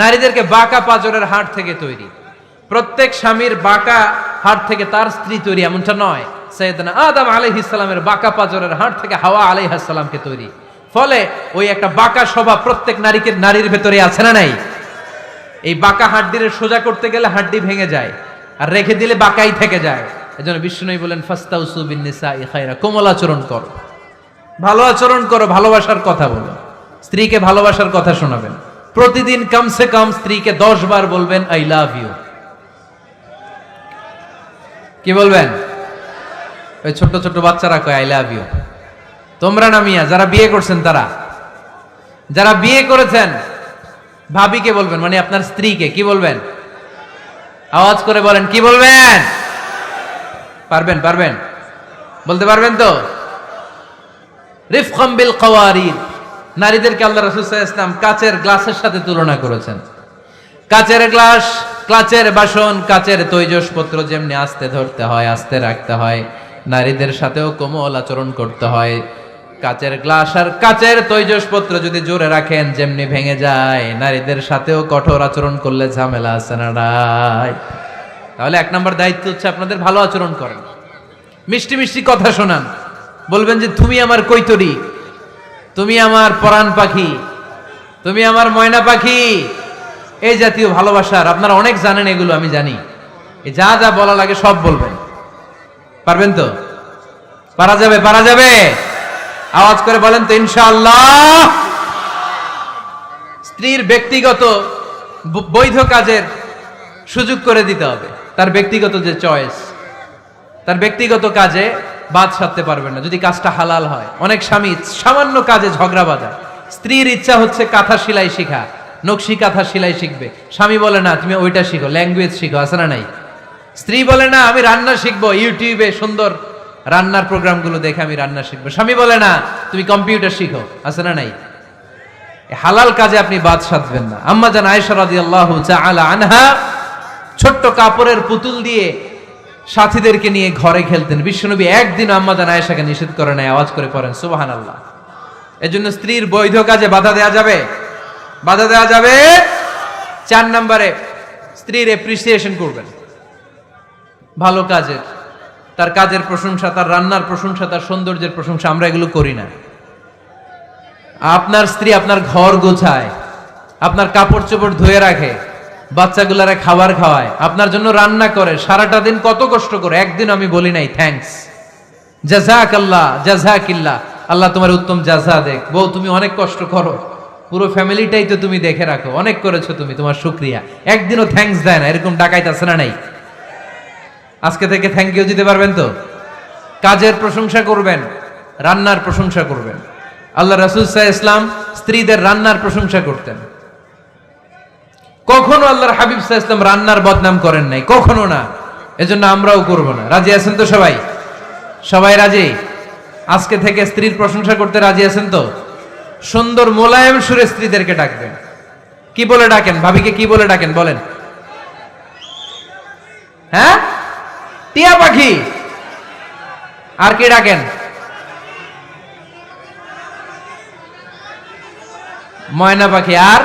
নারীদেরকে বাঁকা পাঁজরের হাড় থেকে তৈরি। প্রত্যেক স্বামীর বাঁকা হাড় থেকে তার স্ত্রী তৈরি এমনটা নয়। সাইয়েদনা আদম আলাইহিস সালামের বাঁকা পাঁজরের হাড় থেকে হাওয়া আলাইহিস সালামকে তৈরি। ফলে ওই একটা বাঁকা স্বভাব প্রত্যেক নারীর ভেতরে আছে না নাই? এই বাঁকা হাড্ডির সোজা করতে গেলে হাড্ডি ভেঙে যায়, আর রেখে দিলে বাঁকাই থেকে যায়। এজন্য বিষ্ণুই বলেন ফাস্তাউসু বিন নিসাই খায়রা, কোমল আচরণ করো, ভালো আচরণ করো, ভালোবাসার কথা বলো, স্ত্রীকে ভালোবাসার কথা শোনাবেন। প্রতিদিন কমসে কম স্ত্রীকে 10 বার বলবেন আই লাভ ইউ। কি বলবেন? ওই ছোট ছোট বাচ্চারা কয় আই লাভ ইউ। তোমরা না মিয়া, যারা বিয়ে করছেন তারা, যারা বিয়ে করেছেন ভাবিকে বলবেন, মানে আপনার স্ত্রীকে কি বলবেন? আওয়াজ করে বলেন, কি বলবেন? পারবেন? পারবেন? বলতে পারবেন তো? রিফকাম বিল কাওয়ারিদ, নারীদেরকে আল্লাহ রাসূল সাল্লাল্লাহু আলাইহি ওয়াসাল্লাম কাচের গ্লাসের সাথে তুলনা করেছেন। কাচের গ্লাস, কাচের বাসন, কাচের তৈজসপত্র যেমনি আস্তে ধরতে হয়, আস্তে রাখতে হয়, নারীদের সাথেও কোমল আচরণ করতে হয়। কাচের গ্লাস আর কাচের তৈজসপত্র যদি জোরে রাখেন যেমনি ভেঙে যায়, নারীদের সাথেও কঠোর আচরণ করলে ঝামেলা আছে না নাই? তাহলে 1 নম্বর দায়িত্ব হচ্ছে আপনাদের ভালো আচরণ করেন, মিষ্টি মিষ্টি কথা শোনান, বলবেন যে তুমি আমার কৈতরি, তুমি আমার পরাণ পাখি, তুমি আমার ময়না পাখি। এই জাতীয় ভালোবাসার আপনারা অনেক জানেন, এগুলো আমি জানি। যা যা বলা লাগে সব বলবেন। পারবেন তো? পারা যাবে? পারা যাবে? আওয়াজ করে বলেন তো ইনশাআল্লাহ। স্ত্রীর ব্যক্তিগত বৈধ কাজের সুযোগ করে দিতে হবে। তার ব্যক্তিগত যে চয়েস, তার ব্যক্তিগত কাজে বাদ সাধতে পারবেন না যদি কাজটা হালাল হয়। অনেক স্বামী সামান্য কাজে ঝগড়া বাঁধায়। স্ত্রীর ইচ্ছা হচ্ছে কাঁথা সেলাই শেখা, নকশি কাঁথা সেলাই শিখবে, স্বামী বলে না তুমি ওইটা শিখো, ল্যাঙ্গুয়েজ শিখো, আছে না নাই? স্ত্রী বলে না আমি রান্না শিখবো, ইউটিউবে সুন্দর রান্নার প্রোগ্রামগুলো দেখে আমি রান্না শিখবো, স্বামী বলে না তুমি কম্পিউটার শিখো, আছে না নাই? হালাল কাজে আপনি বাদ সাধবেন না। আম্মা জান আয়েশা রাদিয়াল্লাহু তাআলা আনহা ছোট্ট কাপড়ের পুতুল দিয়ে সাথীদেরকে নিয়ে ঘরে খেলতেন। বিশ্বনবী একদিন আম্মা জান আয়েশাকে নিষেধ করে নাই। আওয়াজ করে পড়েন সুবহানাল্লাহ। এজন্য স্ত্রীর বৈধ কাজে বাধা দেয়া যাবে? বাধা দেয়া যাবে। 4 নম্বরে স্ত্রীর এপ্রিসিয়েশন করবেন। ভালো কাজের, তার কাজের প্রশংসা, তার রান্নার প্রশংসা, তার সৌন্দর্যের প্রশংসা, আমরা এগুলো করি না। আপনার স্ত্রী আপনার ঘর গোছায়, আপনার কাপড় চোপড় ধুয়ে রাখে, বাচ্চাগুলারে খাবার খাওয়ায়, আপনার জন্য রান্না করে, সারাটা দিন কত কষ্ট করে। একদিন আমি বলি নাই থ্যাঙ্কস, জাযাকাল্লাহ, জাযাকিল্লাহ, আল্লাহ তোমার উত্তম জাযা দেখ। বউ তুমি অনেক কষ্ট করো, পুরো ফ্যামিলিটাই তো তুমি দেখে রাখো, অনেক করেছো তুমি, তোমার শুকরিয়া। একদিনও থ্যাঙ্কস দেয় না, এরকম ডাকাইত আছে না নাই? আজকে থেকে থ্যাংক ইউ দিতে পারবেন তো? কাজের প্রশংসা করবেন, রান্নার প্রশংসা করবেন। আল্লাহ রাসূল সাল্লাল্লাহু আলাইহি ওয়াসাল্লাম স্ত্রীদের রান্নার প্রশংসা করতেন। কখনো আল্লাহর হাবিব সাল্লাল্লাহু আলাইহি ওয়াসাল্লাম রান্নার বদনাম করেন নাই, কখনো না। এজন্য আমরাও করব না। রাজি আছেন তো সবাই? সবাই রাজি? আজকে থেকে স্ত্রীর প্রশংসা করতে রাজি আছেন তো? সুন্দর মোলায়েম সুরে স্ত্রীদেরকে ডাকবেন। কি বলে ডাকেন? ভাবিকে কি বলে ডাকেন বলেন? হ্যাঁ, টিয়া পাখি। আর কি ডাকেন? ময়না পাখি। আর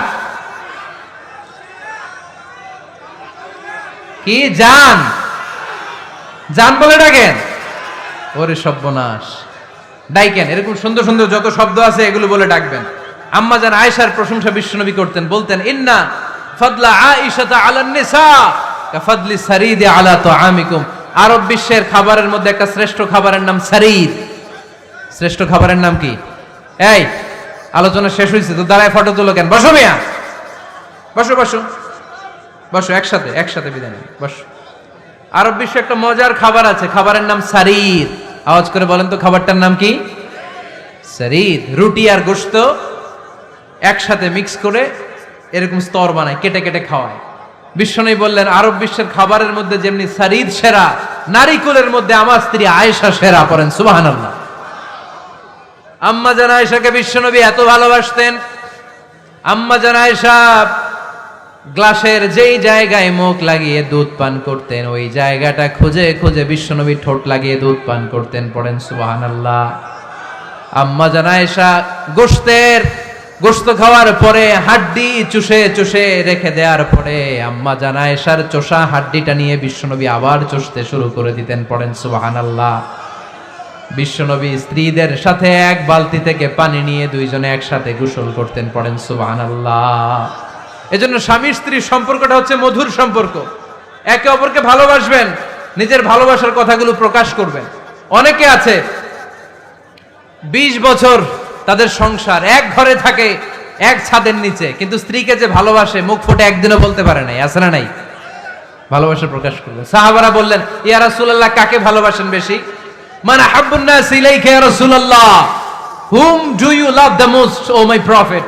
কি? জান। জান বলে ডাকেন? ওরে সর্বনাশ, ডাইকেন। এরকম সুন্দর সুন্দর যত শব্দ আছে এগুলো বলে ডাকবেন। আম্মা জান আয়েশার প্রশংসা বিশ্বনবী করতেন, বলতেন ইন্না ফাদলা আয়েশাতা আলান নিসা কাফাদলি সারিদ আলা তুআমিকুম। আরব বিশ্বের খাবারের মধ্যে একটা শ্রেষ্ঠ খাবারের নাম সারিদ। শ্রেষ্ঠ খাবারের নাম কি? এই আলোচনা শেষ হয়েছে তো দাঁড়ায় ফটো তুলো কেন? বসো মিয়া, বসো বসো বসো, একসাথে একসাথে বিদায় নিন, বসো। আরব বিশ্বে একটা মজার খাবার আছে, খাবারের নাম সারিদ। আওয়াজ করে বলেন তো খাবারটার নাম কি? সারিদ। রুটি আর গোশত একসাথে মিক্স করে এরকম স্তর বানায়, কেটে কেটে খাওয়ায়। বিশ্বনবী বললেন আরব বিশ্বের খাবারের মধ্যে যেমনি সারিদ সেরা, নারীকুলের মধ্যে আমার স্ত্রী আয়েশা সেরা। পড়েন সুবহানাল্লাহ। আম্মা জান আয়েশাকে বিশ্বনবী এত ভালোবাসতেন, আম্মা জান আয়েশা গ্লাসের যেই জায়গায় মুখ লাগিয়ে দুধ পান করতেন, ওই জায়গাটা খুঁজে খুঁজে বিশ্বনবী ঠোঁট লাগিয়ে দুধ পান করতেন। পড়েন সুবহানাল্লাহ। আম্মা জান আয়েশা গোশত খাওয়ার পরে হাড্ডি চুষে চুষে রেখে দেওয়ার পরে আম্মা জান আয়েশার চোষা হাড্ডিটা নিয়ে বিশ্বনবী আবার চুষতে শুরু করে দিতেন। পড়েন সুবহানাল্লাহ। বিশ্বনবী স্ত্রীদের সাথে এক বালতি থেকে পানি নিয়ে দুইজনে একসাথে গোসল করতেন। পড়েন সুবহানাল্লাহ। এজন্য স্বামী স্ত্রীর সম্পর্কটা হচ্ছে মধুর সম্পর্ক। একে অপরকে ভালোবাসবেন, নিজের ভালোবাসার কথাগুলো প্রকাশ করবেন। অনেকে আছে 20 বছর তাদের সংসার, এক ঘরে থাকে, এক ছাদের নিচে, কিন্তু স্ত্রীকে যে ভালোবাসে মুখ ফুটে একদিনও বলতে পারে নাই। আছে না নাই? ভালোবাসা প্রকাশ করবে। সাহাবারা বললেন ইয়া রাসূলুল্লাহ, কাকে ভালোবাসেন বেশি? মান আহাব্বুন নাস ইলাইকা ইয়া রাসূলুল্লাহ, whom do you love the most O my prophet.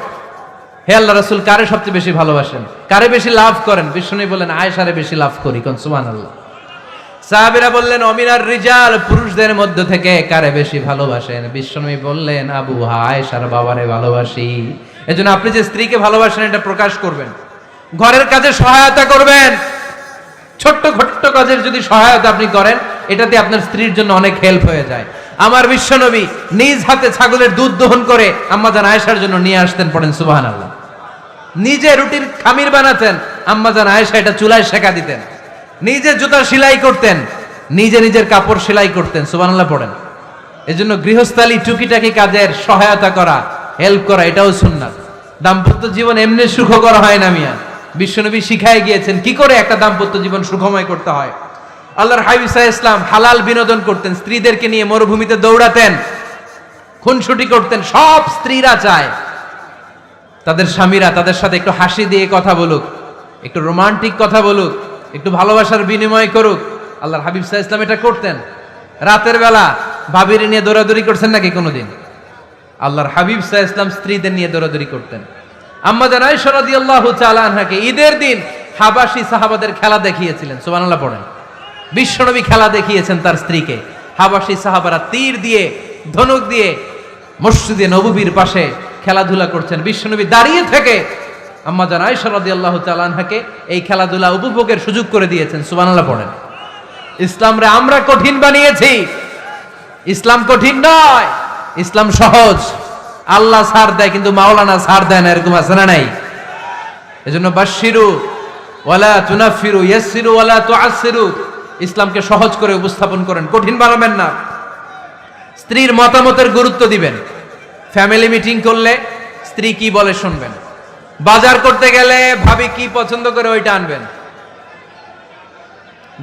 হে আল্লাহ রাসূল, কারে সবচেয়ে বেশি ভালোবাসেন, কারে বেশি লাভ করেন? বিশ্বনবী বললেন আয়েশারে বেশি লাভ করি। কোন সুবহানাল্লাহ। সাহাবীরা বললেন অমিনার রিজাল, পুরুষদের মধ্য থেকে কারে বেশি ভালোবাসেন? বিশ্বনবী বললেন আবু আয়েশার বাবারে ভালোবাসি। এজন্য আপনি যে স্ত্রীকে ভালোবাসেন এটা প্রকাশ করবেন, ঘরের কাজে সহায়তা করবেন। ছোট্ট ছোট্ট কাজের যদি সহায়তা আপনি করেন, এটাতে আপনার স্ত্রীর জন্য অনেক হেল্প হয়ে যায়। আমার বিশ্বনবী নিজ হাতে ছাগলের দুধ দহন করে আম্মা জান আয়েশার জন্য নিয়ে আসতেন। পড়েন সুবহানাল্লাহ। নিজে রুটির খামির বানাতেন, আম্মা জান আয়েশা এটা চুলায় সেকা দিতেন। নিজে জুতা সেলাই করতেন, নিজে নিজের কাপড় সেলাই করতেন। সুবহানাল্লাহ পড়েন। এজন্য গৃহস্থালী টুকিটাকি কাজের সহায়তা করা, হেল্প করা, এটাও সুন্নাত। দাম্পত্য জীবন এমনি সুখকর হয় না মিয়া। বিশ্বনবী শিখায় গিয়েছেন কি করে একটা দাম্পত্য জীবন সুখময় করতে হয়। আল্লাহর হাবিব সাল্লাল্লাহু আলাইহি ওয়াসাল্লাম হালাল বিনোদন করতেন, স্ত্রীদেরকে নিয়ে মরুভূমিতে দৌড়াতেন, খুনসুটি করতেন। সব স্ত্রীরা চায় তাদের স্বামীরা তাদের সাথে একটু হাসি দিয়ে কথা বলুক, একটু রোমান্টিক কথা বলুক, একটু ভালোবাসার বিনিময় করুক। আল্লাহর হাবিব সাল্লাল্লাহু আলাইহি ওয়াসাল্লাম এটা করতেন। রাতের বেলা ভাবির নিয়ে দৌড়াদৌড়ি করছেন নাকি কোনোদিন? আল্লাহর হাবিব সাল্লাল্লাহু আলাইহি ওয়াসাল্লাম স্ত্রীদের নিয়ে দৌড়াদৌড়ি করতেন। আম্মা জান আয়েশা রাদিয়াল্লাহু তাআলা আনহাকে ঈদের দিন হাবাসী সাহাবাদের খেলা দেখিয়েছিলেন। সুবহানাল্লাহ পড়েন। বিশ্বনবী খেলা দেখিয়েছেন তার স্ত্রীকে। হাবাসী সাহাবারা তীর দিয়ে, ধনুক দিয়ে মসজিদে নববীর পাশে খেলাধুলা করছেন। বিশ্বনবী দাঁড়িয়ে থেকে আম্মা জান আয়েশা রাদিয়াল্লাহু তাআলা আনহাকে এই খেলাধুলা উপভোগের সুযোগ করে দিয়েছেন। সুবহানাল্লাহ পড়েন। ইসলামরে আমরা কঠিন বানিয়েছি, ইসলাম কঠিন নয়, ইসলাম সহজ। আল্লাহ ছাড় দেয় কিন্তু মাওলানা ছাড় দেয় না, এরকম আছে না নাই? এজন্য বাশশিরু ওয়ালা তুনাফিরু, ইয়াসসিরু ওয়ালা তুআসসিরু। ইসলামকে সহজ করে উপস্থাপন করেন, কঠিন বানাবেন না। স্ত্রীর মতামতের গুরুত্ব দিবেন। ফ্যামিলি মিটিং করলে স্ত্রী কি বলে শুনবেন। বাজার করতে গেলে ভাবি কি পছন্দ করে ওইটা আনবেন।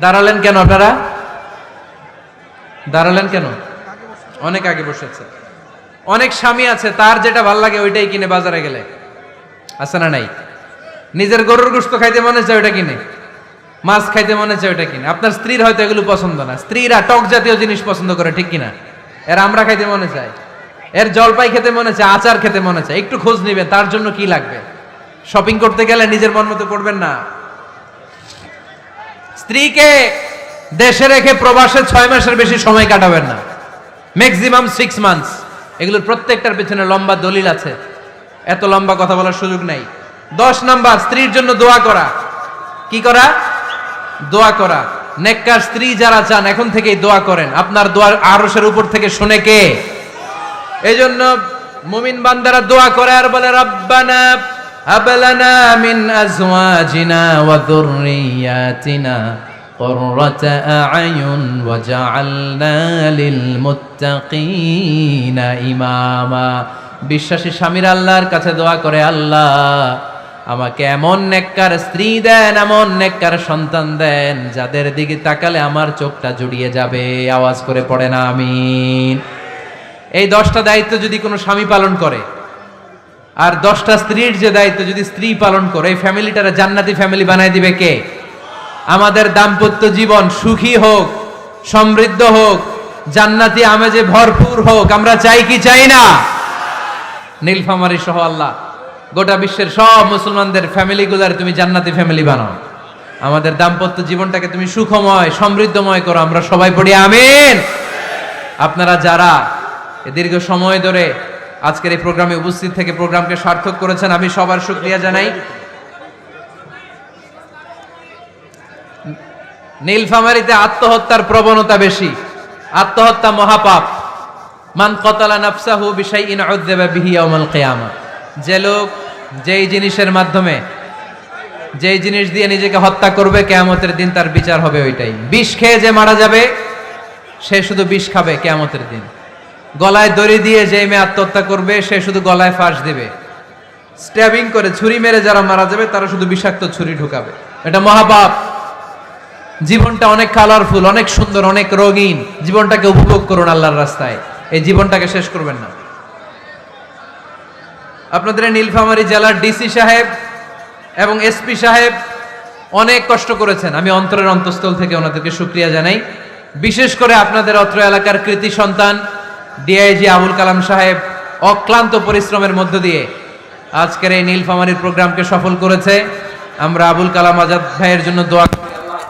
দাঁড়ালেন কেন আপনারা? দাঁড়ালেন কেন? অনেক আগে বসেছে। অনেক স্বামী আছে তার যেটা ভাল লাগে ওইটাই কিনে বাজারে গেলে, আছে না নাই? নিজের গরুর গোশত খাইতে মনে চায় ওইটা কিনে, মাছ খাইতে মনে চায় ওইটা কিনে। আপনার স্ত্রীর হয়তো এগুলো পছন্দ না। স্ত্রীরা টক জাতীয় জিনিস পছন্দ করে, ঠিক কিনা? এর আমরা খাইতে মনে চায়, এর জলপাই খেতে মনে চায়, আচার খেতে মনে চায়। একটু খোঁজ নিবেন তার জন্য কি লাগবে। শপিং করতে গেলে নিজের মন মতো করবেন না। স্ত্রীকে দেশে রেখে প্রবাসে 6 মাসের বেশি সময় কাটাবেন না, ম্যাক্সিমাম 6 মান্থস। এগুলোর প্রত্যেকটার পেছনে লম্বা দলিল আছে, এত লম্বা কথা বলার সুযোগ নাই। 10 নাম্বার, স্ত্রীর জন্য দোয়া করা। কি করা? দোয়া করা। নেককার স্ত্রী যারা চান এখন থেকেই দোয়া করেন। আপনার দোয়ার আরশের উপর থেকে শুনে কে? এজন্য মুমিন বান্দারা দোয়া করে আর বলে, রব্বানা হাব লানা মিন আজওয়াজিনা ওয়া যুররিয়াতিনা কুররাতা আ'য়ুন ওয়াজআলনা লিল মুত্তাকিনা ইমামা। বিশ্বাসী স্বামীরা আল্লাহর কাছে দোয়া করে, আল্লাহ আমাকে এমন নেককার স্ত্রী দেন, এমন নেককার সন্তান দেন যাদের দিকে তাকালে আমার চোখটা জুড়িয়ে যাবে। আওয়াজ করে পড়ে না আমিন। এই 10টা দায়িত্ব যদি কোনো স্বামী পালন করে, আর 10টা স্ত্রীর যে দায়িত্ব যদি স্ত্রী পালন করে, এই ফ্যামিলিটারে জান্নাতি ফ্যামিলি বানায় দিবে কে? আমাদের দাম্পত্য জীবন সুখী হোক, সমৃদ্ধ হোক, জান্নাতি আমেজে ভরপুর হোক। আমরা চাই কি চাই না? নীলফামারী সহ আল্লাহ গোটা বিশ্বের সব মুসলমানদের ফ্যামিলিগুলার তুমি জান্নাতি ফ্যামিলি বানাও। আমাদের দাম্পত্য জীবনটাকে তুমি সুখময় সমৃদ্ধময় করো। আমরা সবাই পড়ি আমিন। আপনারা যারা দীর্ঘ সময় ধরে আজকের এই প্রোগ্রামে উপস্থিত থেকে প্রোগ্রামকে সার্থক করেছেন, আমি সবার শুকরিয়া জানাই। নীলফামারীতে আত্মহত্যার প্রবণতা বেশি, আত্মহত্যা মহাপাপ। মান কতালা নাফসাহু বিশাইইন উযযিবা বিহি ইয়াউমাল কিয়ামা। যে লোক যেই জিনিসের মাধ্যমে, যেই জিনিস দিয়ে নিজেকে হত্যা করবে, কিয়ামতের দিন তার বিচার হবে ওইটাই। বিষ খেয়ে যে মারা যাবে সে শুধু বিষ খাবে কিয়ামতের দিন। গলায় দড়ি দিয়ে যে মেয়ে আত্মহত্যা করবে সে শুধু গলায় ফাঁস দিবে। স্ট্যাবিং করে ছুরি মেরে যারা মারা যাবে তারা শুধু বিষাক্ত ছুরি ঢুকাবে। এটা মহাপাপ। জীবনটা অনেক কালারফুল, অনেক সুন্দর, অনেক রঙিন। জীবনটাকে উপভোগ করুন আল্লাহর রাস্তায়, এই জীবনটাকে শেষ করবেন না। আপনাদের নীলফামারী জেলার ডিসি সাহেব এবং এসপি সাহেব অনেক কষ্ট করেছেন। আমি অন্তরের অন্তঃস্থল থেকে ওনাদেরকে শুকরিয়া জানাই। বিশেষ করে আপনাদের অত্র এলাকার কৃতি সন্তান ডিআইজি আবুল কালাম সাহেব অক্লান্ত পরিশ্রমের মধ্য দিয়ে আজকের এই নীলফামারীর প্রোগ্রামকে সফল করেছে। আমরা আবুল কালাম আজাদ ভাইয়ের জন্য দোয়া